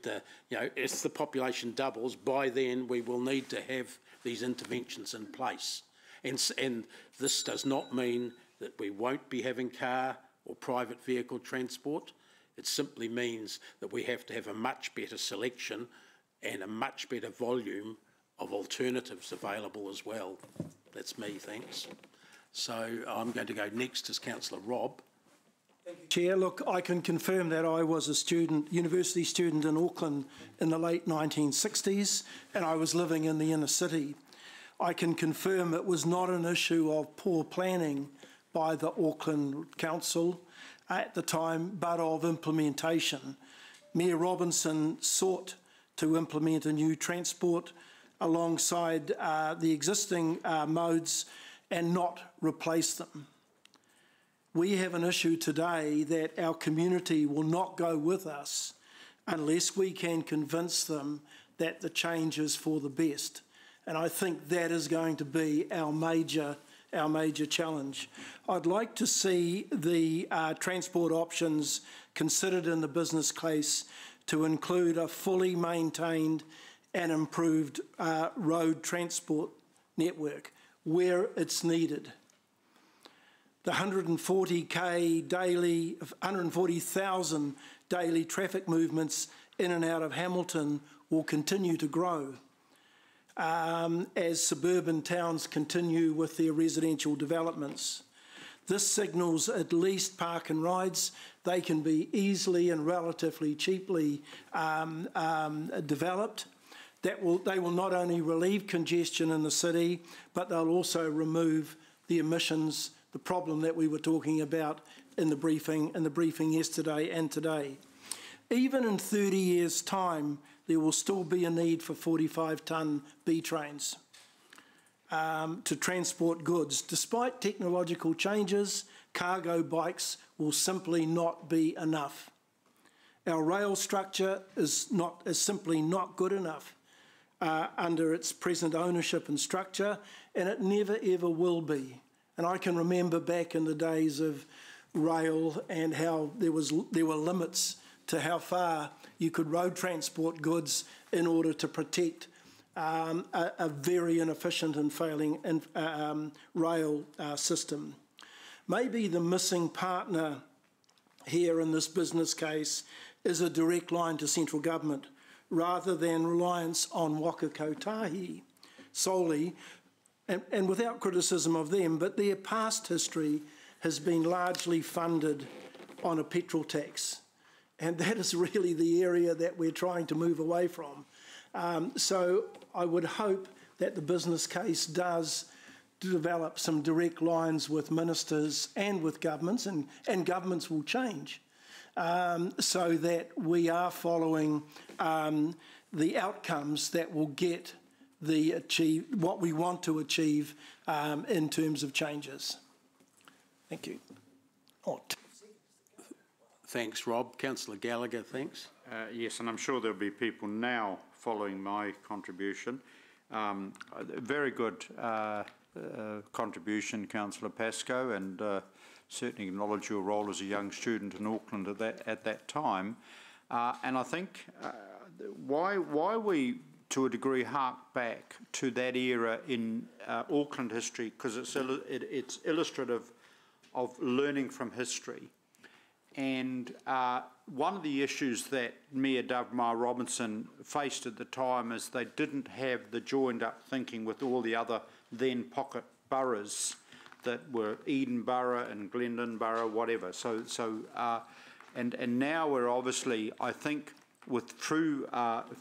if the population doubles, by then we will need to have these interventions in place. And this does not mean that we won't be having car or private vehicle transport. It simply means that we have to have a much better selection and a much better volume of alternatives available as well. That's me, thanks. So I'm going to go next as Councillor Robb. Thank you, Chair. Look, I can confirm that I was a university student in Auckland in the late 1960s, and I was living in the inner city. I can confirm it was not an issue of poor planning by the Auckland Council at the time, but of implementation. Mayor Robinson sought to implement a new transport alongside the existing modes and not replace them. We have an issue today that our community will not go with us unless we can convince them that the change is for the best. And I think that is going to be our major challenge. I'd like to see the transport options considered in the business case to include a fully maintained and improved road transport network where it's needed. The 140,000 daily traffic movements in and out of Hamilton will continue to grow as suburban towns continue with their residential developments. This signals at least park and rides. They can be easily and relatively cheaply developed. They will not only relieve congestion in the city, but they'll also remove the emissions, the problem that we were talking about in the briefing yesterday and today. Even in 30 years' time, there will still be a need for 45-tonne B trains to transport goods. Despite technological changes, cargo bikes will simply not be enough. Our rail structure is simply not good enough under its present ownership and structure, and it never ever will be. And I can remember back in the days of rail and how there were limits to how far you could road transport goods in order to protect a very inefficient and failing rail system. Maybe the missing partner here in this business case is a direct line to central government rather than reliance on Waka Kotahi solely, and without criticism of them, but their past history has been largely funded on a petrol tax. And that is really the area that we're trying to move away from. So I would hope that the business case does develop some direct lines with ministers and with governments, and governments will change, so that we are following the outcomes that will get what we want to achieve in terms of changes. Thank you. Thanks, Rob. Councillor Gallagher, thanks. Yes, and I'm sure there'll be people now following my contribution. Very good contribution, Councillor Pascoe, and certainly acknowledge your role as a young student in Auckland at that time. And I think why we, to a degree, hark back to that era in Auckland history, because it's illustrative of learning from history. And one of the issues that Mayor Dagmar Robinson faced at the time is they didn't have the joined-up thinking with all the other then pocket boroughs that were Eden Borough and Glendon Borough, whatever. And now we're obviously, I think, with true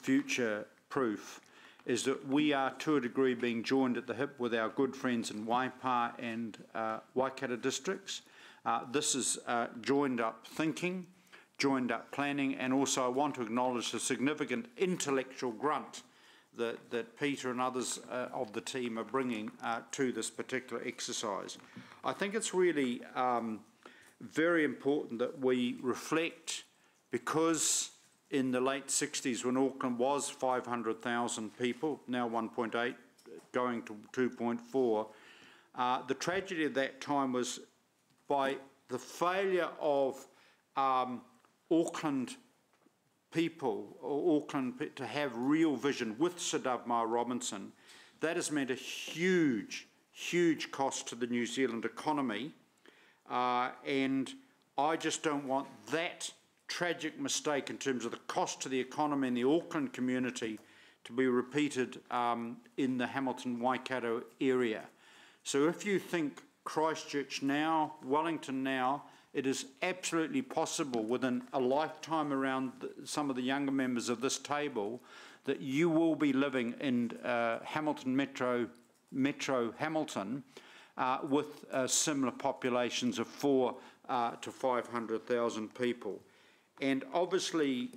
future proof, is that we are to a degree being joined at the hip with our good friends in Waipa and Waikato districts. This is joined up thinking, joined up planning, and also I want to acknowledge the significant intellectual grunt that Peter and others of the team are bringing to this particular exercise. I think it's really very important that we reflect, because in the late 60s when Auckland was 500,000 people, now 1.8, going to 2.4, the tragedy of that time was by the failure of Auckland people, or Auckland to have real vision with Sir Dagmar Robinson. That has meant a huge, huge cost to the New Zealand economy, and I just don't want that tragic mistake in terms of the cost to the economy in the Auckland community to be repeated in the Hamilton Waikato area. So if you think Christchurch now, Wellington now, it is absolutely possible within a lifetime around some of the younger members of this table that you will be living in Hamilton Metro Hamilton with similar populations of 400,000 to 500,000 people. And obviously,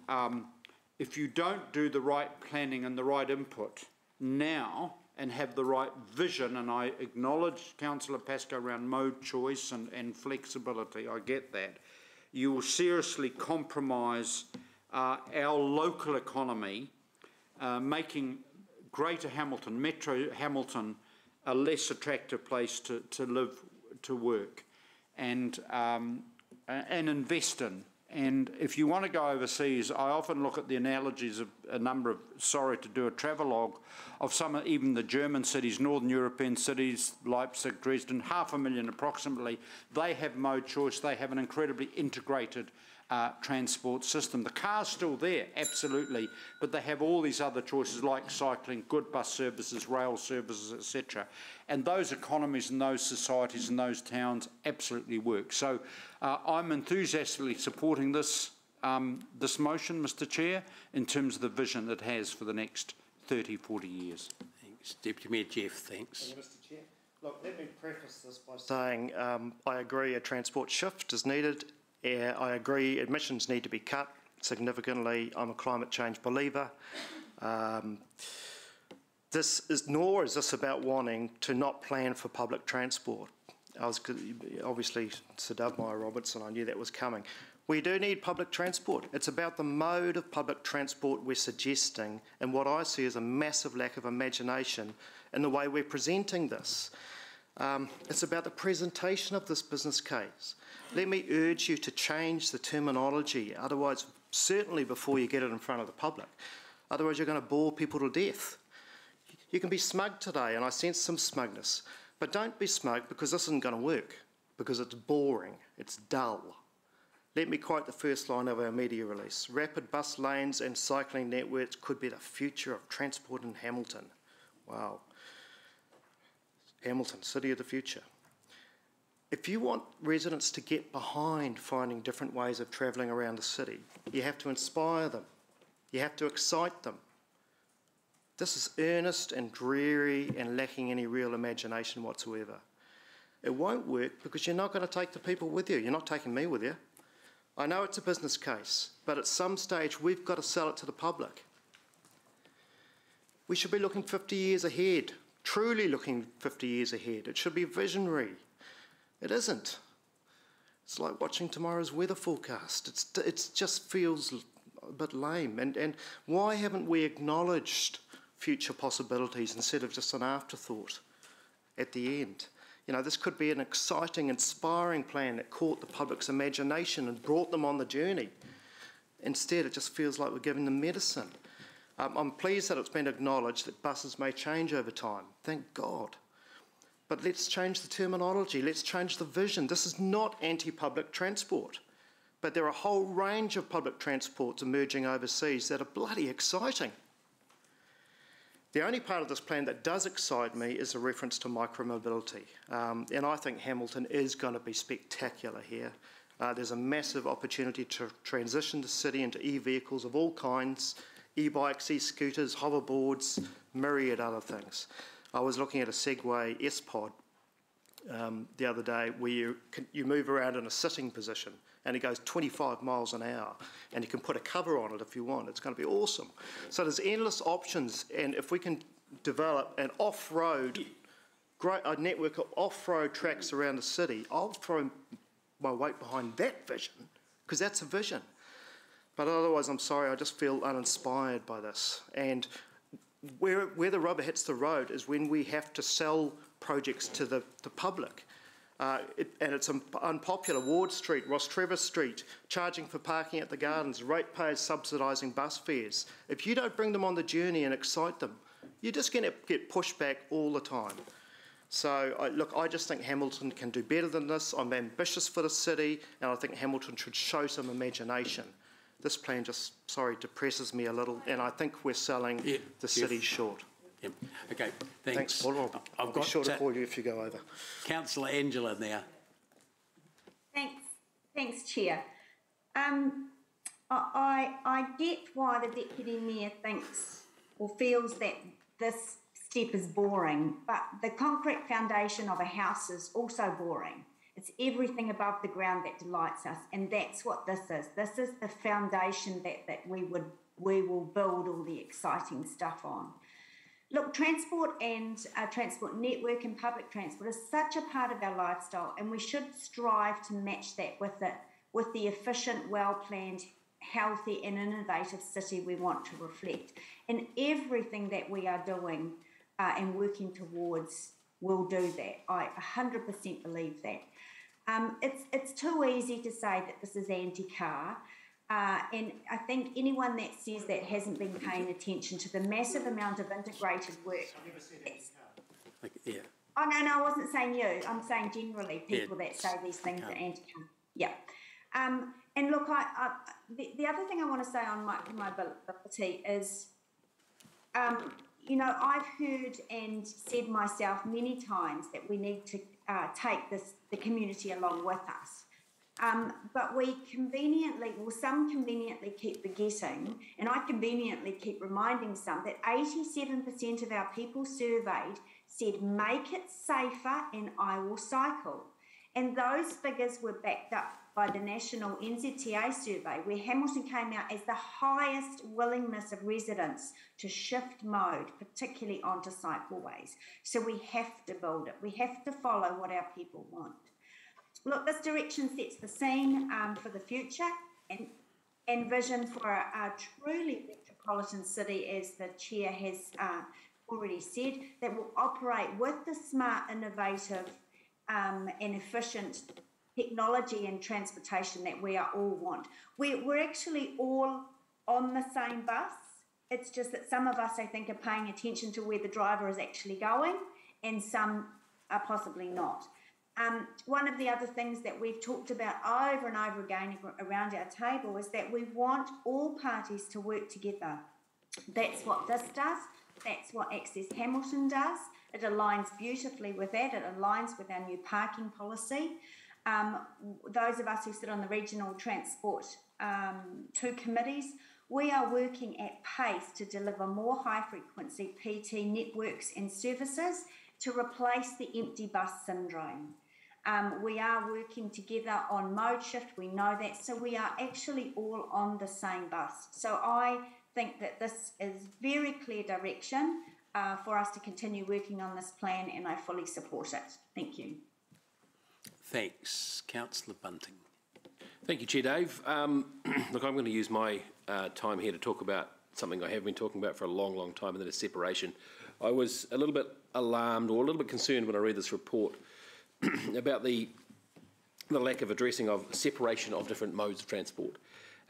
if you don't do the right planning and the right input now and have the right vision, and I acknowledge Councillor Pascoe around mode choice and flexibility, I get that, you will seriously compromise our local economy, making Greater Hamilton, Metro Hamilton, a less attractive place to live, to work, and invest in. And if you want to go overseas, I often look at the analogies of a number of, sorry to do a travelogue, of some of even the German cities, Northern European cities, Leipzig, Dresden, 500,000 approximately. They have mode choice. They have an incredibly integrated transport system. The car's still there, absolutely, but they have all these other choices like cycling, good bus services, rail services, etc. And those economies and those societies and those towns absolutely work. So I'm enthusiastically supporting this, this motion, Mr Chair, in terms of the vision it has for the next 30, 40 years. Thanks. Deputy Mayor Jeff, thanks. Thank you, Mr Chair. Look, let me preface this by saying I agree a transport shift is needed. I agree emissions need to be cut significantly. I'm a climate change believer. Nor is this about wanting to not plan for public transport. Obviously, Sir Dovemire Robertson, I knew that was coming. We do need public transport. It's about the mode of public transport we're suggesting, and what I see is a massive lack of imagination in the way we're presenting this. It's about the presentation of this business case. Let me urge you to change the terminology, otherwise, certainly before you get it in front of the public. Otherwise, you're going to bore people to death. You can be smug today, and I sense some smugness, but don't be smug because this isn't going to work, because it's boring, it's dull. Let me quote the first line of our media release. Rapid bus lanes and cycling networks could be the future of transport in Hamilton. Wow. Hamilton, city of the future. If you want residents to get behind finding different ways of travelling around the city, you have to inspire them. You have to excite them. This is earnest and dreary and lacking any real imagination whatsoever. It won't work because you're not going to take the people with you. You're not taking me with you. I know it's a business case, but at some stage we've got to sell it to the public. We should be looking 50 years ahead, truly looking 50 years ahead. It should be visionary. It isn't. It's like watching tomorrow's weather forecast. It just feels a bit lame. And why haven't we acknowledged future possibilities instead of just an afterthought at the end? You know, this could be an exciting, inspiring plan that caught the public's imagination and brought them on the journey. Instead, it just feels like we're giving them medicine. I'm pleased that it's been acknowledged that buses may change over time. Thank God. But let's change the terminology. Let's change the vision. This is not anti-public transport. But there are a whole range of public transports emerging overseas that are bloody exciting. The only part of this plan that does excite me is a reference to micromobility. And I think Hamilton is going to be spectacular here. There's a massive opportunity to transition the city into e-vehicles of all kinds, e-bikes, e-scooters, hoverboards, myriad other things. I was looking at a Segway S-Pod the other day where you move around in a sitting position and it goes 25 miles an hour and you can put a cover on it if you want. It's going to be awesome. So there's endless options, and if we can develop an off-road, a network of off-road tracks around the city, I'll throw my weight behind that vision, because that's a vision. But otherwise, I'm sorry, I just feel uninspired by this. And where the rubber hits the road is when we have to sell projects to the public. And it's unpopular. Ward Street, Ross Trevor Street, charging for parking at the gardens, ratepayers subsidising bus fares. If you don't bring them on the journey and excite them, you're just going to get pushed back all the time. So, look, I just think Hamilton can do better than this. I'm ambitious for the city, and I think Hamilton should show some imagination. This plan just, sorry, depresses me a little, and I think we're selling the city short. Yep. Okay, thanks. Paul. I'll be sure to call you if you go over. Councillor Angela now. Thanks, Chair. I get why the Deputy Mayor thinks or feels that this step is boring, but the concrete foundation of a house is also boring. It's everything above the ground that delights us, and that's what this is. This is the foundation that we will build all the exciting stuff on. Look, transport and transport network and public transport is such a part of our lifestyle, and we should strive to match that with the efficient, well-planned, healthy and innovative city we want to reflect. And everything that we are doing and working towards will do that. I 100% believe that. It's too easy to say that this is anti-car. And I think anyone that says that hasn't been paying attention to the massive amount of integrated work. Yeah. Oh, no, I wasn't saying you. I'm saying generally people that say these things are anti-car. Yeah. And look, the other thing I want to say on micromobility is, you know, I've heard and said myself many times that we need to take the community along with us. But we conveniently, well, some conveniently keep forgetting, and I conveniently keep reminding some, that 87% of our people surveyed said, make it safer and I will cycle. And those figures were backed up by the national NZTA survey, where Hamilton came out as the highest willingness of residents to shift mode, particularly onto cycleways. So we have to build it. We have to follow what our people want. Look, this direction sets the scene for the future and vision for a truly metropolitan city, as the Chair has already said, that will operate with the smart, innovative and efficient technology and transportation that we all want. We're actually all on the same bus. It's just that some of us, I think, are paying attention to where the driver is actually going, and some are possibly not. One of the other things that we've talked about over and over again around our table is that we want all parties to work together. That's what this does. That's what Access Hamilton does. It aligns beautifully with that. It aligns with our new parking policy. Those of us who sit on the Regional Transport 2 committees, we are working at pace to deliver more high-frequency PT networks and services to replace the empty bus syndrome. We are working together on mode shift, we know that, so we are actually all on the same bus. So I think that this is very clear direction for us to continue working on this plan, and I fully support it. Thank you. Thanks. Councillor Bunting. Thank you, Chair Dave. Look, I'm going to use my time here to talk about something I have been talking about for a long, long time, and that is separation. I was a little bit alarmed or a little bit concerned when I read this report about the lack of addressing of separation of different modes of transport.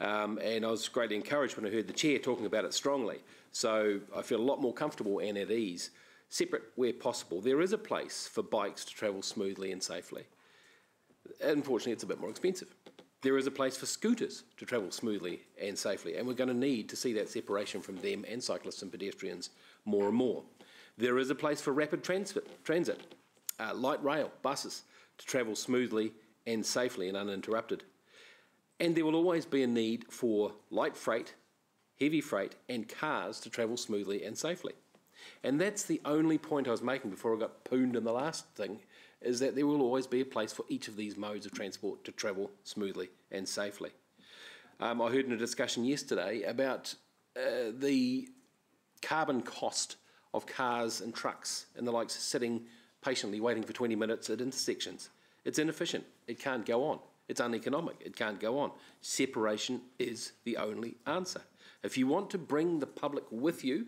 And I was greatly encouraged when I heard the Chair talking about it strongly. So I feel a lot more comfortable and at ease. Separate where possible. There is a place for bikes to travel smoothly and safely. Unfortunately, it's a bit more expensive. There is a place for scooters to travel smoothly and safely, and we're going to need to see that separation from them and cyclists and pedestrians more and more. There is a place for rapid transit, light rail, buses, to travel smoothly and safely and uninterrupted. And there will always be a need for light freight, heavy freight, and cars to travel smoothly and safely. And that's the only point I was making before I got pooned in the last thing, is that there will always be a place for each of these modes of transport to travel smoothly and safely. I heard in a discussion yesterday about the carbon cost of cars and trucks and the likes sitting patiently waiting for 20 minutes at intersections. It's inefficient. It can't go on. It's uneconomic. It can't go on. Separation is the only answer. If you want to bring the public with you,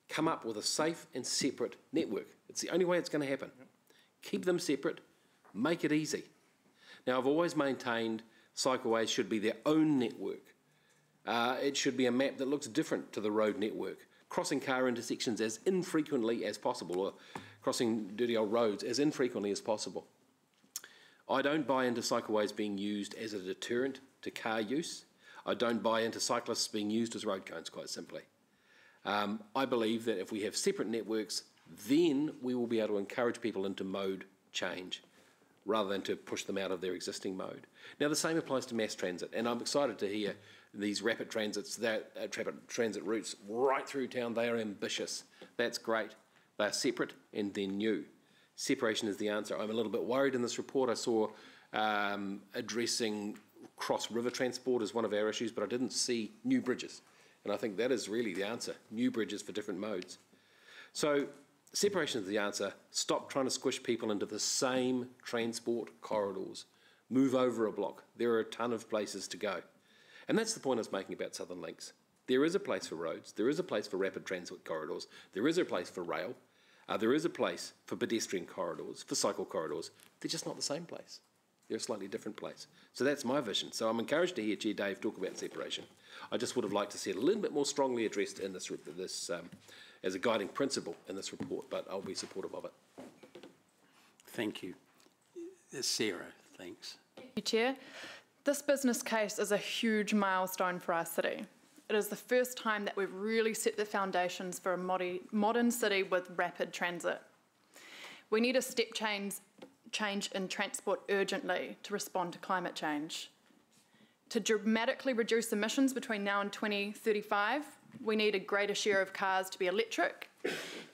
come up with a safe and separate network. It's the only way it's going to happen. Keep them separate, make it easy. Now, I've always maintained cycleways should be their own network. It should be a map that looks different to the road network, crossing car intersections as infrequently as possible, or crossing dirty old roads as infrequently as possible. I don't buy into cycleways being used as a deterrent to car use. I don't buy into cyclists being used as road cones, quite simply. I believe that if we have separate networks, then we will be able to encourage people into mode change rather than to push them out of their existing mode. Now, the same applies to mass transit, and I'm excited to hear these rapid transits, rapid transit routes right through town. They are ambitious. That's great. They're separate and they're new. Separation is the answer. I'm a little bit worried in this report. I saw addressing cross-river transport as one of our issues, but I didn't see new bridges. And I think that is really the answer, new bridges for different modes. So separation is the answer. Stop trying to squish people into the same transport corridors. Move over a block. There are a ton of places to go. And that's the point I was making about Southern Links. There is a place for roads. There is a place for rapid transit corridors. There is a place for rail. There is a place for pedestrian corridors, for cycle corridors. They're just not the same place. They're a slightly different place. So that's my vision. So I'm encouraged to hear Chair Dave talk about separation. I just would have liked to see it a little bit more strongly addressed in this as a guiding principle in this report, but I'll be supportive of it. Thank you. Sarah, thanks. Thank you, Chair. This business case is a huge milestone for our city. It is the first time that we've really set the foundations for a modern city with rapid transit. We need a step change in transport urgently to respond to climate change. To dramatically reduce emissions between now and 2035, we need a greater share of cars to be electric,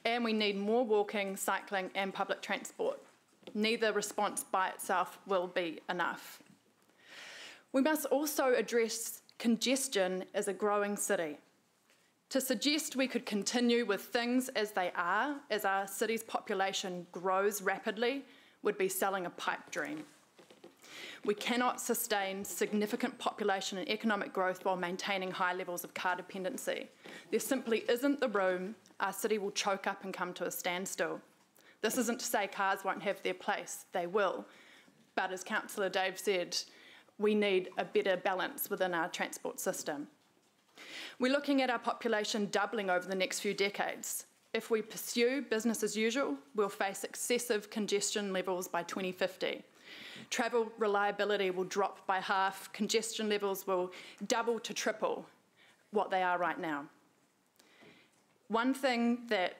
and we need more walking, cycling and public transport. Neither response by itself will be enough. We must also address congestion as a growing city. To suggest we could continue with things as they are, as our city's population grows rapidly, would be selling a pipe dream. We cannot sustain significant population and economic growth while maintaining high levels of car dependency. There simply isn't the room. Our city will choke up and come to a standstill. This isn't to say cars won't have their place, they will. But as Councillor Dave said, we need a better balance within our transport system. We're looking at our population doubling over the next few decades. If we pursue business as usual, we'll face excessive congestion levels by 2050. Travel reliability will drop by half, congestion levels will double to triple what they are right now. One thing that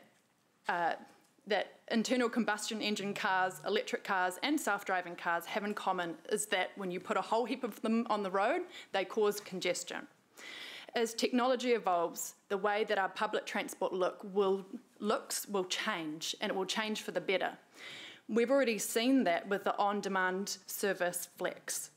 internal combustion engine cars, electric cars and self-driving cars have in common is that when you put a whole heap of them on the road, they cause congestion. As technology evolves, the way that our public transport looks will change, and it will change for the better. We've already seen that with the on-demand service Flex.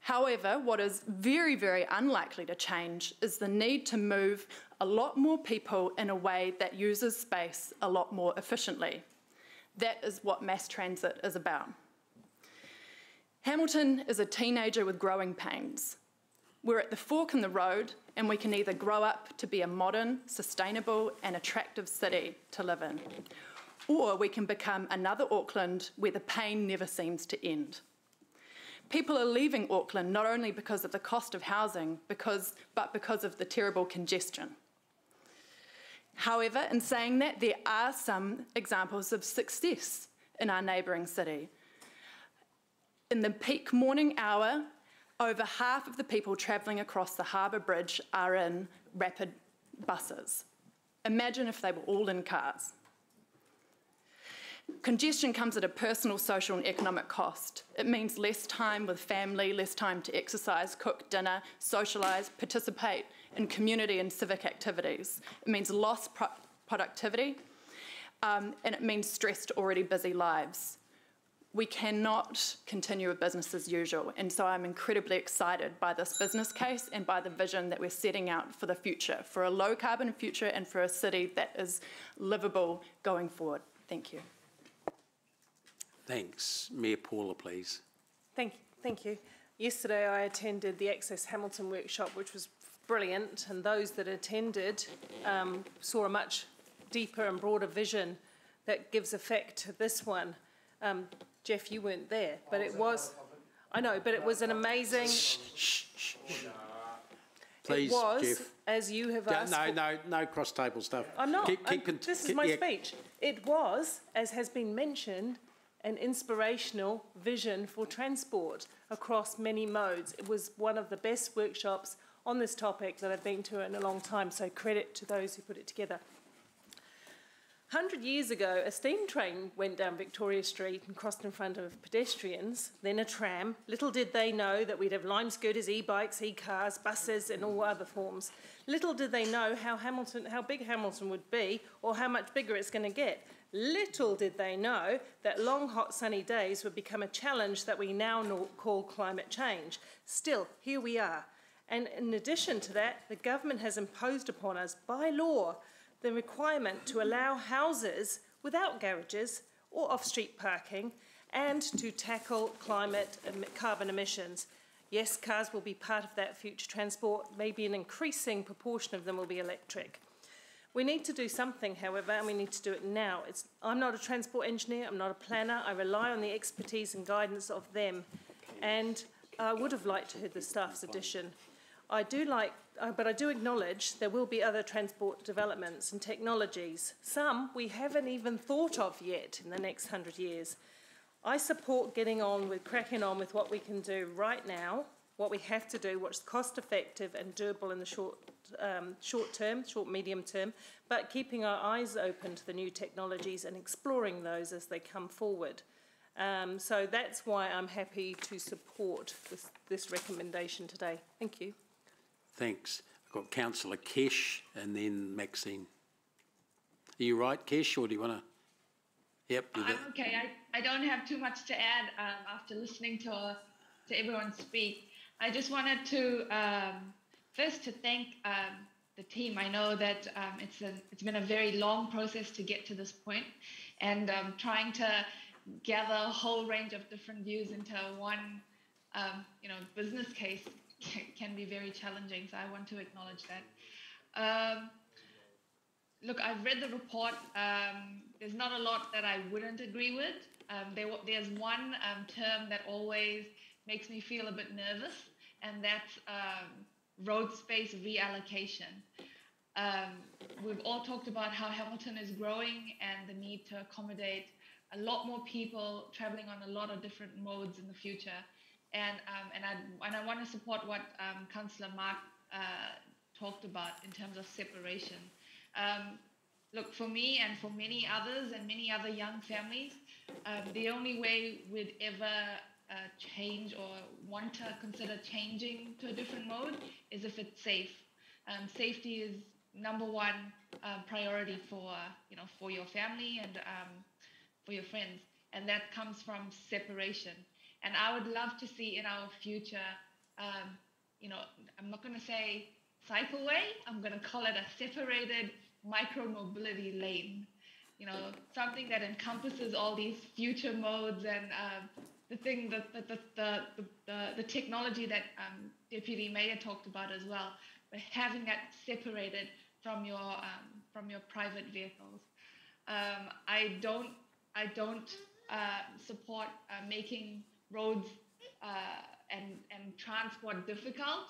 However, what is very, very unlikely to change is the need to move a lot more people in a way that uses space a lot more efficiently. That is what mass transit is about. Hamilton is a teenager with growing pains. We're at the fork in the road, and we can either grow up to be a modern, sustainable and attractive city to live in, or we can become another Auckland where the pain never seems to end. People are leaving Auckland not only because of the cost of housing, but because of the terrible congestion. However, in saying that, there are some examples of success in our neighbouring city. In the peak morning hour, over half of the people travelling across the Harbour Bridge are in rapid buses. Imagine if they were all in cars. Congestion comes at a personal, social and economic cost. It means less time with family, less time to exercise, cook dinner, socialise, participate in community and civic activities. It means lost productivity, and it means stressed, already busy lives. We cannot continue with business as usual, and so I'm incredibly excited by this business case and by the vision that we're setting out for the future, for a low-carbon future and for a city that is livable going forward. Thank you. Thanks. Mayor Paula, please. Thank you. Yesterday I attended the Access Hamilton workshop, which was brilliant, and those that attended saw a much deeper and broader vision that gives effect to this one. Jeff, you weren't there, but it was... I know, but it was an amazing... Please, it was, Jeff. as you have asked... No cross-table stuff. I'm not. This is my speech. It was, as has been mentioned, an inspirational vision for transport across many modes. It was one of the best workshops on this topic that I've been to in a long time, so credit to those who put it together. 100 years ago, a steam train went down Victoria Street and crossed in front of pedestrians, then a tram. Little did they know that we'd have lime scooters, e-bikes, e-cars, buses and all other forms. Little did they know how big Hamilton would be or how much bigger it's going to get. Little did they know that long, hot, sunny days would become a challenge that we now call climate change. Still, here we are. And in addition to that, the government has imposed upon us by law the requirement to allow houses without garages or off-street parking and to tackle climate and carbon emissions. Yes, cars will be part of that future transport. Maybe an increasing proportion of them will be electric. We need to do something, however, and we need to do it now. I'm not a transport engineer, I'm not a planner. I rely on the expertise and guidance of them. And I would have liked to hear the staff's addition. But I do acknowledge there will be other transport developments and technologies. Some we haven't even thought of yet in the next 100 years. I support cracking on with what we can do right now, what we have to do, what's cost effective and doable in the short, medium term, but keeping our eyes open to the new technologies and exploring those as they come forward. So that's why I'm happy to support this recommendation today. Thank you. Thanks. I've got Councillor Kesh and then Maxine. Are you right, Kesh, or do you want to? Yep. I'm okay. I don't have too much to add after listening to everyone speak. I just wanted to first to thank the team. I know that it's been a very long process to get to this point, and trying to gather a whole range of different views into one business case can be very challenging. So I want to acknowledge that. Look, I've read the report. There's not a lot that I wouldn't agree with. There's one term that always makes me feel a bit nervous, and that's road space reallocation. We've all talked about how Hamilton is growing and the need to accommodate a lot more people traveling on a lot of different modes in the future. And I want to support what Councillor Mark talked about in terms of separation. Look, for me and for many others and many other young families, the only way we'd ever change or want to consider changing to a different mode is if it's safe. Safety is number one priority for your family and for your friends, and that comes from separation. And I would love to see in our future, I'm not going to say cycleway, I'm going to call it a separated micro-mobility lane. Something that encompasses all these future modes and the technology that Deputy Mayor talked about as well, but having that separated from your private vehicles. I don't support making roads and transport difficult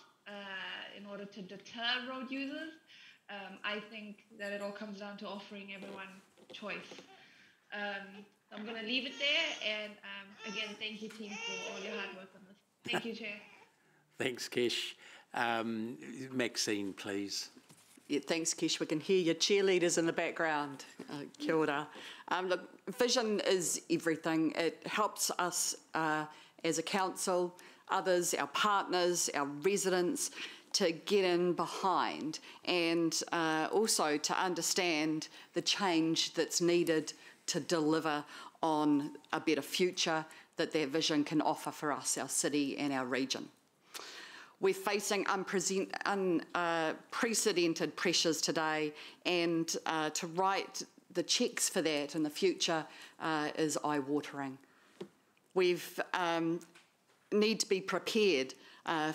in order to deter road users. I think that it all comes down to offering everyone choice. I'm going to leave it there, and again, thank you, team, for all your hard work on this. Thank you, Chair. Thanks, Kesh. Maxine, please. Yeah, thanks, Kesh. We can hear your cheerleaders in the background. Kia ora. Look, vision is everything. It helps us as a council, others, our partners, our residents, to get in behind and also to understand the change that's needed to deliver on a better future that their vision can offer for us, our city and our region. We're facing unprecedented pressures today, and to write the cheques for that in the future is eye-watering. We've need to be prepared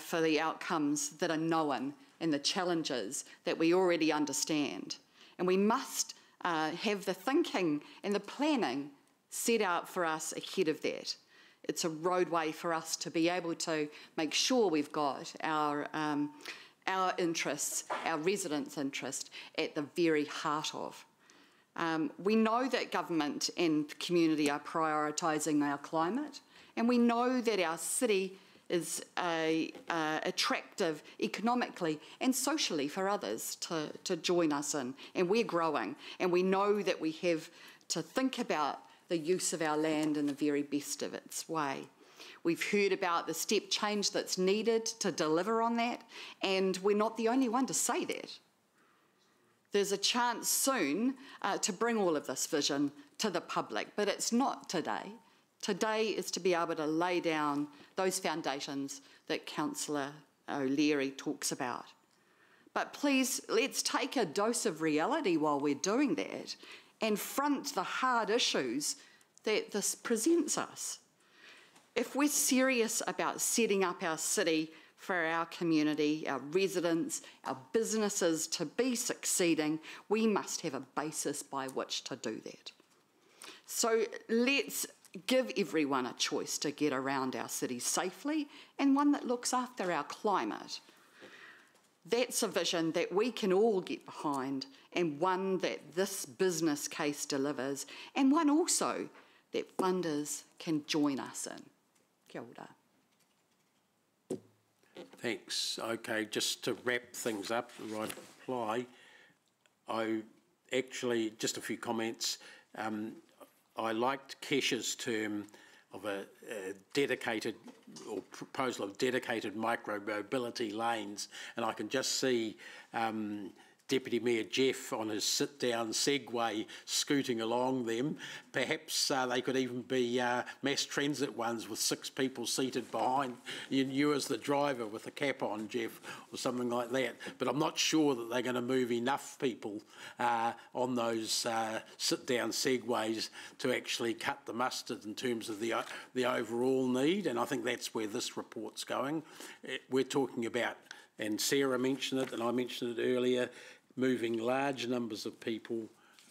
for the outcomes that are known and the challenges that we already understand. And we must have the thinking and the planning set out for us ahead of that. It's a roadway for us to be able to make sure we've got our interests, our residents' interest at the very heart of. We know that government and community are prioritising our climate, and we know that our city is attractive economically and socially for others to join us in, and we're growing, and we know that we have to think about the use of our land in the very best of its way. We've heard about the step change that's needed to deliver on that, and we're not the only one to say that. There's a chance soon to bring all of this vision to the public, but it's not today. Today is to be able to lay down those foundations that Councillor O'Leary talks about. But please, let's take a dose of reality while we're doing that and front the hard issues that this presents us. If we're serious about setting up our city for our community, our residents, our businesses to be succeeding, we must have a basis by which to do that. So let's give everyone a choice to get around our city safely, and one that looks after our climate. That's a vision that we can all get behind, and one that this business case delivers, and one also that funders can join us in. Kia ora. Thanks. Okay, just to wrap things up, the right reply, I actually, just a few comments. I liked Kesha's term of a dedicated, or proposal of dedicated micro-mobility lanes, and I can just see Deputy Mayor Jeff on his sit-down Segway scooting along them. Perhaps they could even be mass transit ones with 6 people seated behind you as the driver with a cap on, Jeff, or something like that. But I'm not sure that they're going to move enough people on those sit-down Segways to actually cut the mustard in terms of the overall need, and I think that's where this report's going. We're talking about, and Sarah mentioned it and I mentioned it earlier, moving large numbers of people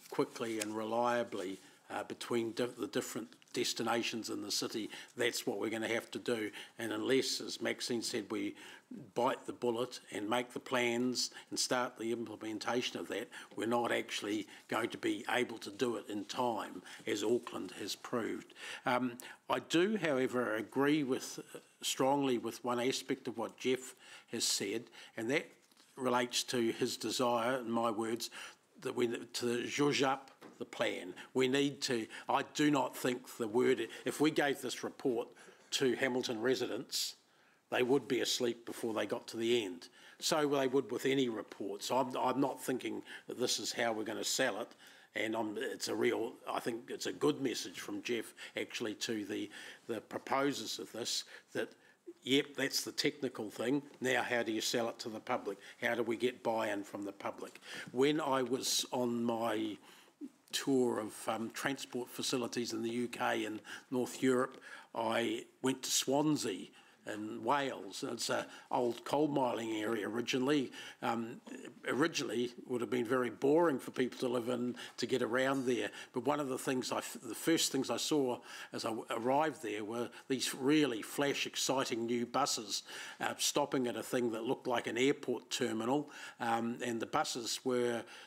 quickly and reliably between the different destinations in the city. That's what we're going to have to do. And unless, as Maxine said, we bite the bullet and make the plans and start the implementation of that, we're not actually going to be able to do it in time, as Auckland has proved. I do, however, agree strongly with one aspect of what Jeff has said, and that relates to his desire, in my words, that we to zhuzh up the plan. We need to, I do not think the word, if we gave this report to Hamilton residents, they would be asleep before they got to the end. So they would with any report. So I'm not thinking that this is how we're going to sell it. And I think it's a good message from Jeff actually to the proposers of this, that yep, that's the technical thing. Now, how do you sell it to the public? How do we get buy-in from the public? When I was on my tour of transport facilities in the UK and North Europe, I went to Swansea in Wales. It's an old coal mining area originally. Originally would have been very boring for people to live in, to get around there. But one of the things, the first things I saw as I arrived there were these really flash, exciting new buses stopping at a thing that looked like an airport terminal. And the buses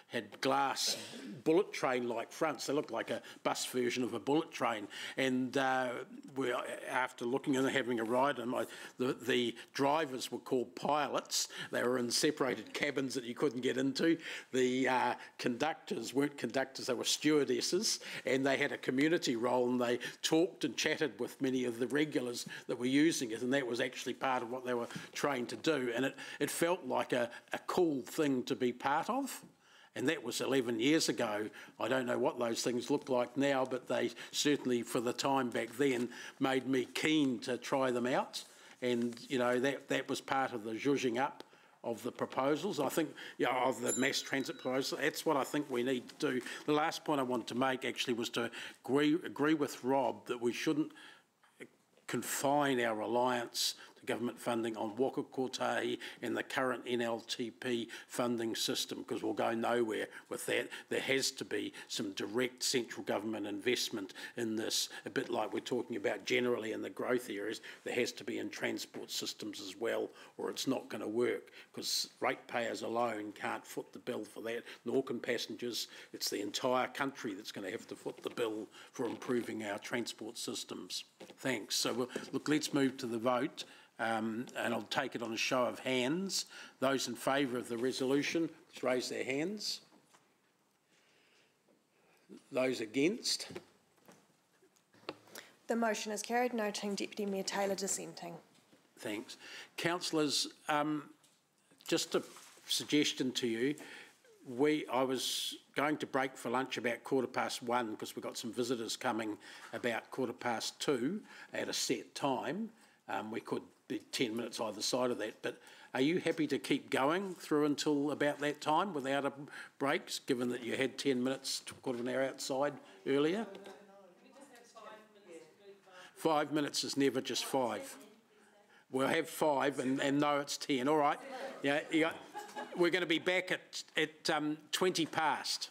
had glass bullet train-like fronts. They looked like a bus version of a bullet train. And after looking and having a ride on them, the drivers were called pilots. They were in separated cabins that you couldn't get into. The conductors weren't conductors, they were stewardesses, and they had a community role, and they talked and chatted with many of the regulars that were using it, and that was actually part of what they were trained to do. And it felt like a cool thing to be part of. And that was 11 years ago. I don't know what those things look like now, but they certainly, for the time back then, made me keen to try them out. And, you know, that was part of the zhuzhing up of the proposals. I think, of the mass transit proposal. That's what I think we need to do. The last point I want to make actually was to agree with Rob that we shouldn't confine our reliance to government funding on Waka Kotahi and the current NLTP funding system, because we'll go nowhere with that. There has to be some direct central government investment in this, a bit like we're talking about generally in the growth areas. There has to be in transport systems as well, or it's not going to work, because ratepayers alone can't foot the bill for that, nor can passengers. It's the entire country that's going to have to foot the bill for improving our transport systems. Thanks. So, look, let's move to the vote. And I'll take it on a show of hands. Those in favour of the resolution, let's raise their hands. Those against? The motion is carried, noting Deputy Mayor Taylor dissenting. Thanks. Councillors, just a suggestion to you. I was going to break for lunch about 1:15 because we've got some visitors coming about 2:15 at a set time. We could be 10 minutes either side of that, but are you happy to keep going through until about that time without a break, given that you had 10 minutes, quarter of an hour outside earlier? 5 minutes is never just 5. We'll have 5 and no, it's 10. All right. Yeah, we're going to be back at 20 past.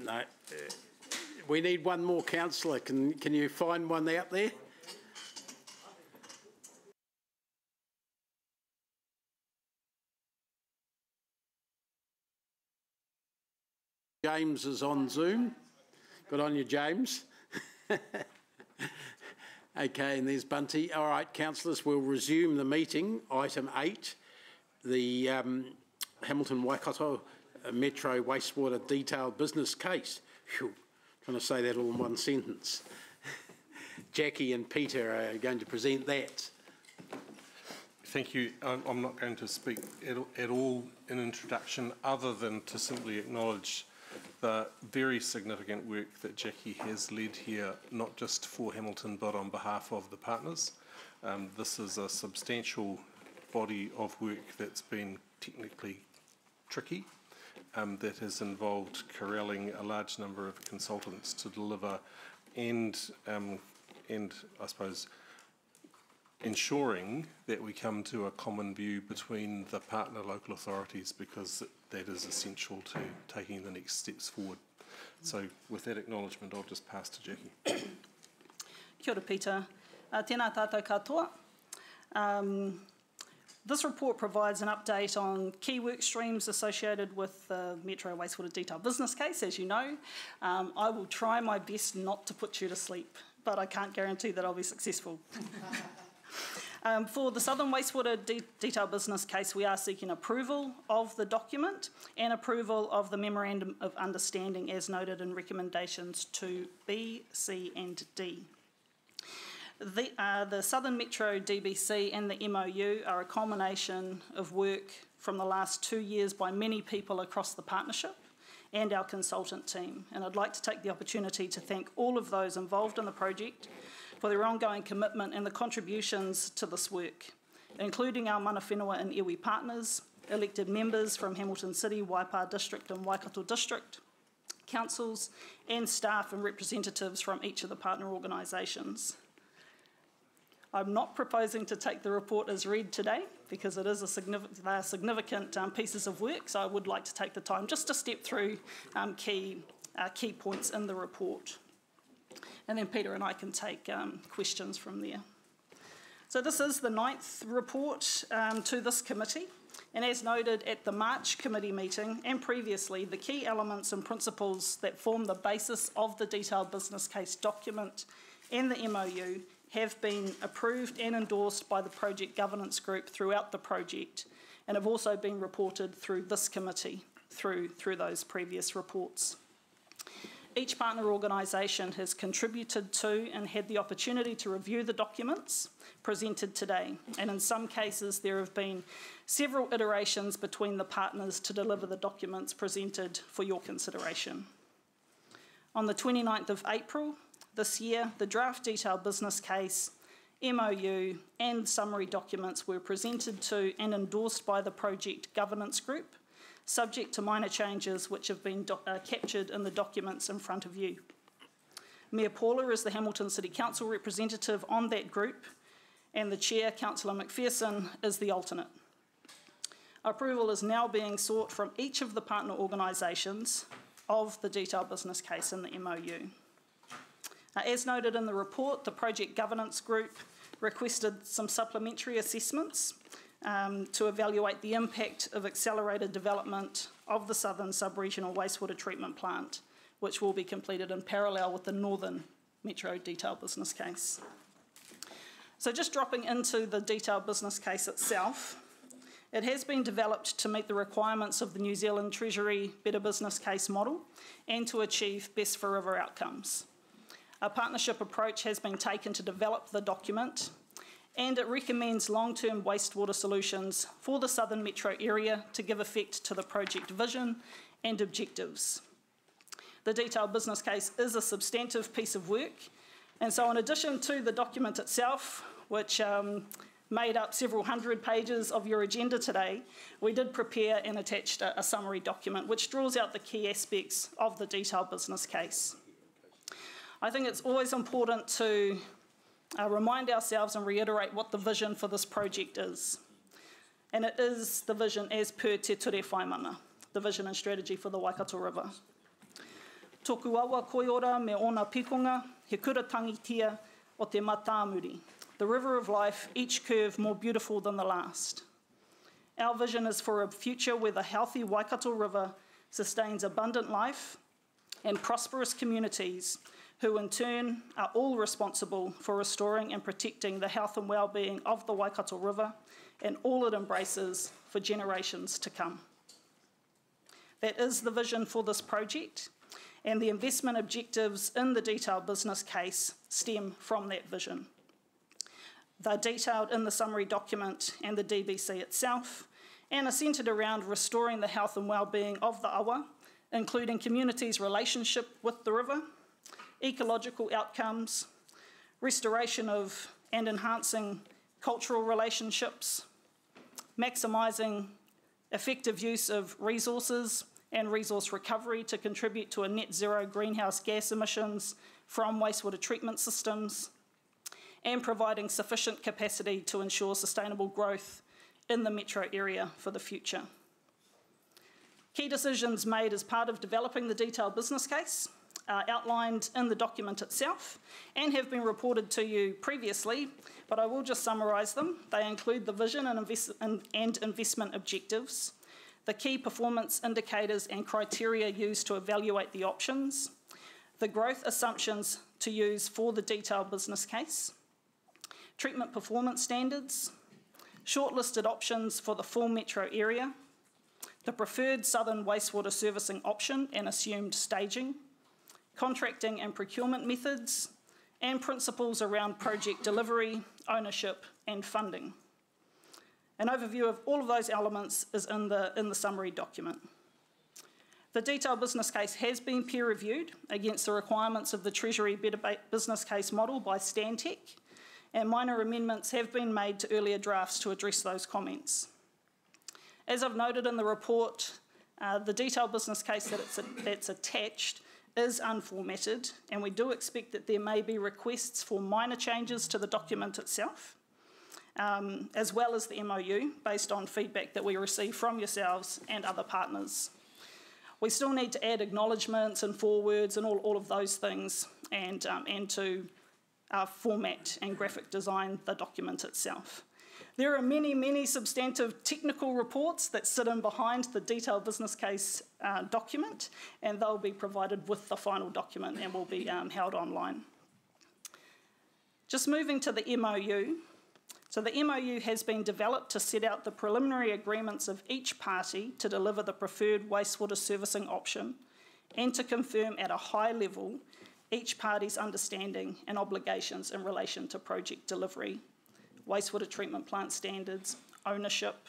No. We need one more councillor. Can you find one out there? James is on Zoom. Good on you, James. Okay, and there's Bunty. All right, councillors, we'll resume the meeting. Item 8, the Hamilton Waikato Metro Wastewater Detailed Business Case. Phew, trying to say that all in one sentence. Jackie and Peter are going to present that. Thank you. I'm not going to speak at all in introduction other than to simply acknowledge the very significant work that Jackie has led here, not just for Hamilton but on behalf of the partners. This is a substantial body of work that's been technically tricky, that has involved corralling a large number of consultants to deliver and I suppose ensuring that we come to a common view between the partner local authorities, because that is essential to taking the next steps forward. So with that acknowledgement, I'll just pass to Jackie. Kia ora, Peter. Tēnā tātou katoa. This report provides an update on key work streams associated with the Metro Wastewater Detail business case, as you know. I will try my best not to put you to sleep, but I can't guarantee that I'll be successful. For the Southern Wastewater Detail business case, we are seeking approval of the document and approval of the Memorandum of Understanding as noted in recommendations to B, C and D. The Southern Metro DBC and the MOU are a culmination of work from the last 2 years by many people across the partnership and our consultant team. And I'd like to take the opportunity to thank all of those involved in the project for their ongoing commitment and the contributions to this work, including our mana whenua and iwi partners, elected members from Hamilton City, Waipa District and Waikato District, councils and staff and representatives from each of the partner organisations. I'm not proposing to take the report as read today because it is they are significant pieces of work, so I would like to take the time just to step through key points in the report. And then Peter and I can take questions from there. So this is the 9th report to this committee, and as noted at the March committee meeting and previously, the key elements and principles that form the basis of the detailed business case document and the MOU have been approved and endorsed by the project governance group throughout the project, and have also been reported through this committee through those previous reports. Each partner organisation has contributed to and had the opportunity to review the documents presented today, and in some cases there have been several iterations between the partners to deliver the documents presented for your consideration. On the 29th of April this year, the draft detailed business case, MOU and summary documents were presented to and endorsed by the project governance group, subject to minor changes which have been captured in the documents in front of you. Mayor Paula is the Hamilton City Council representative on that group, and the Chair, Councillor McPherson, is the alternate. Approval is now being sought from each of the partner organisations of the detailed business case in the MOU. As noted in the report, the project governance group requested some supplementary assessments to evaluate the impact of accelerated development of the Southern Sub-Regional Wastewater Treatment Plant, which will be completed in parallel with the Northern Metro Detailed Business Case. So just dropping into the detailed business case itself, it has been developed to meet the requirements of the New Zealand Treasury Better Business Case model and to achieve best for river outcomes. A partnership approach has been taken to develop the document, and it recommends long-term wastewater solutions for the Southern Metro area to give effect to the project vision and objectives. The detailed business case is a substantive piece of work, and so in addition to the document itself, which made up several hundred pages of your agenda today, we did prepare and attached a summary document which draws out the key aspects of the detailed business case. I think it's always important to remind ourselves and reiterate what the vision for this project is. And it is the vision as per Te Ture Whaimana, the vision and strategy for the Waikato River. Tōku awa koiora me ona pikonga, he kura tangitia o te matāmuri. The river of life, each curve more beautiful than the last. Our vision is for a future where the healthy Waikato River sustains abundant life and prosperous communities who in turn are all responsible for restoring and protecting the health and well-being of the Waikato River and all it embraces for generations to come. That is the vision for this project, and the investment objectives in the detailed business case stem from that vision. They're detailed in the summary document and the DBC itself, and are centred around restoring the health and well-being of the awa, including communities' relationship with the river, ecological outcomes, restoration of and enhancing cultural relationships, maximising effective use of resources and resource recovery to contribute to a net zero greenhouse gas emissions from wastewater treatment systems, and providing sufficient capacity to ensure sustainable growth in the metro area for the future. Key decisions made as part of developing the detailed business case are outlined in the document itself and have been reported to you previously, but I will just summarise them. They include the vision and investment objectives, the key performance indicators and criteria used to evaluate the options, the growth assumptions to use for the detailed business case, treatment performance standards, shortlisted options for the full metro area, the preferred southern wastewater servicing option and assumed staging, contracting and procurement methods, and principles around project delivery, ownership and funding. An overview of all of those elements is in the summary document. The detailed business case has been peer reviewed against the requirements of the Treasury Better Business Case model by Stantec, and minor amendments have been made to earlier drafts to address those comments. As I've noted in the report, the detailed business case that's attached is unformatted, and we do expect that there may be requests for minor changes to the document itself, as well as the MOU, based on feedback that we receive from yourselves and other partners. We still need to add acknowledgements and forewords and all of those things, and to format and graphic design the document itself. There are many, many substantive technical reports that sit in behind the detailed business case document, and they'll be provided with the final document and will be held online. Just moving to the MOU. So the MOU has been developed to set out the preliminary agreements of each party to deliver the preferred wastewater servicing option and to confirm at a high level each party's understanding and obligations in relation to project delivery, wastewater treatment plant standards, ownership,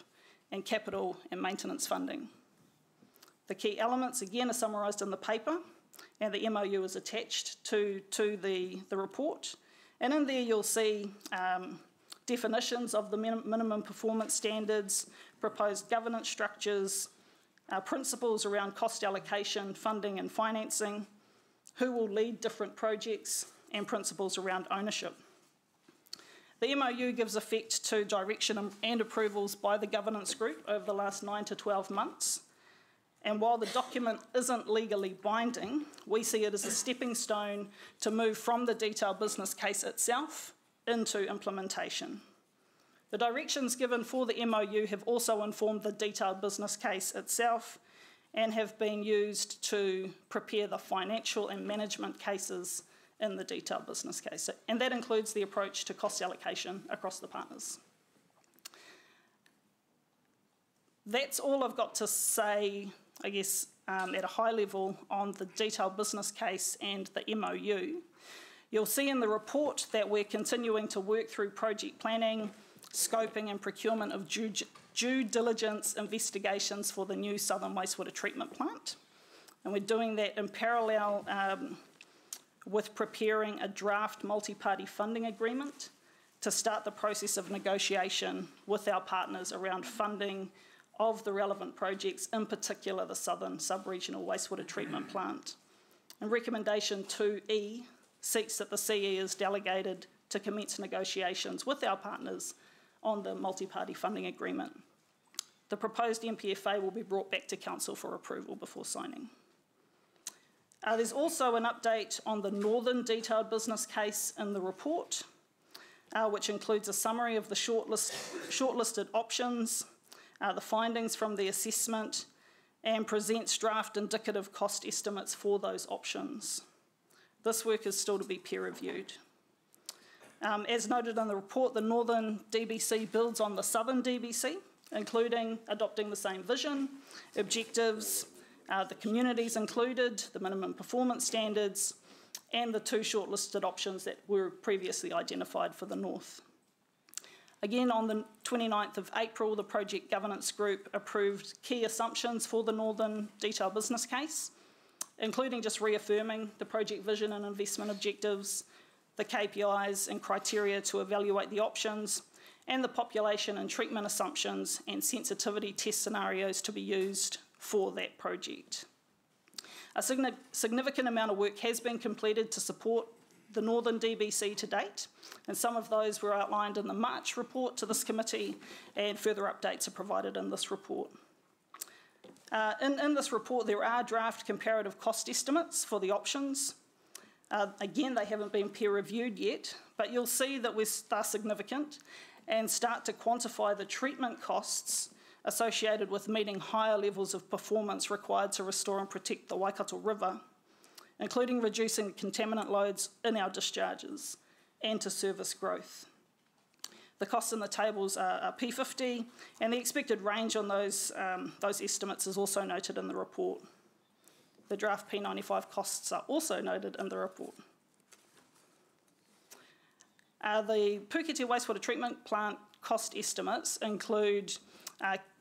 and capital and maintenance funding. The key elements, again, are summarised in the paper, and the MOU is attached to the report. And in there you'll see definitions of the minimum performance standards, proposed governance structures, principles around cost allocation, funding and financing, who will lead different projects, and principles around ownership. The MOU gives effect to direction and approvals by the governance group over the last 9 to 12 months. And while the document isn't legally binding, we see it as a stepping stone to move from the detailed business case itself into implementation. The directions given for the MOU have also informed the detailed business case itself and have been used to prepare the financial and management cases in the detailed business case. And that includes the approach to cost allocation across the partners. That's all I've got to say, I guess, at a high level on the detailed business case and the MOU. You'll see in the report that we're continuing to work through project planning, scoping and procurement of due diligence investigations for the new Southern Wastewater Treatment Plant. And we're doing that in parallel with preparing a draft multi-party funding agreement to start the process of negotiation with our partners around funding of the relevant projects, in particular the Southern Sub-Regional Wastewater Treatment Plant. And recommendation 2E seeks that the CE is delegated to commence negotiations with our partners on the multi-party funding agreement. The proposed MPFA will be brought back to Council for approval before signing. There's also an update on the northern detailed business case in the report, which includes a summary of the shortlisted options, the findings from the assessment, and presents draft indicative cost estimates for those options. This work is still to be peer reviewed. As noted in the report, the northern DBC builds on the southern DBC, including adopting the same vision, objectives, the communities included, the minimum performance standards, and the two shortlisted options that were previously identified for the north. Again, on the 29th of April, the project governance group approved key assumptions for the northern detailed business case, including just reaffirming the project vision and investment objectives, the KPIs and criteria to evaluate the options, and the population and treatment assumptions and sensitivity test scenarios to be used for that project. A significant amount of work has been completed to support the northern DBC to date, and some of those were outlined in the March report to this committee, and further updates are provided in this report. In this report, there are draft comparative cost estimates for the options. Again, they haven't been peer reviewed yet, but you'll see that they're significant and start to quantify the treatment costs associated with meeting higher levels of performance required to restore and protect the Waikato River, including reducing contaminant loads in our discharges and to service growth. The costs in the tables are P50, and the expected range on those estimates is also noted in the report. The draft P95 costs are also noted in the report. The Puketi wastewater treatment plant cost estimates include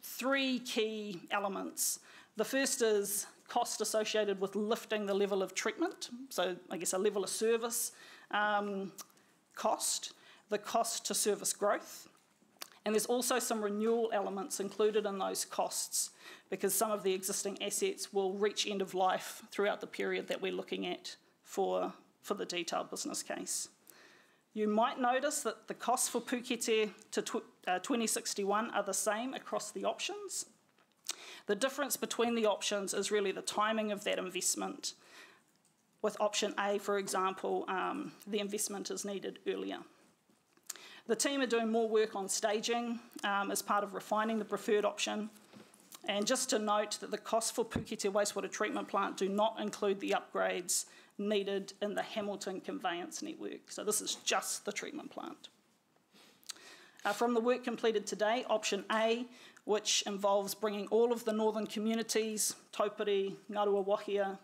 three key elements. The first is cost associated with lifting the level of treatment, so I guess a level of service cost, the cost to service growth, and there's also some renewal elements included in those costs because some of the existing assets will reach end of life throughout the period that we're looking at for the detailed business case. You might notice that the costs for Puketi to 2061 are the same across the options. The difference between the options is really the timing of that investment. With option A, for example, the investment is needed earlier. The team are doing more work on staging as part of refining the preferred option. And just to note that the costs for Puketi wastewater treatment plant do not include the upgrades needed in the Hamilton conveyance network. So this is just the treatment plant. From the work completed today, option A, which involves bringing all of the northern communities, Taupiri, Ngarua Wahia,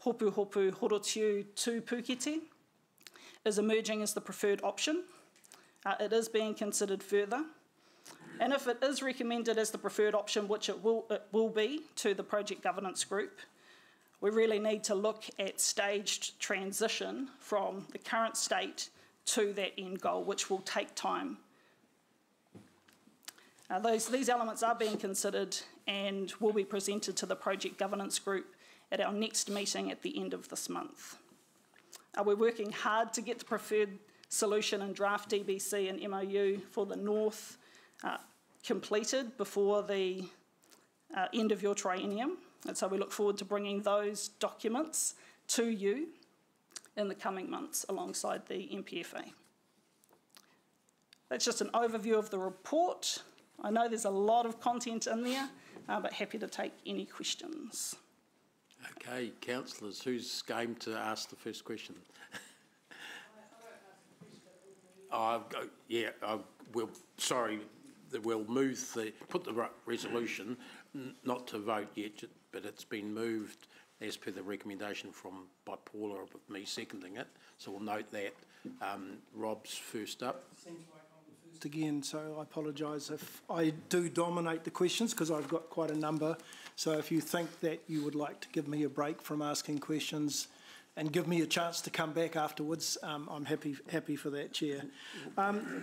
Hopu Hopu, Horotiu to Puketi, is emerging as the preferred option. It is being considered further. And if it is recommended as the preferred option, which it will be to the project governance group, we really need to look at staged transition from the current state to that end goal, which will take time. These elements are being considered and will be presented to the project governance group at our next meeting at the end of this month. We're working hard to get the preferred solution and draft DBC and MOU for the north completed before the end of your triennium. And so we look forward to bringing those documents to you in the coming months alongside the MPFA. That's just an overview of the report. I know there's a lot of content in there, but happy to take any questions. Okay, councillors, who's game to ask the first question? We'll put the resolution, not to vote yet, but it's been moved as per the recommendation by Paula with me seconding it. So we'll note that. Rob's first up. Seems like I'm the first again, so I apologise if I do dominate the questions because I've got quite a number. So if you think that you would like to give me a break from asking questions and give me a chance to come back afterwards, I'm happy for that, Chair.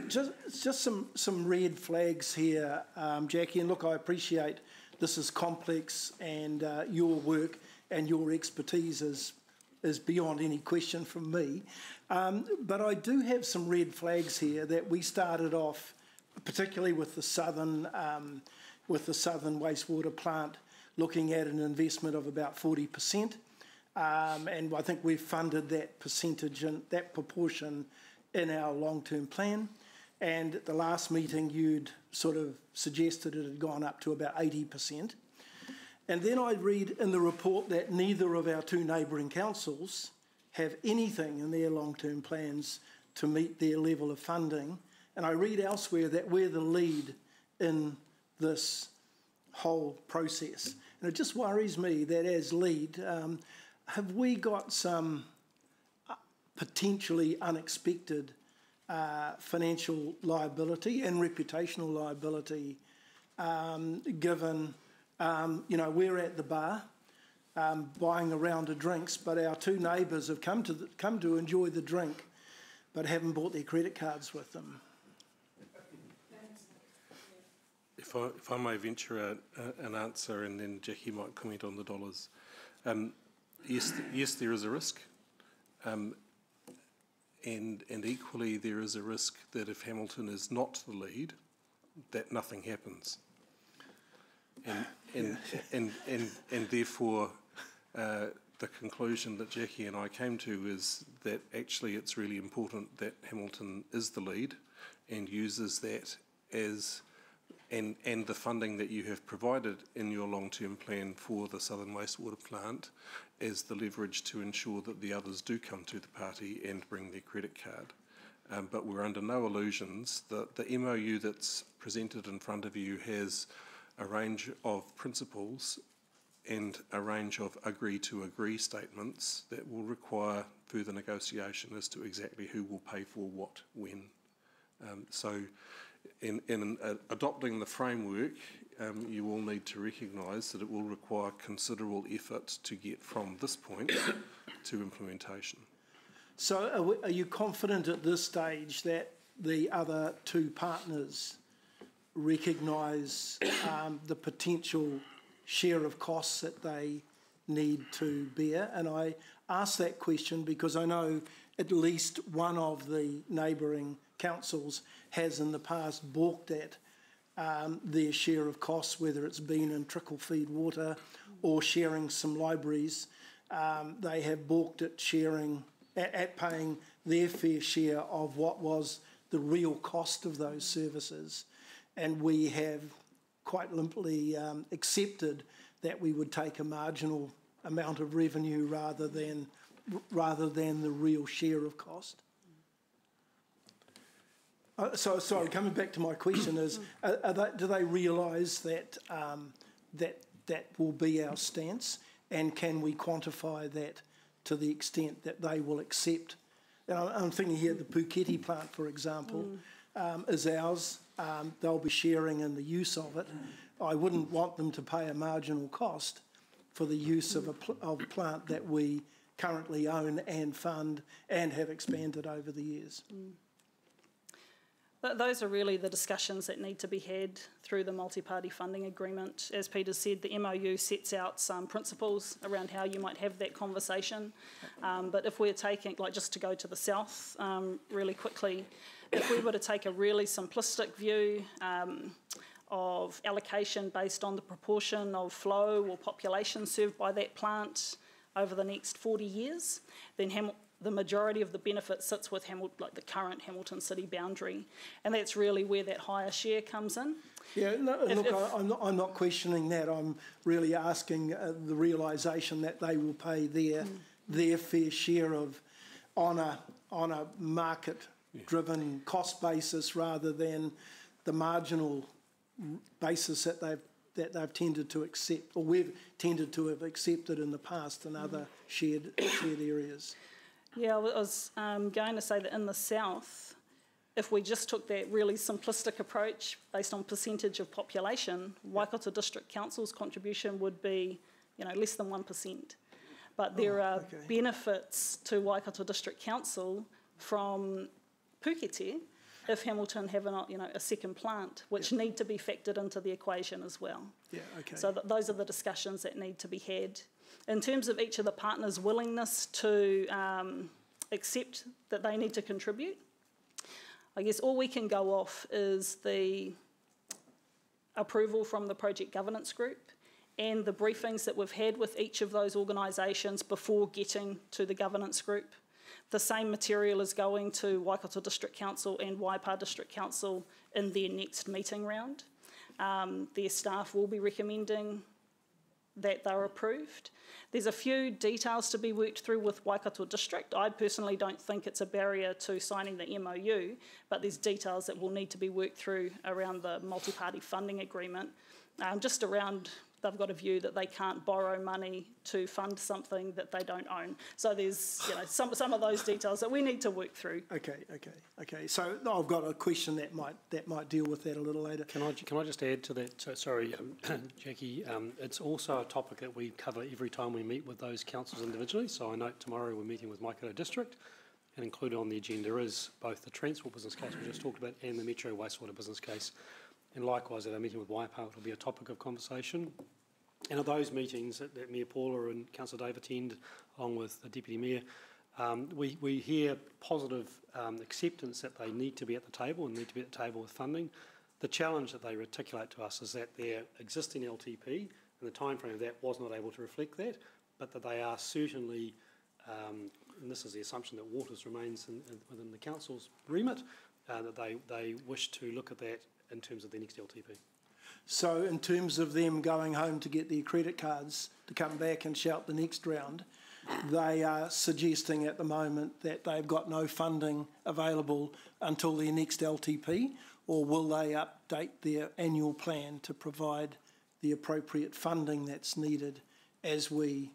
Just some red flags here, Jackie, and look, I appreciate this is complex and your work and your expertise is beyond any question from me. But I do have some red flags here that we started off, particularly with the southern wastewater plant, looking at an investment of about 40%. And I think we've funded that percentage and that proportion in our long-term plan. And at the last meeting, you'd sort of suggested it had gone up to about 80%. And then I read in the report that neither of our two neighbouring councils have anything in their long-term plans to meet their level of funding. And I read elsewhere that we're the lead in this whole process. And it just worries me that as lead, have we got some potentially unexpected financial liability and reputational liability, given, you know, we're at the bar buying a round of drinks, but our two neighbours have come to enjoy the drink, but haven't brought their credit cards with them. If I may venture an answer, and then Jackie might comment on the dollars. Yes, there is a risk, and equally there is a risk that if Hamilton is not the lead, that nothing happens, and therefore the conclusion that Jackie and I came to is that actually it's really important that Hamilton is the lead and uses that as and the funding that you have provided in your long-term plan for the Southern Wastewater Plant as the leverage to ensure that the others do come to the party and bring their credit card. But we're under no illusions that the MOU that's presented in front of you has a range of principles and a range of agree-to-agree statements that will require further negotiation as to exactly who will pay for what when. So in adopting the framework, you will need to recognise that it will require considerable effort to get from this point to implementation. So are you confident at this stage that the other two partners recognise the potential share of costs that they need to bear? And I ask that question because I know at least one of the neighbouring councils has in the past balked at their share of costs, whether it's been in trickle feed water or sharing some libraries. They have balked at sharing, at paying their fair share of what was the real cost of those services. And we have quite limply accepted that we would take a marginal amount of revenue rather than the real share of cost. So sorry, coming back to my question is, do they realise that that will be our stance, and can we quantify that to the extent that they will accept? And I'm thinking here the Puketi plant, for example, is ours. They'll be sharing in the use of it. I wouldn't want them to pay a marginal cost for the use of a plant that we currently own and fund and have expanded over the years. Those are really the discussions that need to be had through the multi-party funding agreement. As Peter said, the MOU sets out some principles around how you might have that conversation. But if we're taking, like just to go to the south really quickly, if we were to take a really simplistic view of allocation based on the proportion of flow or population served by that plant over the next 40 years, then the majority of the benefit sits with like the current Hamilton City boundary, and that's really where that higher share comes in. Yeah, I'm not questioning that. I'm really asking the realisation that they will pay their fair share of on a market-driven cost basis rather than the marginal basis that they've tended to accept, or we've tended to have accepted in the past in other shared areas. Yeah, I was going to say that in the south, if we just took that really simplistic approach based on percentage of population, Waikato District Council's contribution would be, less than 1%. But there are benefits to Waikato District Council from Puketi if Hamilton have a second plant, which need to be factored into the equation as well. Yeah, okay. So those are the discussions that need to be had. In terms of each of the partners' willingness to accept that they need to contribute, I guess all we can go off is the approval from the project governance group and the briefings that we've had with each of those organisations before getting to the governance group. The same material is going to Waikato District Council and Waipa District Council in their next meeting round. Their staff will be recommending that they're approved. There's a few details to be worked through with Waikato District. I personally don't think it's a barrier to signing the MOU, but there's details that will need to be worked through around the multi-party funding agreement, just around they've got a view that they can't borrow money to fund something that they don't own. So there's some of those details that we need to work through. Okay. So I've got a question that might deal with that a little later. Can I just add to that? So, sorry, Jackie. It's also a topic that we cover every time we meet with those councils individually. So I note tomorrow we're meeting with Waikato District, and included on the agenda is both the transport business case we just talked about and the Metro wastewater business case. And likewise, at our meeting with Waipa, it will be a topic of conversation. And at those meetings that Mayor Paula and Councillor Dave attend, along with the Deputy Mayor, we hear positive acceptance that they need to be at the table and need to be at the table with funding. The challenge that they articulate to us is that their existing LTP and the timeframe of that was not able to reflect that, but that they are certainly, and this is the assumption that Waters remains within the Council's remit, that they wish to look at that in terms of their next LTP. So in terms of them going home to get their credit cards to come back and shout the next round, they are suggesting at the moment that they've got no funding available until their next LTP, or will they update their annual plan to provide the appropriate funding that's needed as we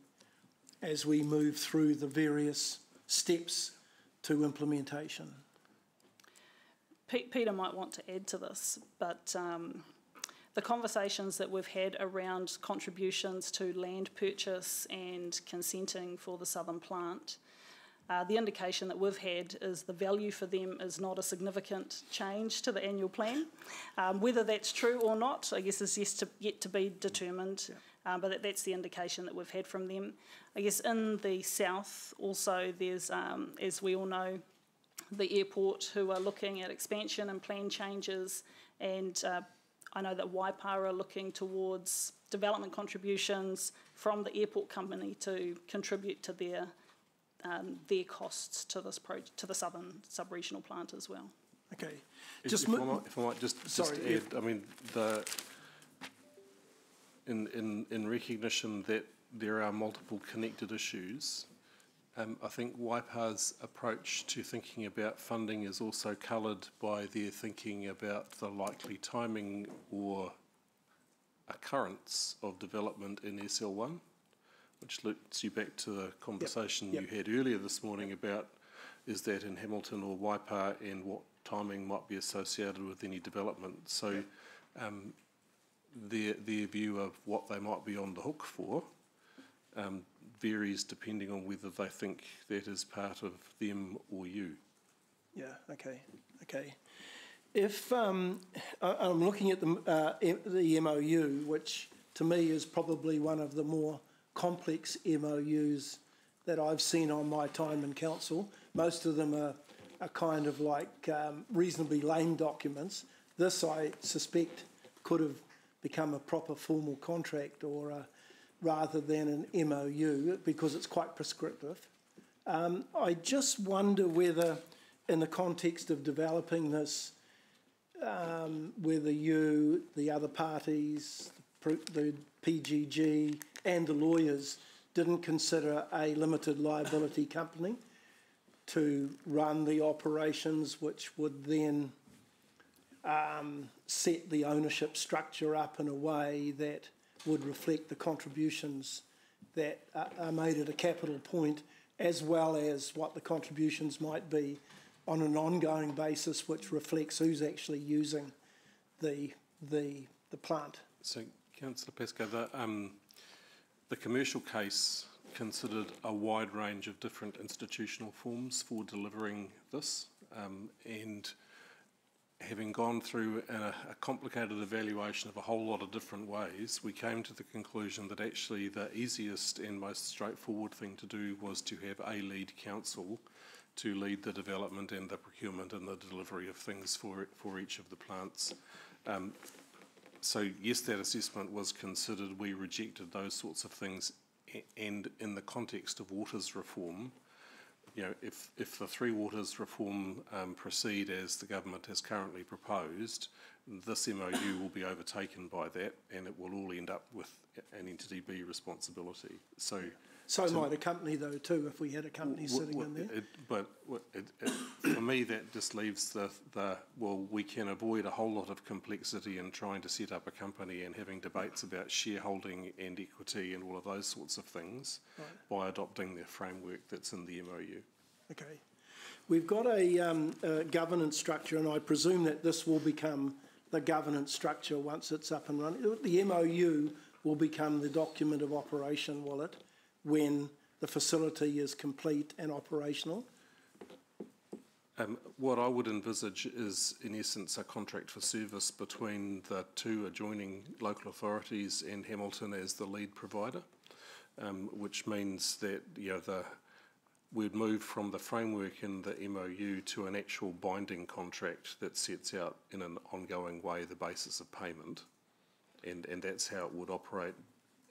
move through the various steps to implementation? Peter might want to add to this, but the conversations that we've had around contributions to land purchase and consenting for the southern plant, the indication that we've had is the value for them is not a significant change to the annual plan. Whether that's true or not, I guess, is yet to be determined, but that's the indication that we've had from them. I guess in the south also there's, as we all know, the airport who are looking at expansion and plan changes, and I know that Waipa are looking towards development contributions from the airport company to contribute to their costs to this to the southern sub-regional plant as well. Okay. If I might just add, I mean, in recognition that there are multiple connected issues, I think Waipa's approach to thinking about funding is also coloured by their thinking about the likely timing or occurrence of development in SL1, which looks you back to the conversation you had earlier this morning about is that in Hamilton or Waipa and what timing might be associated with any development. So their view of what they might be on the hook for varies depending on whether they think that is part of them or you. Yeah, okay. If I'm looking at the MOU, which to me is probably one of the more complex MOUs that I've seen on my time in council. Most of them are kind of like reasonably lame documents. This, I suspect, could have become a proper formal contract or rather than an MOU because it's quite prescriptive. I just wonder whether, in the context of developing this, whether you, the other parties, the PGG and the lawyers didn't consider a limited liability company to run the operations, which would then set the ownership structure up in a way that would reflect the contributions that are made at a capital point, as well as what the contributions might be on an ongoing basis, which reflects who's actually using the plant. So, Councillor Pesco, the commercial case considered a wide range of different institutional forms for delivering this, and having gone through a complicated evaluation of a whole lot of different ways, we came to the conclusion that actually the easiest and most straightforward thing to do was to have a lead council to lead the development and the procurement and the delivery of things for each of the plants. So yes, that assessment was considered. We rejected those sorts of things, and in the context of waters reform, you know, if the Three Waters reform proceed as the government has currently proposed, this MOU will be overtaken by that, and it will all end up with an Entity B responsibility. So might a company though too, if we had a company sitting in there. For me, that just leaves well, we can avoid a whole lot of complexity in trying to set up a company and having debates about shareholding and equity and all of those sorts of things by adopting the framework that's in the MOU. Okay. We've got a governance structure, and I presume that this will become the governance structure once it's up and running. The MOU will become the document of operation, will it, when the facility is complete and operational? What I would envisage is, in essence, a contract for service between the two adjoining local authorities and Hamilton as the lead provider, which means that we'd move from the framework in the MOU to an actual binding contract that sets out in an ongoing way the basis of payment, and that's how it would operate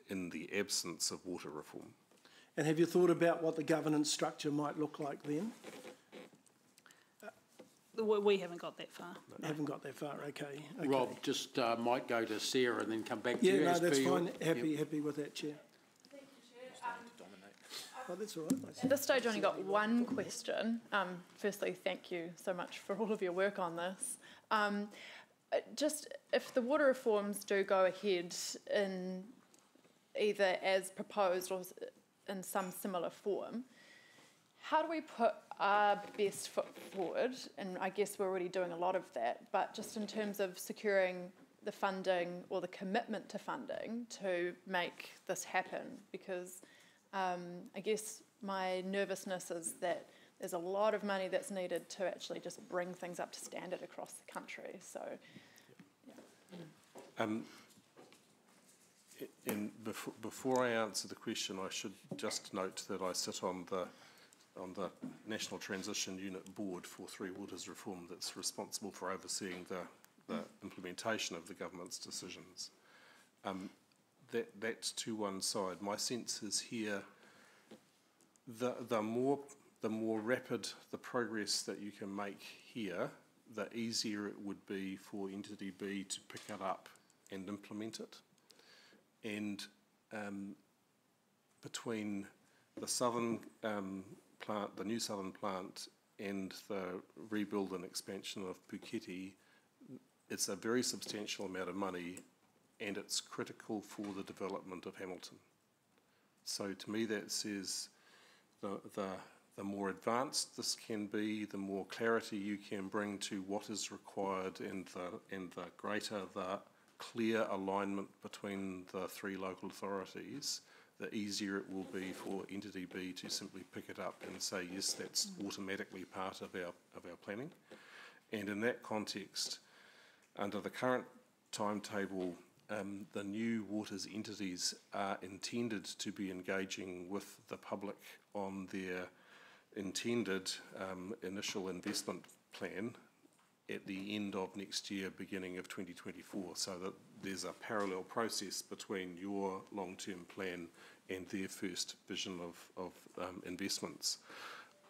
in the absence of water reform. And have you thought about what the governance structure might look like then? We haven't got that far. No. Haven't got that far, okay. Rob, just might go to Sarah and then come back to you. Yeah, no, that's fine. Happy with that, Chair. Thank you, Chair. Oh, that's all right. At this stage, I only got one question. Firstly, thank you so much for all of your work on this. Just if the water reforms do go ahead in either as proposed or in some similar form, how do we put our best foot forward? And I guess we're already doing a lot of that, but just in terms of securing the funding or the commitment to funding to make this happen, because I guess my nervousness is that there's a lot of money that's needed to actually just bring things up to standard across the country. So, yeah. And before I answer the question, I should just note that I sit on the National Transition Unit Board for Three Waters Reform that's responsible for overseeing the implementation of the government's decisions. That's to one side. My sense is here, the more rapid the progress that you can make here, the easier it would be for Entity B to pick it up and implement it. And between the southern plant, the new southern plant, and the rebuild and expansion of Puketi, it's a very substantial amount of money, and it's critical for the development of Hamilton. So to me that says the more advanced this can be, the more clarity you can bring to what is required, and the greater the clear alignment between the three local authorities, the easier it will be for Entity B to simply pick it up and say, yes, that's automatically part of our planning. And in that context, under the current timetable, the new waters entities are intended to be engaging with the public on their intended initial investment plan at the end of next year, beginning of 2024, so that there's a parallel process between your long-term plan and their first vision of investments,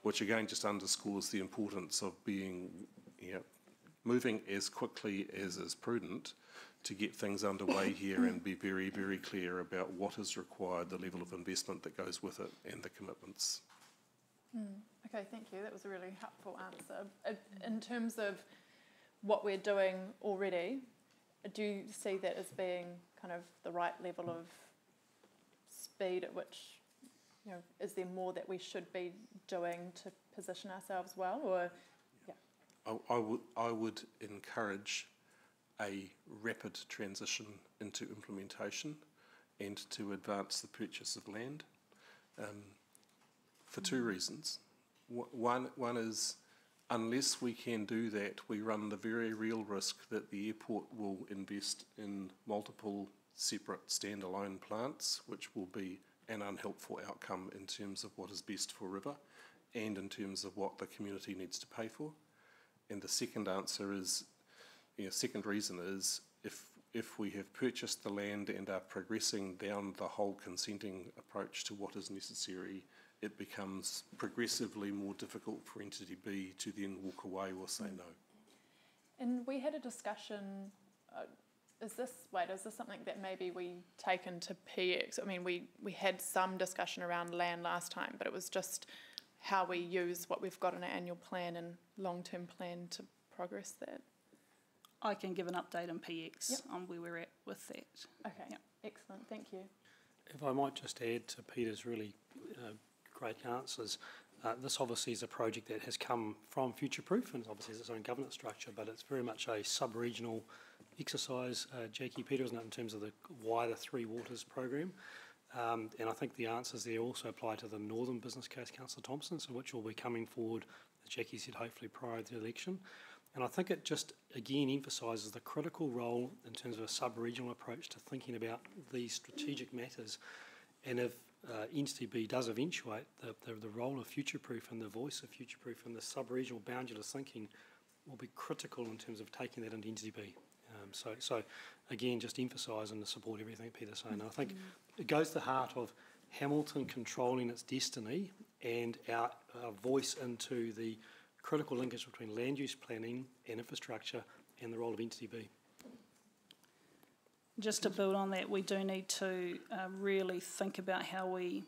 which again just underscores the importance of being, moving as quickly as is prudent to get things underway here and be very, very clear about what is required, the level of investment that goes with it, and the commitments. Okay, thank you. That was a really helpful answer. In terms of what we're doing already, do you see that as being kind of the right level of speed at which, is there more that we should be doing to position ourselves well, or, I would encourage a rapid transition into implementation and to advance the purchase of land for two reasons. One is, unless we can do that, we run the very real risk that the airport will invest in multiple separate standalone plants, which will be an unhelpful outcome in terms of what is best for River and in terms of what the community needs to pay for. And the second answer is, second reason is, if we have purchased the land and are progressing down the whole consenting approach to what is necessary, it becomes progressively more difficult for entity B to then walk away or say no. And we had a discussion, is this something that maybe we take into PX? I mean, we had some discussion around land last time, but it was just how we use what we've got in our annual plan and long-term plan to progress that. I can give an update on PX on where we're at with that. Okay, excellent, thank you. If I might just add to Peter's really great answers, this obviously is a project that has come from Future Proof and obviously has its own governance structure, but it's very much a sub-regional exercise, Jackie, Peter, isn't it, in terms of the wider Three Waters program. And I think the answers there also apply to the Northern Business Case, Councillor Thompson, so which will be coming forward, as Jackie said, hopefully prior to the election. And I think it just, again, emphasises the critical role in terms of a sub-regional approach to thinking about these strategic matters. And if Entity B does eventuate, the role of Future Proof and the voice of Future Proof and the sub-regional boundary-less thinking will be critical in terms of taking that into Entity B. So again, just emphasise and to support everything Peter's saying. I think it goes to the heart of Hamilton controlling its destiny and our voice into the critical linkage between land use planning and infrastructure and the role of Entity B. Just to build on that, we do need to really think about how we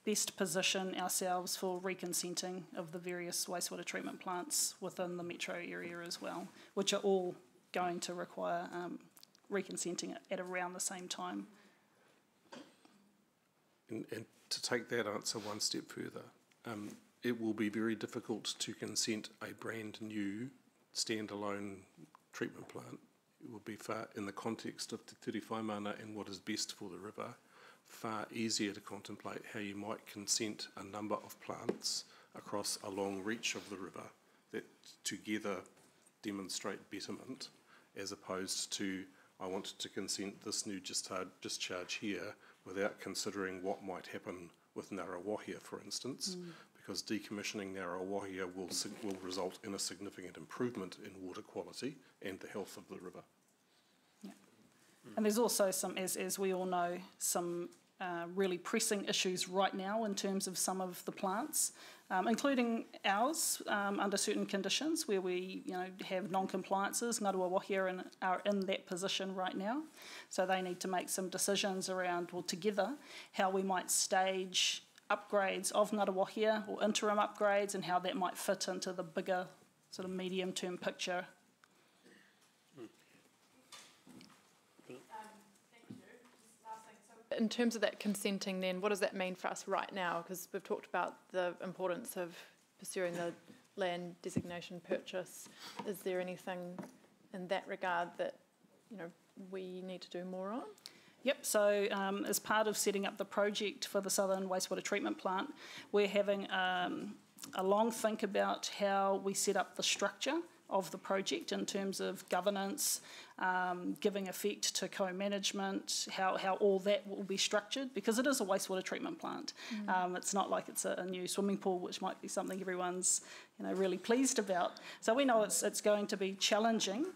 best position ourselves for reconsenting of the various wastewater treatment plants within the metro area as well, which are all going to require reconsenting at around the same time. And to take that answer one step further, it will be very difficult to consent a brand new standalone treatment plant. It will be far, in the context of Te Ture Whaimana and what is best for the river, far easier to contemplate how you might consent a number of plants across a long reach of the river that together demonstrate betterment, as opposed to, I wanted to consent this new discharge here without considering what might happen with Ngarawahia, for instance, because decommissioning Ngarawahia will result in a significant improvement in water quality and the health of the river. Yeah. And there's also some, as we all know, some really pressing issues right now in terms of some of the plants, including ours under certain conditions where we have non-compliances. Ngarawahia are in that position right now. So they need to make some decisions around, well, together, how we might stage upgrades of Ngarawahia or interim upgrades and how that might fit into the bigger sort of medium-term picture. In terms of that consenting then, what does that mean for us right now? Because we've talked about the importance of pursuing the land designation purchase. Is there anything in that regard that, we need to do more on? Yep, so as part of setting up the project for the Southern Wastewater Treatment Plant, we're having a long think about how we set up the structure of the project in terms of governance, giving effect to co-management, how all that will be structured, because it is a wastewater treatment plant. It's not like it's a new swimming pool, which might be something everyone's really pleased about. So we know it's going to be challenging.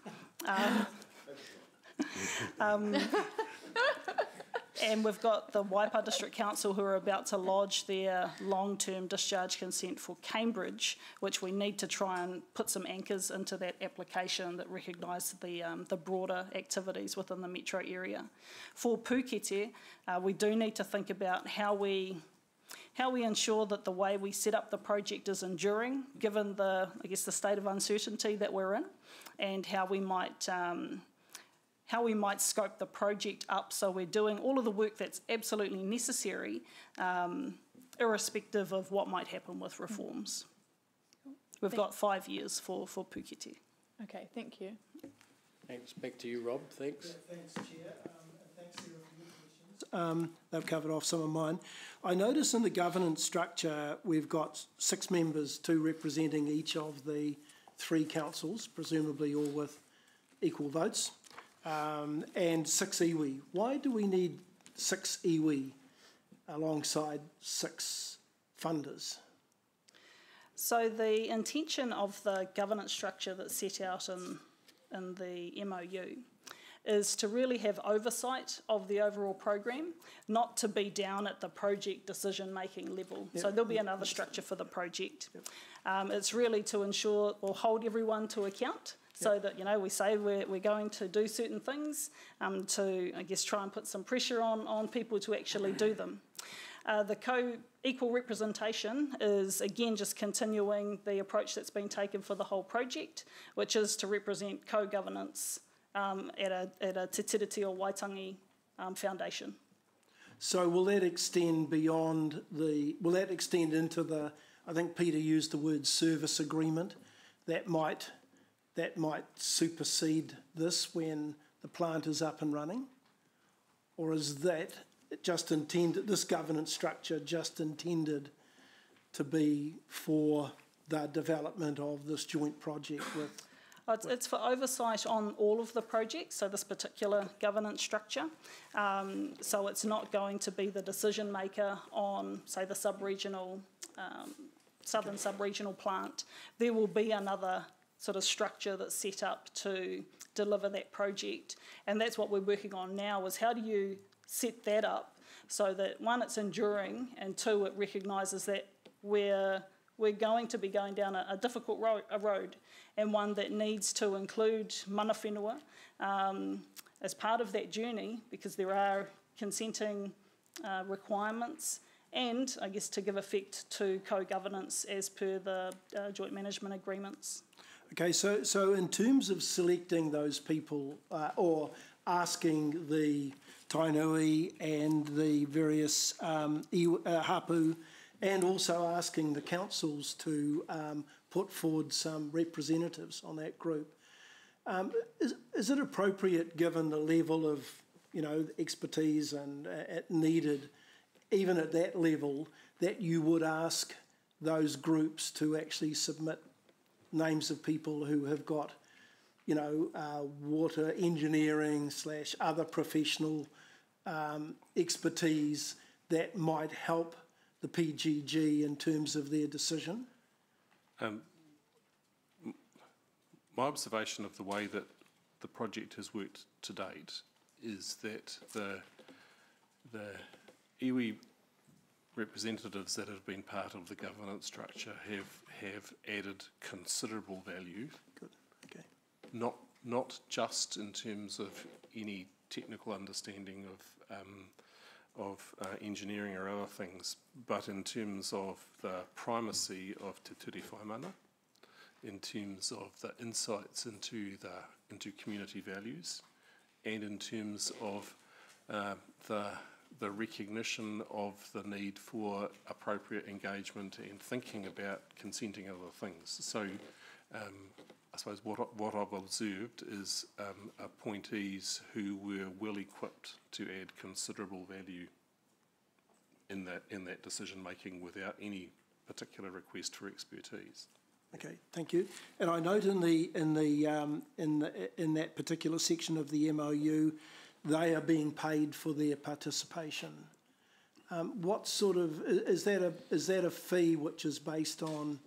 And we've got the Waipa District Council who are about to lodge their long-term discharge consent for Cambridge, which we need to try and put some anchors into that application that recognise the broader activities within the metro area. For Pukete, we do need to think about how we ensure that the way we set up the project is enduring, given the state of uncertainty that we're in, and how we might scope the project up so we're doing all of the work that's absolutely necessary, irrespective of what might happen with reforms. We've got 5 years for Pukete. Okay, thank you. Thanks. Back to you, Rob. Thanks. Yeah, thanks, Chair. And thanks, Sarah, for your questions. They've covered off some of mine. I notice in the governance structure we've got 6 members, 2 representing each of the 3 councils, presumably all with equal votes. And 6 iwi. Why do we need 6 iwi alongside 6 funders? So the intention of the governance structure that's set out in the MOU is to really have oversight of the overall program, not to be down at the project decision-making level. Yep. So there'll be another structure for the project. Yep. It's really to ensure or hold everyone to account, so that, you know, we say we're going to do certain things, to, I guess, try and put some pressure on people to actually do them. The co-equal representation is, again, just continuing the approach that's been taken for the whole project, which is to represent co-governance at a Te Tiriti or Waitangi foundation. So will that extend beyond will that extend into the, I think Peter used the word service agreement, that might supersede this when the plant is up and running? Or is that just intended, this governance structure just intended to be for the development of this joint project with... It's for oversight on all of the projects, so this particular governance structure. So it's not going to be the decision maker on, say, the sub-regional, southern sub-regional plant. There will be another sort of structure that's set up to deliver that project. And that's what we're working on now, is how do you set that up so that, one, it's enduring, and two, it recognises that we're going to be going down a difficult road, and one that needs to include mana whenua as part of that journey, because there are consenting requirements, and I guess to give effect to co-governance as per the joint management agreements. Okay, so in terms of selecting those people or asking the Tainui and the various hapu, and also asking the councils to put forward some representatives on that group, is it appropriate, given the level of, you know, expertise and needed, even at that level, that you would ask those groups to actually submit names of people who have got, you know, water engineering / other professional expertise that might help the PGG in terms of their decision? My observation of the way that the project has worked to date is that the iwi representatives that have been part of the governance structure have added considerable value. Good. Okay. Not just in terms of any technical understanding of engineering or other things, but in terms of the primacy of Te Ture Whaimana, in terms of the insights into community values, and in terms of the recognition of the need for appropriate engagement and thinking about consenting other things. So I suppose what I've observed is appointees who were well equipped to add considerable value in that decision making without any particular request for expertise. Okay, thank you. And I note in that particular section of the MOU, they are being paid for their participation. What sort of is that a fee which is based on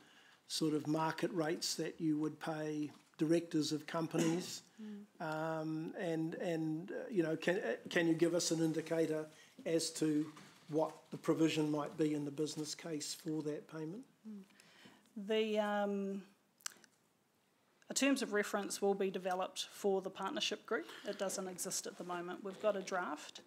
sort of market rates that you would pay directors of companies? And you know, can you give us an indicator as to what the provision might be in the business case for that payment? The terms of reference will be developed for the partnership group. It doesn't exist at the moment. We've got a draft.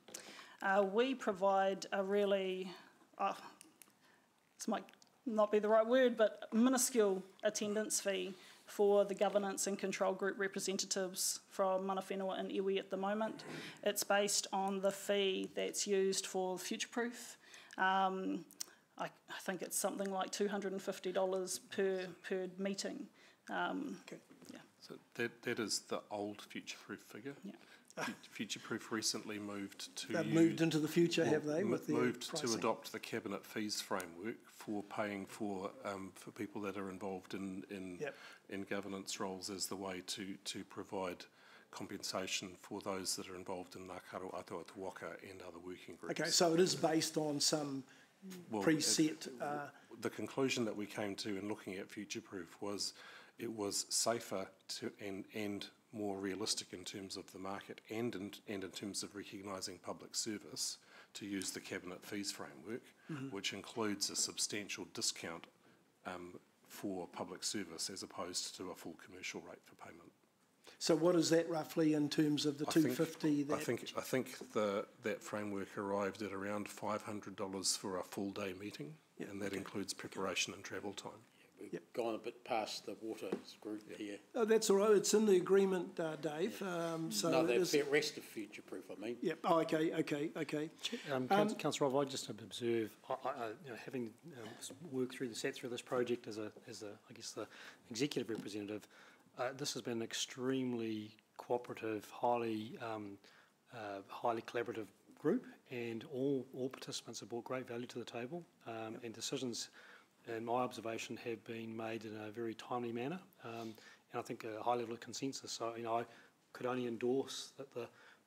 We provide a really, this might not be the right word, but minuscule attendance fee for the governance and control group representatives from mana whenua and iwi at the moment. It's based on the fee that's used for Future-Proof. I think it's something like $250 per meeting. Okay. Yeah. So that is the old Future-Proof figure. Yeah. Future-Proof recently moved to... They've moved into the future, have they? With moved pricing? to adopt the cabinet fees framework for paying for people that are involved in governance roles as the way to provide compensation for those that are involved in Ngā Karo Atua Te Waka and other working groups. Okay, so it is based on some preset... The conclusion that we came to in looking at Future-Proof was it was safer and more realistic in terms of the market and in terms of recognising public service to use the cabinet fees framework, which includes a substantial discount for public service as opposed to a full commercial rate for payment. So what is that roughly in terms of the 250? I think that framework arrived at around $500 for a full day meeting, and that includes preparation and travel time. We've gone a bit past the Waters group here. Oh, that's all right. It's in the agreement, Dave. So no, the rest of future-proof, I mean. Yep. Oh, okay. Councillor Rob, I just observe, having worked through sat through this project as I guess the executive representative, this has been an extremely cooperative, highly collaborative group, and all participants have brought great value to the table, and decisions, in my observation, have been made in a very timely manner, and I think a high level of consensus. So, I could only endorse that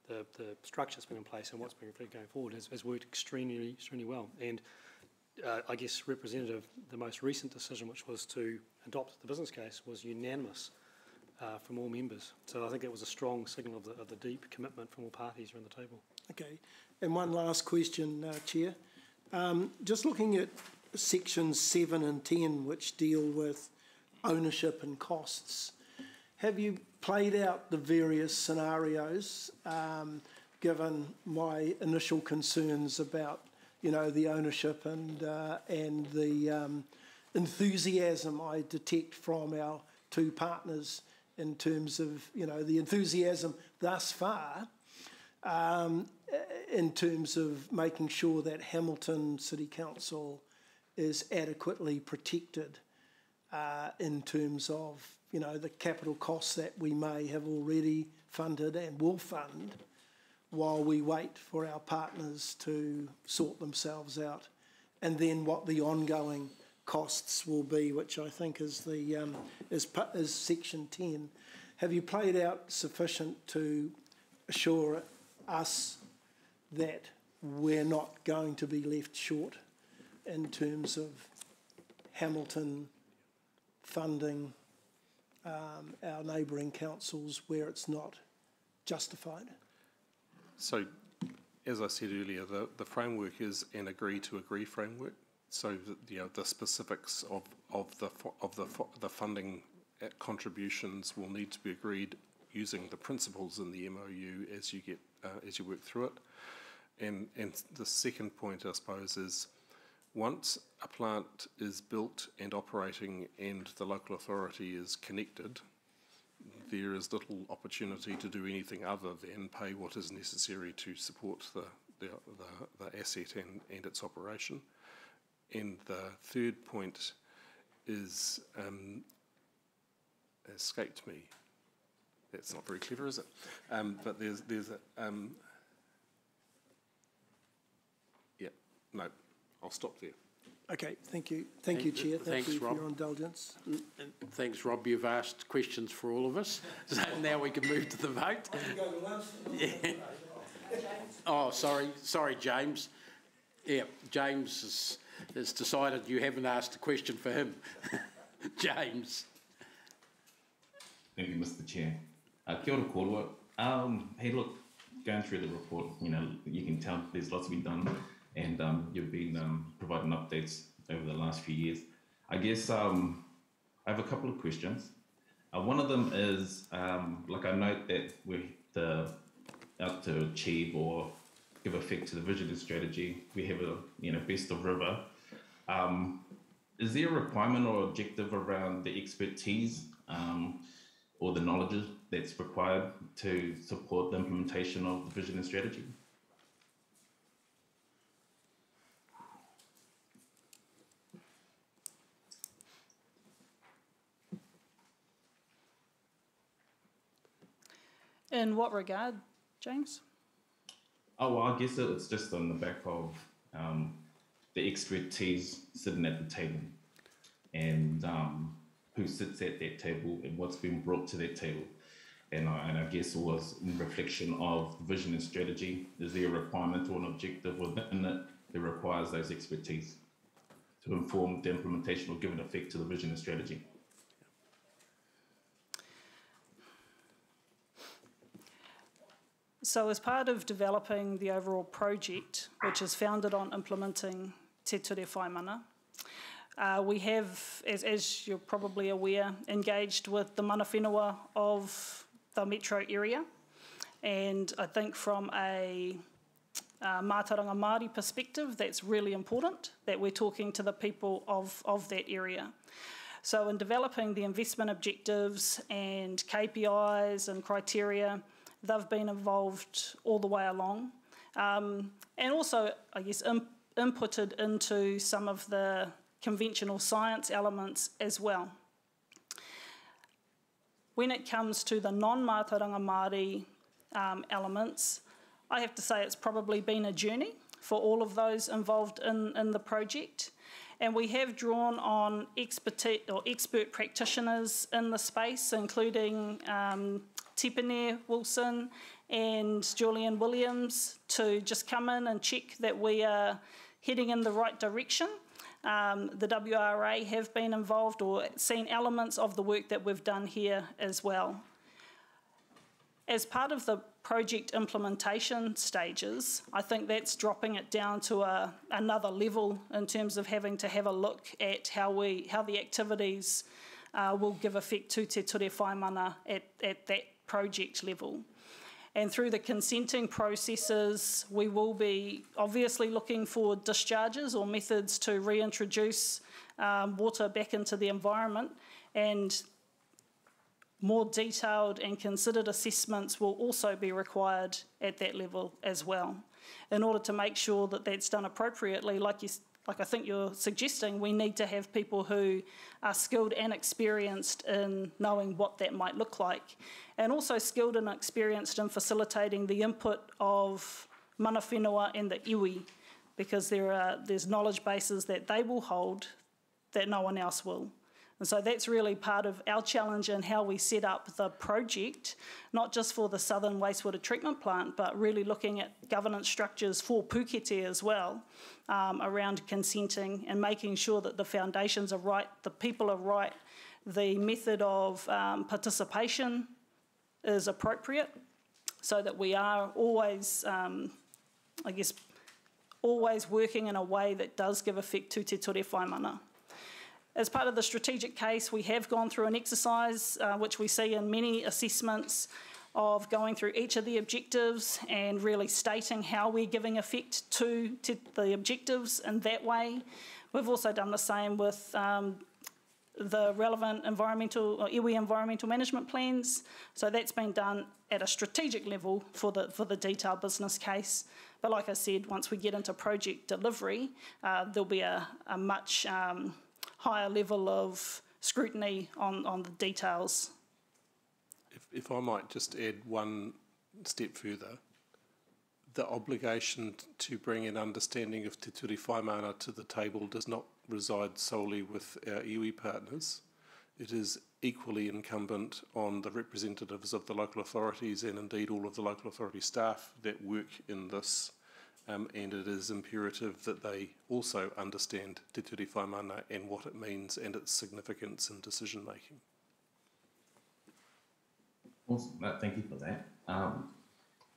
the structure that's been in place and what's been reflected going forward has worked extremely well. And I guess, Representative, the most recent decision, which was to adopt the business case, was unanimous from all members. So I think that was a strong signal of the deep commitment from all parties around the table. Okay. And one last question, Chair. Just looking at sections 7 and 10, which deal with ownership and costs, have you played out the various scenarios, given my initial concerns about, the ownership and the enthusiasm I detect from our two partners in terms of, the enthusiasm thus far, in terms of making sure that Hamilton City Council is adequately protected in terms of, the capital costs that we may have already funded and will fund while we wait for our partners to sort themselves out, and then what the ongoing costs will be, which I think is the is section 10. Have you played out sufficient to assure us that we're not going to be left short in terms of Hamilton funding our neighbouring councils where it's not justified? So, as I said earlier, the framework is an agree-to-agree framework. So, the specifics of the funding contributions will need to be agreed using the principles in the MOU as you work through it. And the second point, I suppose, is once a plant is built and operating and the local authority is connected, there is little opportunity to do anything other than pay what is necessary to support the asset and its operation. And the third point is, escaped me. That's not very clever, is it? But there's a, no, I'll stop there. Okay, thank you. Thank you, Chair. Thank you for your indulgence. Thanks, Rob. You've asked questions for all of us. So now we can move to the vote. I can go to lunch. Yeah. Oh, sorry, James. Yeah, James has decided you haven't asked a question for him. James. Thank you, Mr. Chair. Kia ora kōrua. Hey, look, going through the report, you can tell there's lots been done, and you've been providing updates over the last few years. I guess I have a couple of questions. One of them is, I note that we're out to achieve or give effect to the vision and strategy. We have a best of river. Is there a requirement or objective around the expertise or the knowledge that's required to support the implementation of the vision and strategy? In what regard, James? Oh, well, I guess it's just on the back of the expertise sitting at the table, and who sits at that table and what's been brought to that table. And I guess it was in reflection of vision and strategy. Is there a requirement or an objective within it that requires those expertise to inform the implementation or give an effect to the vision and strategy? So as part of developing the overall project, which is founded on implementing Te Ture Whaimana, we have, as you're probably aware, engaged with the mana whenua of the metro area. And I think from a Mātauranga Māori perspective, that's really important, that we're talking to the people of that area. So in developing the investment objectives and KPIs and criteria, they've been involved all the way along. And also, I guess, inputted into some of the conventional science elements as well. When it comes to the non-Mātauranga Māori elements, I have to say it's probably been a journey for all of those involved in the project. And we have drawn on expert practitioners in the space, including Tipene Wilson and Julian Williams, to just come in and check that we are heading in the right direction. The WRA have been involved or seen elements of the work that we've done here as well. As part of the project implementation stages, I think that's dropping it down to another level in terms of having to have a look at how the activities will give effect to Te Ture Whaimana at that project level. And through the consenting processes, we will be obviously looking for discharges or methods to reintroduce water back into the environment, and more detailed and considered assessments will also be required at that level as well, in order to make sure that that's done appropriately. Like I think you're suggesting, we need to have people who are skilled and experienced in knowing what that might look like, and also skilled and experienced in facilitating the input of mana whenua and the iwi, because there's knowledge bases that they will hold that no one else will. And so that's really part of our challenge in how we set up the project, not just for the Southern Wastewater Treatment Plant, but really looking at governance structures for Pukete as well, around consenting and making sure that the foundations are right, the people are right, the method of participation is appropriate, so that we are always, always working in a way that does give effect to Te Ture Whaimana. As part of the strategic case, we have gone through an exercise, which we see in many assessments, of going through each of the objectives and really stating how we're giving effect to the objectives in that way. We've also done the same with the relevant environmental or iwi environmental management plans. So that's been done at a strategic level for the detailed business case. But like I said, once we get into project delivery, there'll be a much higher level of scrutiny on the details. If I might just add one step further, the obligation to bring an understanding of Te Ture Whaimana to the table does not reside solely with our iwi partners. It is equally incumbent on the representatives of the local authorities and indeed all of the local authority staff that work in this. And it is imperative that they also understand Te Ture Whaimana and what it means and its significance in decision making. Awesome. Thank you for that. And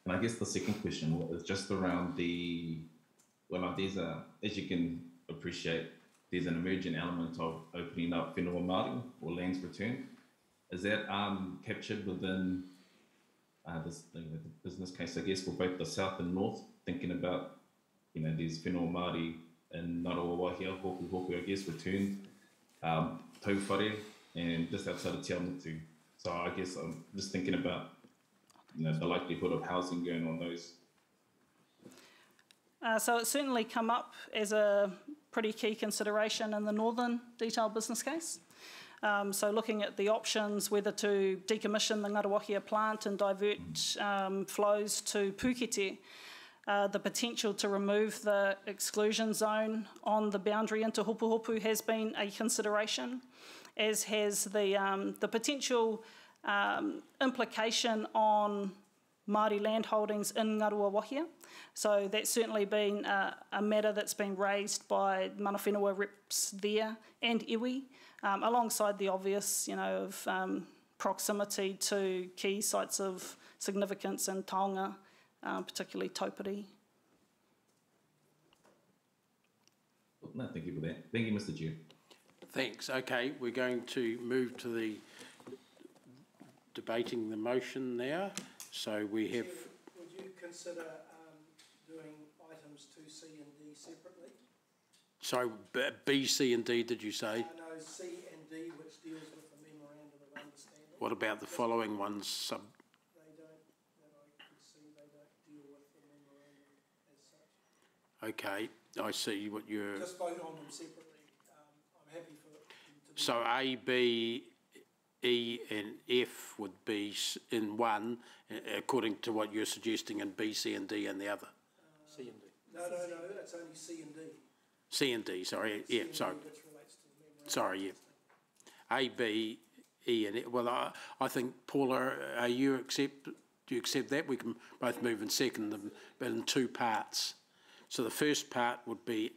I guess the second question is just around there's as you can appreciate, there's an emergent element of opening up whenua Māori or lands return. Is that captured within the business case, I guess, for both the south and north, thinking about, there's whenua Māori in Ngāroa Wahia, Hopu, I guess, returned, Tauwhare, and just outside of Te Awamutu. So I guess I'm just thinking about, the likelihood of housing going on those. So it's certainly come up as a pretty key consideration in the northern detailed business case. So looking at the options, whether to decommission the Ngarawahia plant and divert flows to Pukete, the potential to remove the exclusion zone on the boundary into Hopu has been a consideration, as has the potential implication on Māori land holdings in Ngāroa Wahia. So that's certainly been a matter that's been raised by mana whenua reps there and iwi, alongside the obvious, of proximity to key sites of significance in taonga particularly Taupiri. No, thank you for that. Thank you, Mr. Chair. Thanks. Okay, we're going to move to the debating the motion now. So we have... Would you consider doing items 2C and D separately? Sorry, B, C and D, did you say? No, C and D, which deals with the memorandum of understanding. What about the following ones? They don't, that I could see, they don't deal with the memorandum as such. Okay, I see what you're... Just vote on them separately. I'm happy for them to be... So A, B, E and F would be in one, according to what you're suggesting, and B, C and D in the other? C and D. No, it's only C and D. C and D, sorry, yeah, sorry. Sorry, yeah. A, B, E and F. Well, I think, Paula, do you accept that? We can both move and second them, but in two parts. So the first part would be,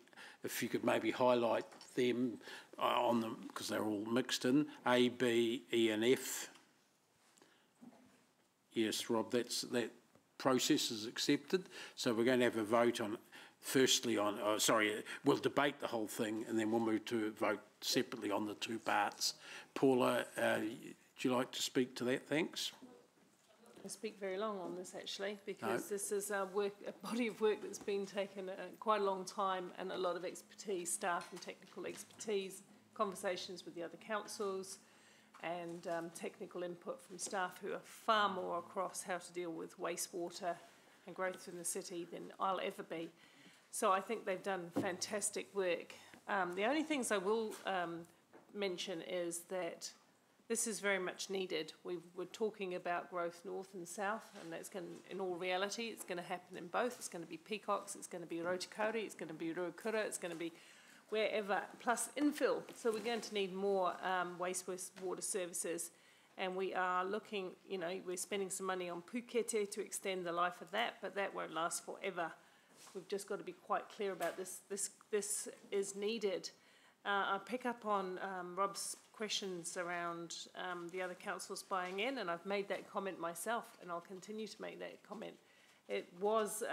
if you could maybe highlight them on them, because they're all mixed in, A, B, E and F. Yes, Rob, that process is accepted. So we're going to have a vote on, firstly on, we'll debate the whole thing and then we'll move to vote separately on the two parts. Paula, would you like to speak to that? Thanks. I speak very long on this actually, because this is a body of work that's been taken quite a long time, and a lot of expertise, staff and technical expertise, conversations with the other councils, and technical input from staff who are far more across how to deal with wastewater and growth in the city than I'll ever be. So I think they've done fantastic work. The only things I will mention is that this is very much needed. We're talking about growth north and south, and that's going to, in all reality, it's going to happen in both. It's going to be Peacocks, it's going to be Rotakauri, it's going to be Ruakura, it's going to be wherever, plus infill. So we're going to need more wastewater services, and we are looking, you know, we're spending some money on Pukete to extend the life of that, but that won't last forever. We've just got to be quite clear about this. This is needed. I pick up on Rob's questions around the other councils buying in, and I've made that comment myself, and I'll continue to make that comment. It was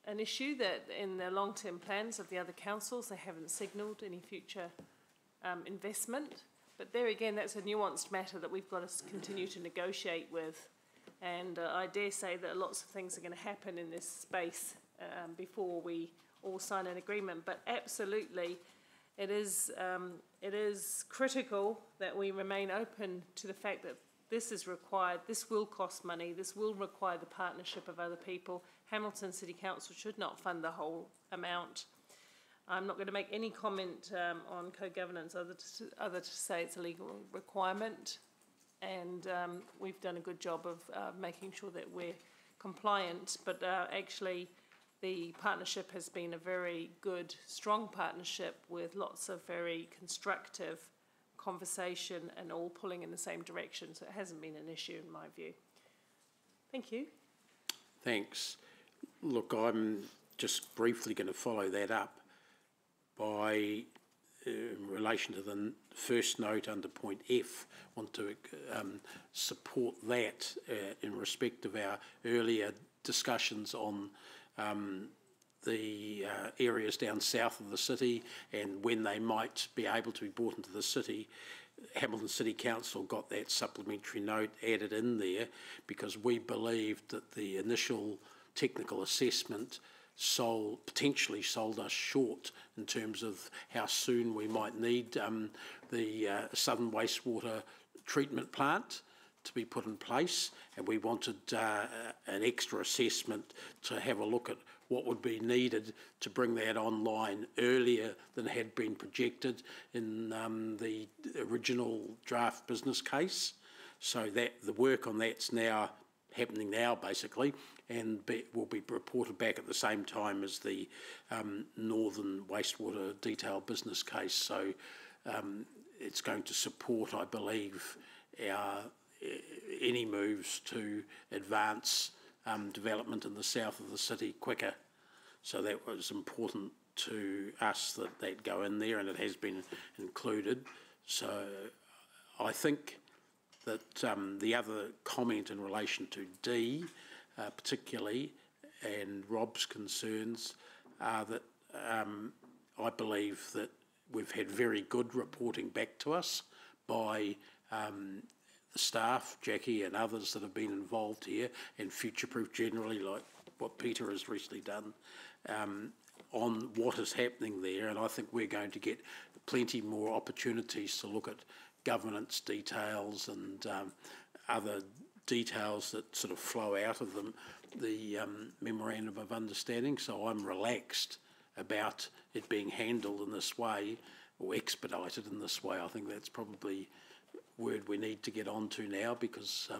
an issue that in the long-term plans of the other councils, they haven't signalled any future investment. But there again, that's a nuanced matter that we've got to continue to negotiate with. And I dare say that lots of things are going to happen in this space before we all sign an agreement. But absolutely, it is critical that we remain open to the fact that this is required, this will cost money, this will require the partnership of other people. Hamilton City Council should not fund the whole amount. I'm not going to make any comment on co-governance other to say it's a legal requirement, and we've done a good job of making sure that we're compliant, but actually the partnership has been a very good, strong partnership with lots of very constructive conversation and all pulling in the same direction, so it hasn't been an issue in my view. Thank you. Thanks. Look, I'm just briefly going to follow that up by, in relation to the first note under point F, want to support that in respect of our earlier discussions on the areas down south of the city and when they might be able to be brought into the city. Hamilton City Council got that supplementary note added in there because we believed that the initial technical assessment potentially sold us short in terms of how soon we might need the Southern Wastewater Treatment Plant to be put in place, and we wanted an extra assessment to have a look at what would be needed to bring that online earlier than had been projected in the original draft business case. So that the work on that's now happening now, basically, and will be reported back at the same time as the Northern Wastewater Detailed Business Case. So it's going to support, I believe, any moves to advance development in the south of the city quicker. So that was important to us that go in there, and it has been included. So I think that the other comment in relation to D, particularly, and Rob's concerns are that I believe that we've had very good reporting back to us by the staff, Jackie and others that have been involved here, and Future Proof generally, like what Peter has recently done, on what is happening there. And I think we're going to get plenty more opportunities to look at governance details and other details that sort of flow out of them, the Memorandum of Understanding. So I'm relaxed about it being handled in this way, or expedited in this way. I think that's probably a word we need to get on to now, because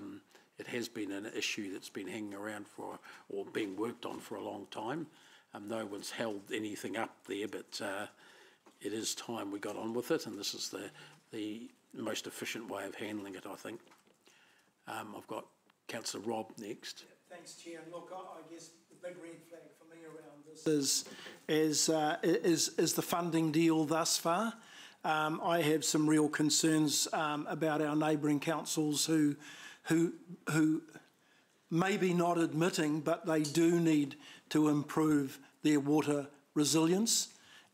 it has been an issue that's been hanging around for, or being worked on for a long time. No one's held anything up there, but it is time we got on with it, and this is the most efficient way of handling it, I think. I've got Councillor Rob next. Thanks, Chair. And look, I guess the big red flag for me around this is the funding deal thus far. I have some real concerns about our neighbouring councils who maybe not admitting, but they do need to improve their water resilience.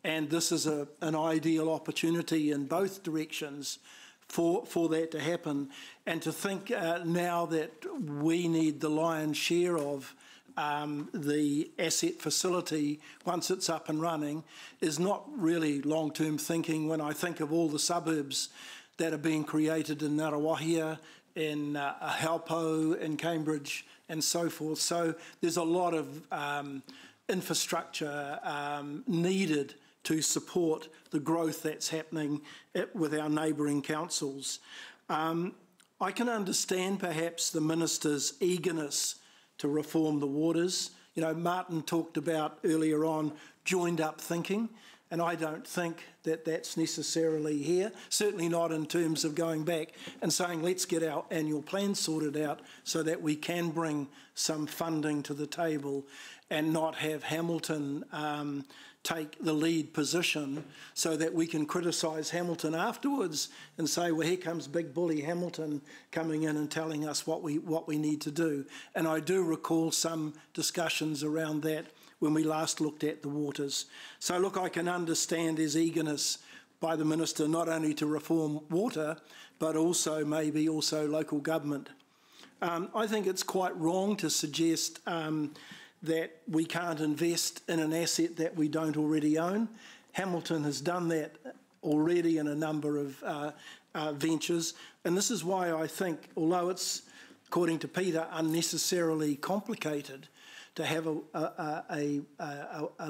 And this is an ideal opportunity in both directions for that to happen. And to think now that we need the lion's share of the asset facility once it's up and running is not really long-term thinking when I think of all the suburbs that are being created in Ngarawahia, in Halpo, in Cambridge and so forth. So there's a lot of infrastructure needed to support the growth that's happening with our neighbouring councils. I can understand perhaps the Minister's eagerness to reform the waters. You know, Martin talked about earlier on joined up thinking, and I don't think that that's necessarily here, certainly not in terms of going back and saying let's get our annual plan sorted out so that we can bring some funding to the table and not have Hamilton take the lead position so that we can criticise Hamilton afterwards and say, well, here comes big bully Hamilton coming in and telling us what we need to do. And I do recall some discussions around that when we last looked at the waters. So look, I can understand his eagerness by the Minister not only to reform water, but also maybe also local government. I think it's quite wrong to suggest that we can't invest in an asset that we don't already own. Hamilton has done that already in a number of ventures, and this is why I think, although it's, according to Peter, unnecessarily complicated to have a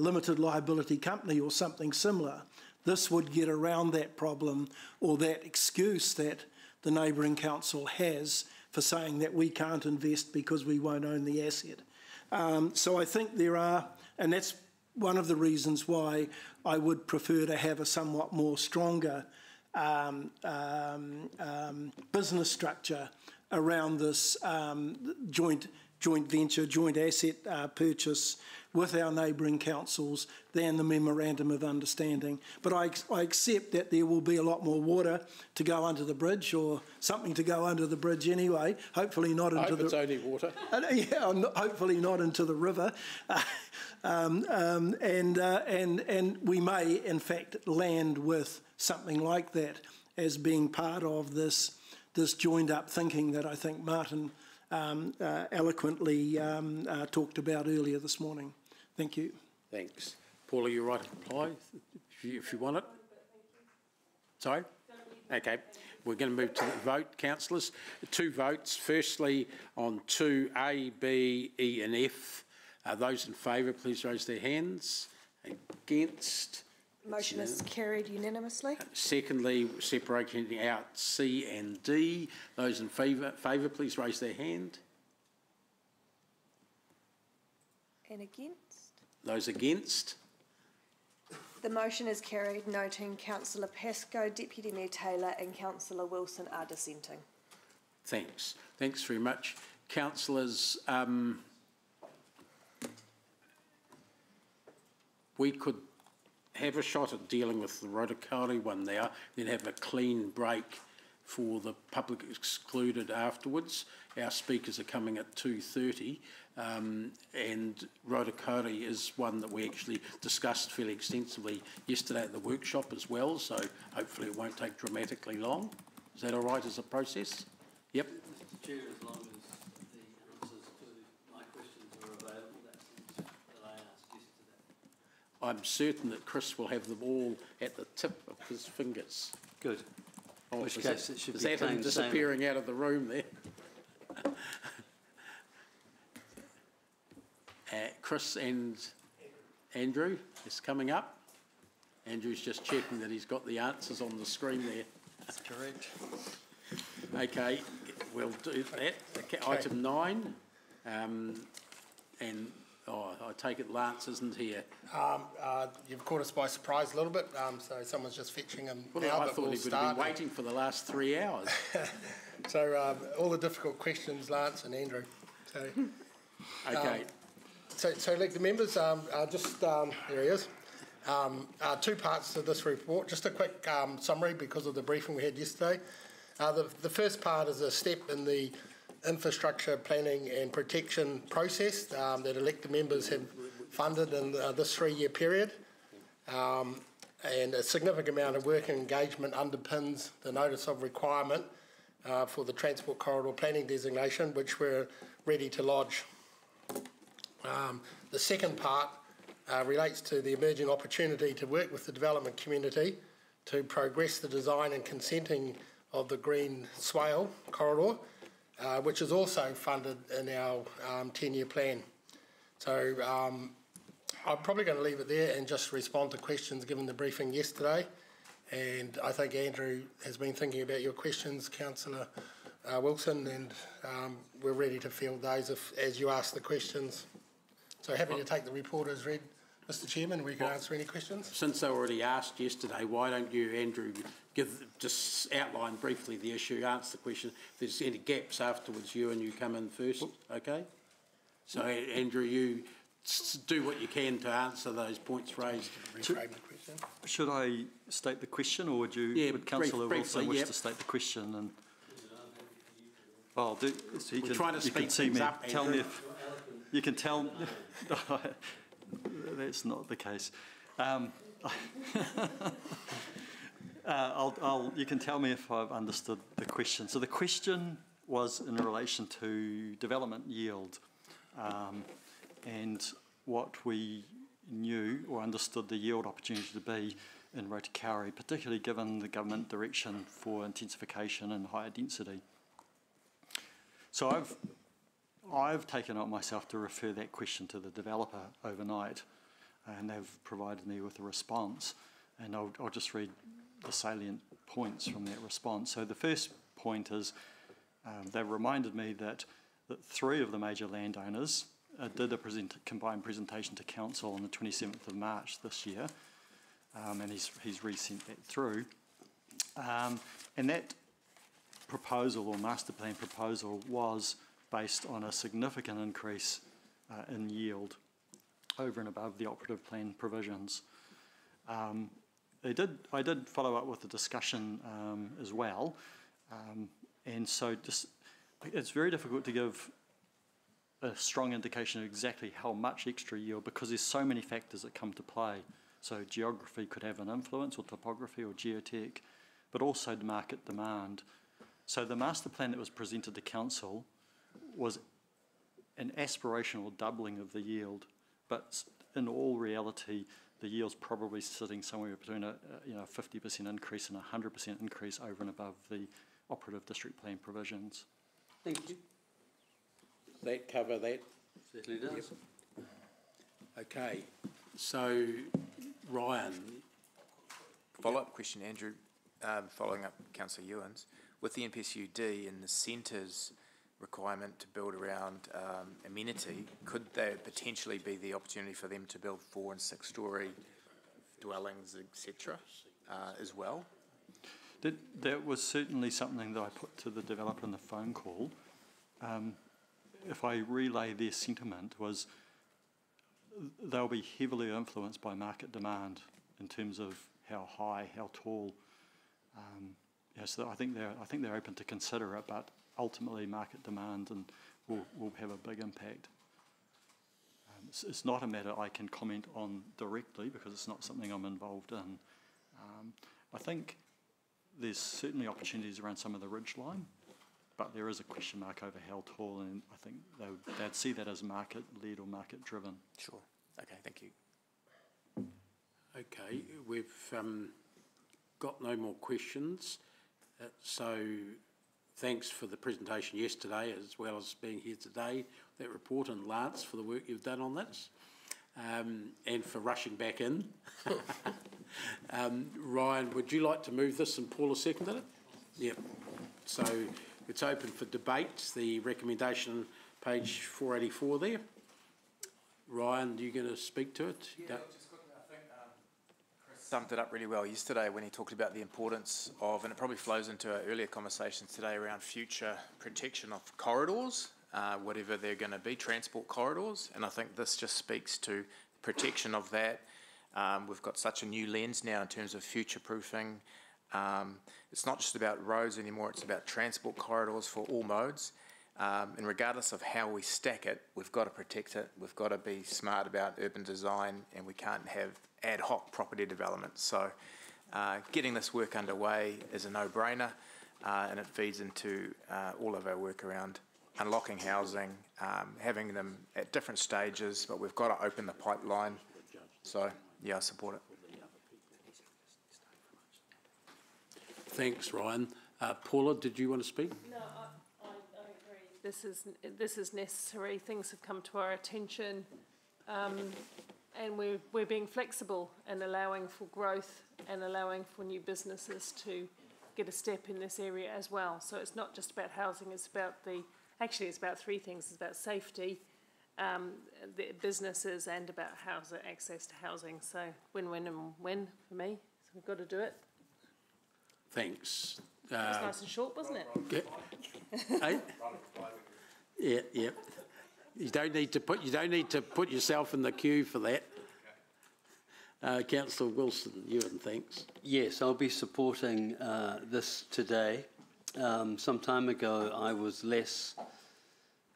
limited liability company or something similar, this would get around that problem or that excuse that the neighbouring council has for saying that we can't invest because we won't own the asset. So I think there are, and that's one of the reasons why I would prefer to have a somewhat more stronger business structure around this joint venture, joint asset purchase with our neighbouring councils than the Memorandum of Understanding. But I accept that there will be a lot more water to go under the bridge, or something to go under the bridge anyway. Hopefully not into the... it's only water. Yeah, hopefully not into the river. And we may, in fact, land with something like that as being part of this joined-up thinking that I think Martin eloquently talked about earlier this morning. Thank you. Thanks. Paula, you're right to reply if you want it. Sorry? Okay. We're going to move to the vote, councillors. 2 votes. Firstly, on 2A, B, E and F. Those in favour, please raise their hands. Against? Motion is carried unanimously. Secondly, separating out C and D. Those in favour, please raise their hand. And against? Those against? The motion is carried, noting Councillor Pascoe, Deputy Mayor Taylor and Councillor Wilson are dissenting. Thanks. Thanks very much. Councillors, we could have a shot at dealing with the Rotokauri one now, then have a clean break for the public excluded afterwards. Our speakers are coming at 2:30, and Rotakari is one that we actually discussed fairly extensively yesterday at the workshop as well, so hopefully it won't take dramatically long. Is that all right as a process? Yep. Mr. Chair, as long as the answers to my questions are available, that seems that I asked yesterday. I'm certain that Chris will have them all at the tip of his fingers. Good. Oh, In which is case that, it should is be that plain him disappearing out of the room there? Chris and Andrew is coming up. Andrew's just checking that he's got the answers on the screen there. That's correct. Okay, we'll do that. Okay, item 9, and I take it Lance isn't here. You've caught us by surprise a little bit, so someone's just fetching him Well, now, I but thought we'll he would have start. been waiting for the last 3 hours. So all the difficult questions, Lance and Andrew. So, Okay. So elect the members, there he is. 2 parts to this report. Just a quick summary because of the briefing we had yesterday. The first part is a step in the infrastructure planning and protection process that elected members have funded in this 3-year period. And a significant amount of work and engagement underpins the notice of requirement for the Transport Corridor Planning Designation, which we're ready to lodge. The second part relates to the emerging opportunity to work with the development community to progress the design and consenting of the Green Swale Corridor, which is also funded in our 10-year plan. So I'm probably going to leave it there and just respond to questions given the briefing yesterday. And I think Andrew has been thinking about your questions, Councillor Wilson, and we're ready to field those as you ask the questions. So happy to take the report as read, Mr. Chairman. We can answer any questions. Since they were already asked yesterday, why don't you, Andrew, just outline briefly the issue, answer the question. If there's any gaps afterwards, you come in first, okay? So, Andrew, you do what you can to answer those points raised. Should I state the question, or would Councillor Wilson wish to state the question? And I'll do. So We're trying to speed things up, tell me Andrew. if you can tell. That's not the case. You can tell me if I've understood the question. So the question was in relation to development yield, and what we knew or understood the yield opportunity to be in Rotakari, particularly given the government direction for intensification and higher density. So I've taken it on myself to refer that question to the developer overnight, and they've provided me with a response, and I'll just read the salient points from that response. So the first point is they've reminded me that 3 of the major landowners did a combined presentation to Council on the 27th of March this year, and he's resent that through. And that proposal, or master plan proposal, was based on a significant increase in yield over and above the operative plan provisions. I did follow up with a discussion as well, and so it's very difficult to give a strong indication of exactly how much extra yield, because there's so many factors that come to play. So geography could have an influence, or topography, or geotech, but also the market demand. So the master plan that was presented to Council was an aspirational doubling of the yield, but in all reality, the yield's probably sitting somewhere between a 50% increase and a 100% increase over and above the operative district plan provisions. Thank you. Does that cover that? Certainly does. Yep. Okay, so Ryan. Follow-up question, Andrew, following up Councillor Ewan's. With the NPSUD and the centre's requirement to build around amenity, could there potentially be the opportunity for them to build 4- and 6-storey dwellings, etc., as well? That was certainly something that I put to the developer in the phone call. If I relay their sentiment, was they'll be heavily influenced by market demand in terms of how high, how tall Yes, I think they're open to consider it, but ultimately market demand and will have a big impact. It's not a matter I can comment on directly because it's not something I'm involved in. I think there's certainly opportunities around some of the ridgeline, but there is a question mark over how tall, and I think they'd see that as market-led or market-driven. Sure. Okay, thank you. Okay, we've got no more questions. So thanks for the presentation yesterday as well as being here today, that report, and Lance for the work you've done on this, and for rushing back in. Ryan, would you like to move this and Paula seconded it? Yep. So it's open for debate. The recommendation, page 484 there. Ryan, are you going to speak to it? Yeah, just quickly, I think Chris summed it up really well yesterday when he talked about the importance of, and it probably flows into our earlier conversations today around future protection of corridors, whatever they're going to be, transport corridors, and I think this just speaks to protection of that. We've got such a new lens now in terms of future-proofing. It's not just about roads anymore, it's about transport corridors for all modes. And regardless of how we stack it, we've got to protect it, we've got to be smart about urban design, and we can't have ad hoc property development. So getting this work underway is a no-brainer, and it feeds into all of our work around unlocking housing, having them at different stages, but we've got to open the pipeline. So, yeah, I support it. Thanks, Ryan. Paula, did you want to speak? No, I agree. This is necessary. Things have come to our attention, and we're being flexible and allowing for growth and allowing for new businesses to get a step in this area as well. So it's not just about housing. It's about it's about three things. It's about safety, the businesses, and about access to housing. So win-win and win for me. So we've got to do it. Thanks. It was nice and short, wasn't it? Yeah, yeah. You don't need to put yourself in the queue for that. Councillor Wilson, Ewan, thanks. Yes, I'll be supporting this today. Some time ago, I was less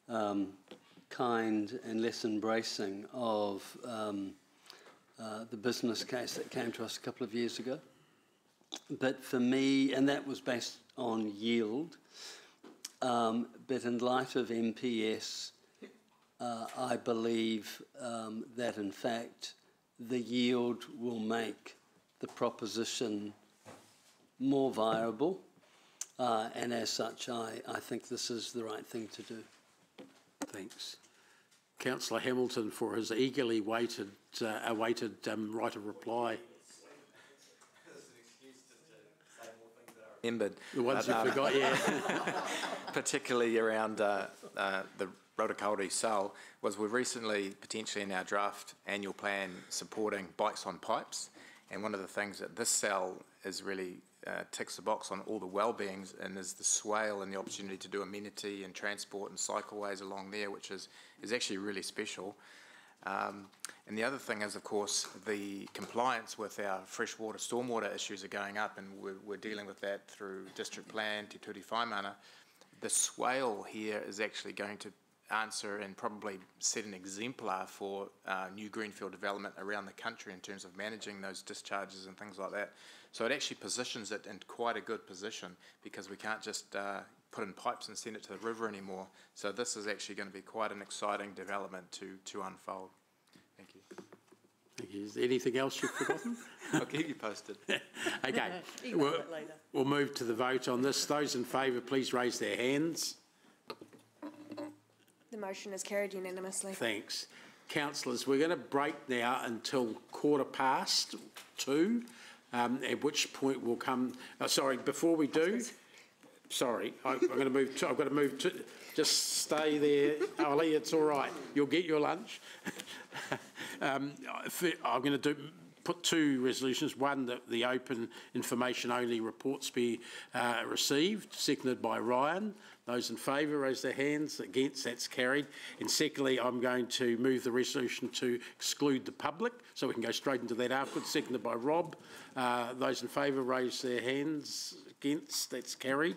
kind and less embracing of the business case that came to us a couple of years ago. But for me, and that was based on yield, but in light of MPS, I believe that in fact the yield will make the proposition more viable, and as such I think this is the right thing to do. Thanks. Councillor Hamilton for his eagerly awaited right of reply. Remembered. The ones you forgot, yeah. Particularly around the Rotokauri cell, was we're recently, potentially in our draft annual plan, supporting bikes on pipes. And one of the things that this cell is really ticks the box on all the well-beings, and is the swale and the opportunity to do amenity and transport and cycleways along there, which is actually really special. And the other thing is, of course, the compliance with our freshwater, stormwater issues are going up, and we're dealing with that through district plan, Te Ture Whaimana. The swale here is actually going to answer and probably set an exemplar for new greenfield development around the country in terms of managing those discharges and things like that. So it actually positions it in quite a good position, because we can't just put in pipes and send it to the river anymore. So this is actually going to be quite an exciting development to unfold. Thank you. Thank you. Is there anything else you've forgotten? I'll keep you posted. Okay. We'll move to the vote on this. Those in favour, please raise their hands. The motion is carried unanimously. Thanks. Councillors, we're going to break now until 2:15, at which point we'll come... sorry, before we do... Sorry, I've got to move to... Just stay there, Ollie, it's all right. You'll get your lunch. I'm going to put two resolutions. One, that the open information only reports be received, seconded by Ryan. Those in favour, raise their hands. Against, that's carried. And secondly, I'm going to move the resolution to exclude the public, so we can go straight into that afterwards, seconded by Rob. Those in favour, raise their hands. against, that's carried.